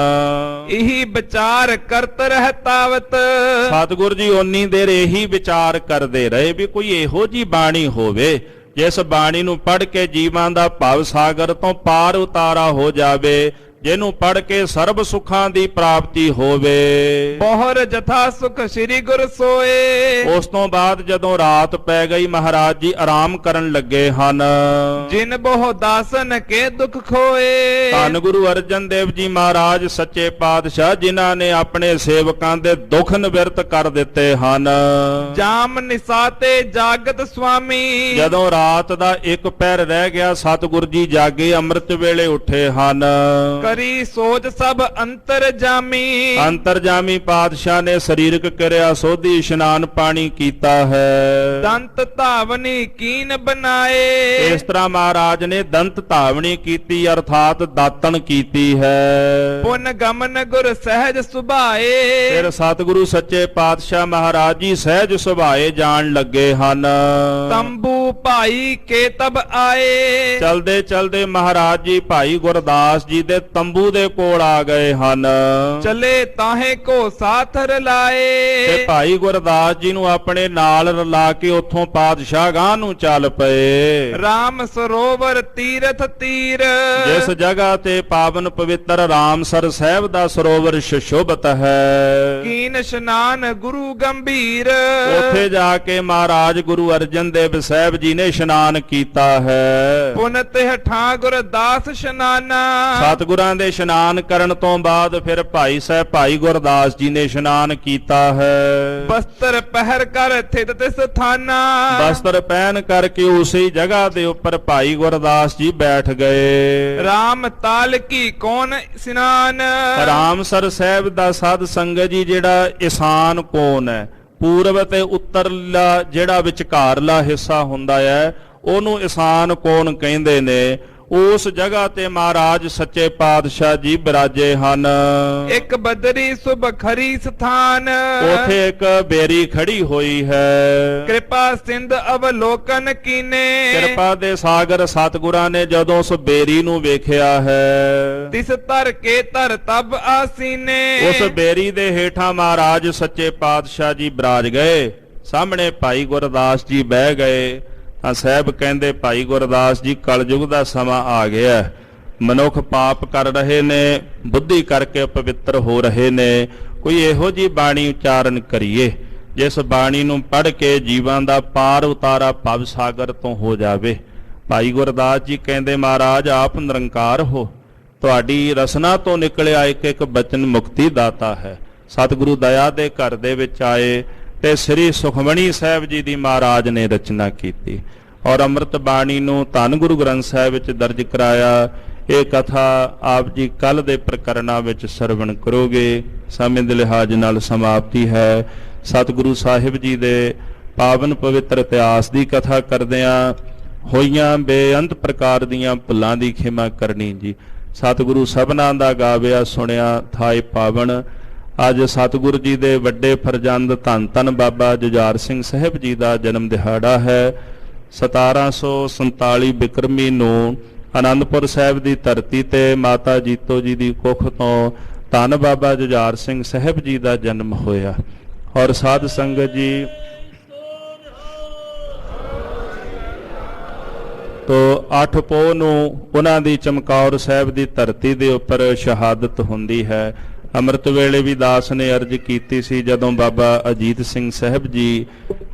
ਇਹੀ ਵਿਚਾਰ ਕਰਤ ਰਹਿ ਤਾਵਤ ਸਤਿਗੁਰ ਜੀ ਓਨੀ ਦੇਰ ਇਹੀ ਵਿਚਾਰ ਕਰਦੇ ਰਹੇ ਵੀ ਕੋਈ ਇਹੋ ਜੀ ਬਾਣੀ ਹੋਵੇ ਜਿਸ ਬਾਣੀ ਨੂੰ ਪੜ੍ਹ ਕੇ ਜੀਵਾਂ ਦਾ ਭਵ ਸਾਗਰ ਤੋਂ ਪਾਰ ਉਤਾਰਾ ਹੋ ਜਾਵੇ, ਜਿਹਨੂੰ ਪੜ੍ਹ ਕੇ ਸਰਬ ਸੁੱਖਾਂ ਦੀ ਪ੍ਰਾਪਤੀ ਹੋਵੇ। ਬਹੁਰ ਜਥਾ ਸੁਖ ਸ੍ਰੀ ਗੁਰ ਸੋਏ ਉਸ ਤੋਂ ਬਾਅਦ ਜਦੋਂ ਰਾਤ ਪੈ ਗਈ ਮਹਾਰਾਜ ਜੀ ਆਰਾਮ ਕਰਨ ਲੱਗੇ ਹਨ। ਜਿਨ ਬਹੁ ਦਾਸਨ ਕੇ ਦੁਖ ਖੋਏ ਧੰਨ ਗੁਰੂ ਅਰਜਨ ਦੇਵ ਜੀ ਮਹਾਰਾਜ ਸੱਚੇ ਪਾਤਸ਼ਾਹ ਜਿਨ੍ਹਾਂ ਨੇ ਆਪਣੇ ਸੇਵਕਾਂ ਦੇ ਦੁੱਖ ਨਿਵਰਤ ਕਰ ਦਿੱਤੇ ਹਨ। ਜਾਮ ਨਿਸਾਤੇ ਜਾਗਤ ਸੁਆਮੀ ਜਦੋਂ ਰਾਤ ਦਾ ਇੱਕ ਪਹਿਰ ਰਹਿ ਗਿਆ ਸਤਿਗੁਰ ਜੀ ਜਾਗੇ ਅੰਮ੍ਰਿਤ ਵੇਲੇ ਉੱਠੇ ਹਨ। ਕਰੀ ਸੋਚ ਸਭ ਅੰਤਰ ਜਾਮੀ ਅੰਤਰਜਾਮੀ ਪਾਤਸ਼ਾਹ ਨੇ ਸਰੀਰਕ ਕਿਰਿਆ ਸੋਧੀ, ਇਸ਼ਨਾਨ ਪਾਣੀ ਕੀਤਾ ਹੈ। ਦੰਤ ਧਾਵਨੀ ਕੀਨ ਬਣਾਏ ਇਸ ਤਰ੍ਹਾਂ ਮਹਾਰਾਜ ਨੇ ਦੰਤ ਧਾਵਣੀ ਕੀਤੀ ਅਰਥਾਤ ਦਾਤਣ ਕੀਤੀ ਹੈ। ਪੁਨ ਗਮਨ ਗੁਰ ਸਹਿਜ ਸੁਭਾਏ ਫਿਰ ਸਤਿਗੁਰੂ ਸੱਚੇ ਪਾਤਸ਼ਾਹ ਮਹਾਰਾਜ ਜੀ ਸਹਿਜ ਸੁਭਾਏ ਜਾਣ ਲੱਗੇ ਹਨ। ਤੰਬੂ ਭਾਈ ਕੇ ਤਬ ਆਏ ਚਲਦੇ ਚਲਦੇ ਮਹਾਰਾਜ ਜੀ ਭਾਈ ਗੁਰਦਾਸ ਜੀ ਦੇ ਤੰਬੂ ਦੇ ਕੋਲ ਆ ਗਏ ਹਨ। ਚਲੇ ਤਾਹੇ ਕੋ ਸਾਥ ਰਲਾਏ ਤੇ ਭਾਈ ਗੁਰਦਾਸ ਜੀ ਨੂੰ ਆਪਣੇ ਨਾਲ ਰਲਾ ਕੇ ਉੱਥੋਂ ਪਾਤਸ਼ਾਹ ਗਾਂ ਨੂੰ ਚੱਲ ਪਏ। ਰਾਮ ਸਰੋਵਰ ਤੀਰਥ ਤੀਰ ਜਿਸ ਜਗ੍ਹਾ ਤੇ ਪਾਵਨ ਪਵਿੱਤਰ ਰਾਮਸਰ ਸਾਹਿਬ ਦਾ ਸਰੋਵਰ ਸੁਸ਼ੋਭਿਤ ਹੈ, ਕੀਨ ਇਸ਼ਨਾਨ ਗੁਰੂ ਗੰਭੀਰ ਉੱਥੇ ਜਾ ਕੇ ਮਹਾਰਾਜ ਗੁਰੂ ਅਰਜਨ ਦੇਵ ਸਾਹਿਬ ਜੀ ਨੇ ਇਸ਼ਨਾਨ ਕੀਤਾ ਹੈ। ਪੁਨ ਤਿਹ ਠਾਂ ਗੁਰਦਾਸ ਇਸ਼ਨਾਨਾ ਸਤਿਗੁਰਾਂ ਦੇ ਇਸ਼ਨਾਨ ਕਰਨ ਤੋਂ ਬਾਅਦ ਫਿਰ ਭਾਈ ਸਾਹਿਬ ਭਾਈ ਗੁਰਦਾਸ ਜੀ ਨੇ ਇਸ਼ਨਾਨ ਕੀਤਾ ਹੈ। ਬਸਤਰ ਪਹਿਰ ਕਰ ਥਿਤ ਤਿਸ ਥਾਨਾ ਬਸਤਰ ਪਹਿਨ ਕਰਕੇ ਉਸੇ ਜਗ੍ਹਾ ਦੇ ਉੱਪਰ ਭਾਈ ਗੁਰਦਾਸ ਜੀ ਬੈਠ ਗਏ। ਰਾਮ ਤਾਲ ਕੀ ਕੌਣ ਇਸ਼ਨਾਨ ਰਾਮਸਰ ਸਾਹਿਬ ਦਾ ਸਾਧ ਸੰਗਤ ਜੀ ਜਿਹੜਾ ਇਸਾਨ ਕੋਨ ਹੈ, ਪੂਰਬ ਤੇ ਉੱਤਰਲਾ ਜਿਹੜਾ ਵਿਚਕਾਰਲਾ ਹਿੱਸਾ ਹੁੰਦਾ ਹੈ ਉਹਨੂੰ ਇਸਾਨ ਕੋਨ ਕਹਿੰਦੇ ਨੇ। ਉਸ ਜਗ੍ਹਾ ਤੇ ਮਹਾਰਾਜ ਸੱਚੇ ਪਾਤਸ਼ਾਹ ਜੀ ਬਿਰਾਜੇ ਹਨ। ਇੱਕ ਬਦਰੀ ਸੁਭ ਖਰੀ ਸਥਾਨ ਉਥੇ ਇੱਕ ਬੇਰੀ ਖੜੀ ਹੋਈ ਹੈ। ਕਿਰਪਾ ਸਿੰਧ ਅਵਲੋਕਨ ਕੀਨੇ ਕਿਰਪਾ ਦੇ ਸਾਗਰ ਸਤਿਗੁਰਾਂ ਨੇ ਜਦੋਂ ਉਸ ਬੇਰੀ ਨੂੰ ਵੇਖਿਆ ਹੈ, ਤਿਸ ਧਰ ਕੇ ਧਰ ਤਬ ਆਸੀਨੇ ਉਸ ਬੇਰੀ ਦੇ ਹੇਠਾਂ ਮਹਾਰਾਜ ਸੱਚੇ ਪਾਤਸ਼ਾਹ ਜੀ ਬਿਰਾਜ ਗਏ। ਸਾਹਮਣੇ ਭਾਈ ਗੁਰਦਾਸ ਜੀ ਬਹਿ ਗਏ ਤਾਂ ਸਾਹਿਬ ਕਹਿੰਦੇ ਭਾਈ ਗੁਰਦਾਸ ਜੀ ਕਲਯੁਗ ਦਾ ਸਮਾਂ ਆ ਗਿਆ, ਮਨੁੱਖ ਪਾਪ ਕਰ ਰਹੇ ਨੇ, ਬੁੱਧੀ ਕਰਕੇ ਅਪਵਿੱਤਰ ਹੋ ਰਹੇ ਨੇ। ਕੋਈ ਇਹੋ ਜਿਹੀ ਬਾਣੀ ਉਚਾਰਨ ਕਰੀਏ ਜਿਸ ਬਾਣੀ ਨੂੰ ਪੜ੍ਹ ਕੇ ਜੀਵਾਂ ਦਾ ਪਾਰ ਉਤਾਰਾ ਭਵ ਸਾਗਰ ਤੋਂ ਹੋ ਜਾਵੇ। ਭਾਈ ਗੁਰਦਾਸ ਜੀ ਕਹਿੰਦੇ, ਮਹਾਰਾਜ ਆਪ ਨਿਰੰਕਾਰ ਹੋ, ਤੁਹਾਡੀ ਰਸਨਾ ਤੋਂ ਨਿਕਲਿਆ ਇੱਕ ਇੱਕ ਬਚਨ ਮੁਕਤੀ ਦਾਤਾ ਹੈ। ਸਤਿਗੁਰੂ ਦਇਆ ਦੇ ਘਰ ਦੇ ਵਿੱਚ ਆਏ ਤੇ ਸ੍ਰੀ ਸੁਖਮਣੀ ਸਾਹਿਬ ਜੀ ਦੀ ਮਹਾਰਾਜ ਨੇ ਰਚਨਾ ਕੀਤੀ ਔਰ ਅੰਮ੍ਰਿਤ ਬਾਣੀ ਨੂੰ ਧੰਨ ਗੁਰੂ ਗ੍ਰੰਥ ਸਾਹਿਬ ਵਿੱਚ ਦਰਜ ਕਰਾਇਆ। ਇਹ ਕਥਾ ਆਪ ਜੀ ਕੱਲ ਦੇ ਪ੍ਰਕਰਨਾਂ ਵਿੱਚ ਸਰਵਣ ਕਰੋਗੇ। ਸਮੇਂ ਦੇ ਲਿਹਾਜ਼ ਨਾਲ ਸਮਾਪਤੀ ਹੈ। ਸਤਿਗੁਰੂ ਸਾਹਿਬ ਜੀ ਦੇ ਪਾਵਨ ਪਵਿੱਤਰ ਇਤਿਹਾਸ ਦੀ ਕਥਾ ਕਰਦਿਆਂ ਹੋਈਆਂ ਬੇਅੰਤ ਪ੍ਰਕਾਰ ਦੀਆਂ ਭੁੱਲਾਂ ਦੀ ਖਿਮਾ ਕਰਨੀ ਜੀ। ਸਤਿਗੁਰੂ ਸਭਨਾਂ ਦਾ ਗਾਵਿਆ ਸੁਣਿਆ ਥਾਏ ਪਾਵਨ। ਅੱਜ ਸਤਿਗੁਰੂ ਜੀ ਦੇ ਵੱਡੇ ਫਰਜ਼ੰਦ ਧੰਨ ਧੰਨ ਬਾਬਾ ਜੁਝਾਰ ਸਿੰਘ ਸਾਹਿਬ ਜੀ ਦਾ ਜਨਮ ਦਿਹਾੜਾ ਹੈ। 1747 ਬਿਕਰਮੀ ਨੂੰ ਆਨੰਦਪੁਰ ਸਾਹਿਬ ਦੀ ਧਰਤੀ ਤੇ ਮਾਤਾ ਜੀਤੋ ਜੀ ਦੀ ਕੁੱਖ ਤੋਂ ਧੰਨ ਬਾਬਾ ਜੁਝਾਰ ਸਿੰਘ ਸਾਹਿਬ ਜੀ ਦਾ ਜਨਮ ਹੋਇਆ। ਔਰ ਸਾਧ ਸੰਗਤ ਜੀ ਤੋ 8 ਪੋਹ ਨੂੰ ਉਹਨਾਂ ਦੀ ਚਮਕੌਰ ਸਾਹਿਬ ਦੀ ਧਰਤੀ ਦੇ ਉੱਪਰ ਸ਼ਹਾਦਤ ਹੁੰਦੀ ਹੈ। ਅੰਮ੍ਰਿਤ ਵੇਲੇ ਵੀ ਦਾਸ ਨੇ ਅਰਜ਼ ਕੀਤੀ ਸੀ, ਜਦੋਂ ਬਾਬਾ ਅਜੀਤ ਸਿੰਘ ਸਾਹਿਬ ਜੀ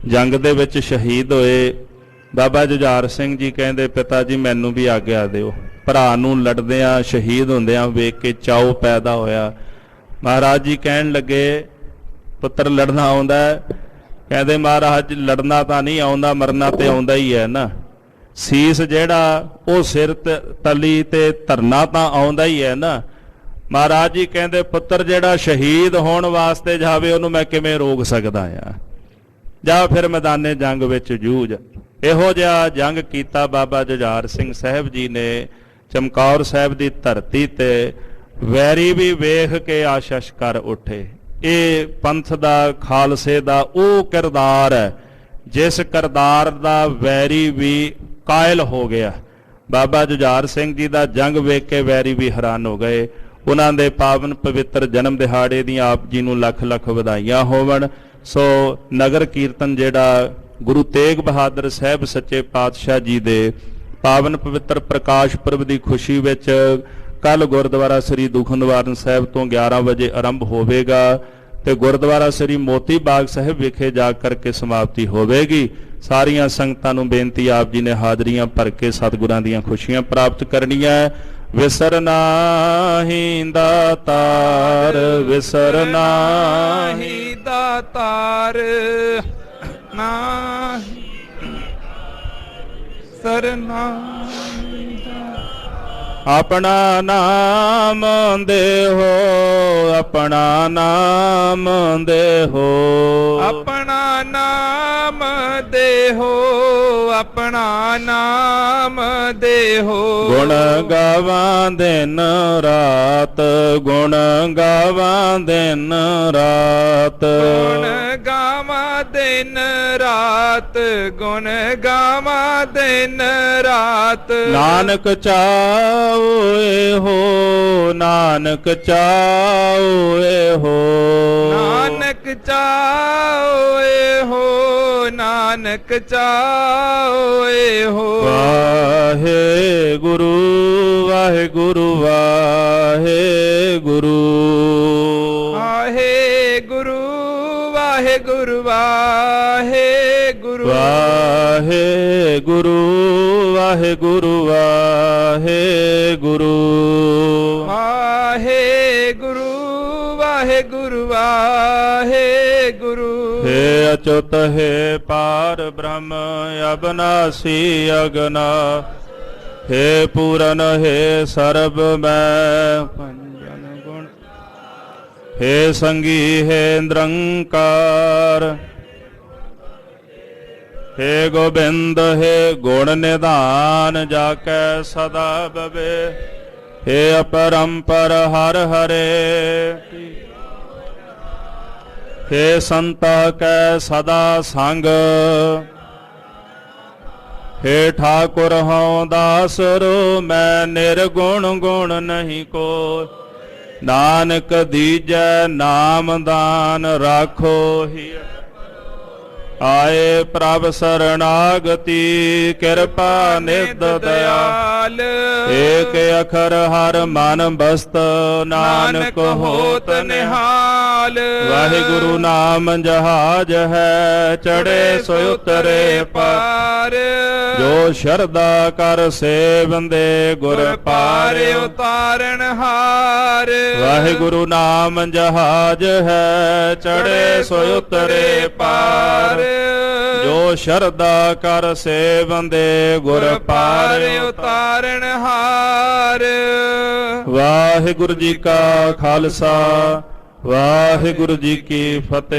ਜੰਗ ਦੇ ਵਿੱਚ ਸ਼ਹੀਦ ਹੋਏ, ਬਾਬਾ ਜੁਝਾਰ ਸਿੰਘ ਜੀ ਕਹਿੰਦੇ, ਪਿਤਾ ਜੀ ਮੈਨੂੰ ਵੀ ਆਗਿਆ ਦਿਓ। ਭਰਾ ਨੂੰ ਲੜਦਿਆਂ ਸ਼ਹੀਦ ਹੁੰਦਿਆਂ ਵੇਖ ਕੇ ਚਾਉ ਪੈਦਾ ਹੋਇਆ। ਮਹਾਰਾਜ ਜੀ ਕਹਿਣ ਲੱਗੇ, ਪੁੱਤਰ ਲੜਨਾ ਆਉਂਦਾ ਹੈ? ਕਹਿੰਦੇ, ਮਹਾਰਾਜ ਲੜਨਾ ਤਾਂ ਨਹੀਂ ਆਉਂਦਾ, ਮਰਨਾ ਤੇ ਆਉਂਦਾ ਹੀ ਹੈ ਨਾ। ਸੀਸ ਜਿਹੜਾ ਉਹ ਸਿਰ ਤਲੀ ਤੇ ਧਰਨਾ ਤਾਂ ਆਉਂਦਾ ਹੀ ਹੈ ਨਾ। ਮਹਾਰਾਜ ਜੀ ਕਹਿੰਦੇ, ਪੁੱਤਰ ਜਿਹੜਾ ਸ਼ਹੀਦ ਹੋਣ ਵਾਸਤੇ ਜਾਵੇ ਉਹਨੂੰ ਮੈਂ ਕਿਵੇਂ ਰੋਕ ਸਕਦਾ ਆ? ਜਾ ਫਿਰ ਮੈਦਾਨੇ ਜੰਗ ਵਿੱਚ ਜੂਝ। ਇਹੋ ਜਿਹਾ ਜੰਗ ਕੀਤਾ ਬਾਬਾ ਜੁਝਾਰ ਸਿੰਘ ਸਾਹਿਬ ਜੀ ਨੇ ਚਮਕੌਰ ਸਾਹਿਬ ਦੀ ਧਰਤੀ ਤੇ। ਵੈਰੀ ਵੀ ਵੇਖ ਕੇ ਆਸ਼ਸ਼ ਕਰ ਉੱਠੇ। ਇਹ ਪੰਥ ਦਾ, ਖਾਲਸੇ ਦਾ ਉਹ ਕਿਰਦਾਰ ਹੈ ਜਿਸ ਕਿਰਦਾਰ ਦਾ ਵੈਰੀ ਵੀ ਕਾਇਲ ਹੋ ਗਿਆ। ਬਾਬਾ ਜੁਝਾਰ ਸਿੰਘ ਜੀ ਦਾ ਜੰਗ ਵੇਖ ਕੇ ਵੈਰੀ ਵੀ ਹੈਰਾਨ ਹੋ ਗਏ। ਉਹਨਾਂ ਦੇ ਪਾਵਨ ਪਵਿੱਤਰ ਜਨਮ ਦਿਹਾੜੇ ਦੀਆਂ ਆਪ ਜੀ ਨੂੰ ਲੱਖ ਲੱਖ ਵਧਾਈਆਂ ਹੋਵਣ। ਸੋ ਨਗਰ ਕੀਰਤਨ ਜਿਹੜਾ ਗੁਰੂ ਤੇਗ ਬਹਾਦਰ ਸਾਹਿਬ ਸੱਚੇ ਪਾਤਸ਼ਾਹ ਜੀ ਦੇ ਪਾਵਨ ਪਵਿੱਤਰ ਪ੍ਰਕਾਸ਼ ਪੁਰਬ ਦੀ ਖੁਸ਼ੀ ਵਿੱਚ ਕੱਲ ਗੁਰਦੁਆਰਾ ਸ੍ਰੀ ਦੁਖ ਨਿਵਾਰਨ ਸਾਹਿਬ ਤੋਂ 11 ਵਜੇ ਆਰੰਭ ਹੋਵੇਗਾ ਤੇ ਗੁਰਦੁਆਰਾ ਸ੍ਰੀ ਮੋਤੀ ਬਾਗ ਸਾਹਿਬ ਵਿਖੇ ਜਾ ਕਰਕੇ ਸਮਾਪਤੀ ਹੋਵੇਗੀ। ਸਾਰੀਆਂ ਸੰਗਤਾਂ ਨੂੰ ਬੇਨਤੀ, ਆਪ ਜੀ ਨੇ ਹਾਜ਼ਰੀਆਂ ਭਰ ਕੇ ਸਤਿਗੁਰਾਂ ਦੀਆਂ ਖੁਸ਼ੀਆਂ ਪ੍ਰਾਪਤ ਕਰਨੀਆਂ। ਵਿਸਰ ਨਾਹੀਂ ਦਾਤਾਰ, ਵਿਸਰ ਨਾਹੀਂ ਦਾਤਾਰ, ਨਾਹੀਂ ਸਰਨਾ ਆਪਣਾ ਨਾਮ ਦੇਹੋ, ਆਪਣਾ ਨਾਮ ਦੇਹੋ, ਆਪਣਾ ਨਾਮ ਦੇਹੋ, ਆਪਣਾ ਨਾਮ ਦੇਹੋ। ਗੁਣ ਗਾਵਾਂ ਦਿਨ ਰਾਤ, ਗੁਣ ਗਾਵਾਂ ਦਿਨ ਰਾਤ, ਗੁਣ ਗਾਵਾਂ ਦਿਨ ਰਾਤ, ਗੁਣ ਗਾਵਾਂ ਦਿਨ ਰਾਤ। ਨਾਨਕ ਚਾਉਏ ਹੋ, ਨਾਨਕ ਚਾਉਏ ਹੋ, ਨਾਨਕ ਚਾਉਏ ਹੋ, ਨਾਨਕ ਚਾਉਏ ਹੋ। ਵਾਹਿਗੁਰੂ ਵਾਹਿਗੁਰੂ ਵਾਹਿਗੁਰੂ, ਵਾਹਿਗੁਰੂ ਵਾਹਿਗੁਰੂ ਵਾਹਿਗੁਰੂ, ਵਾਹਿਗੁਰੂ ਵਾਹਿਗੁਰੂ ਵਾਹਿਗੁਰੂ, ਵਾਹਿਗੁਰੂ ਵਾਹਿਗੁਰੂ ਵਾਹਿਗੁਰੂ। ਹੇ ਅਚੁੱਤ ਹੈ ਪਾਰ ਬ੍ਰਹਮ ਅਬਨਾਸੀ ਅਗਨਾ, ਹੇ ਪੂਰਨ ਹੈ ਸਰਬ ਮੈਂ ਪੰਜਨ ਗੁਣ, ਹੇ ਸੰਗੀ ਹੈ ਨਿਰੰਕਾਰ, हे गोबिंद हे गुण निधान जाकै सदा बवे, हे अपरंपर हर हरे, हे संता कै सदा संग, हे ठाकुर हूँ दासरो मैं निर्गुण गुण नहीं को, नानक दीजै नाम दान राखो ही, ਆਏ ਪ੍ਰਭ ਸਰਣਾਗਤੀ ਕਿਰਪਾ ਨਿਧ ਦਇਆ ਏਕ ਅਖਰ ਹਰ ਮਨ ਬਸਤ ਨਾਨਕ ਹੋਤ ਨਿਹਾਲ ਵਾਹਿਗੁਰੂ ਨਾਮ ਜਹਾਜ ਹੈ ਚੜੇ ਸੋ ਉਤਰੇ ਪਾਰ ਜੋ ਸ਼ਰਧਾ ਕਰ ਸੇਵੰਦੇ ਗੁਰ ਪਾਰ ਉਤਾਰਨ ਹਾਰ ਵਾਹਿਗੁਰੂ ਨਾਮ ਜਹਾਜ ਹੈ ਚੜੇ ਸੋ ਉਤਰੇ ਪਾਰ ਜੋ ਸ਼ਰਧਾ ਕਰ ਸੇਵੰਦੇ ਗੁਰ ਪਾਰ ਉਤਾਰਨ ਹਾਰ ਵਾਹਿਗੁਰੂ ਜੀ ਕਾ ਖਾਲਸਾ ਵਾਹਿਗੁਰੂ ਜੀ ਕੀ ਫਤਿਹ।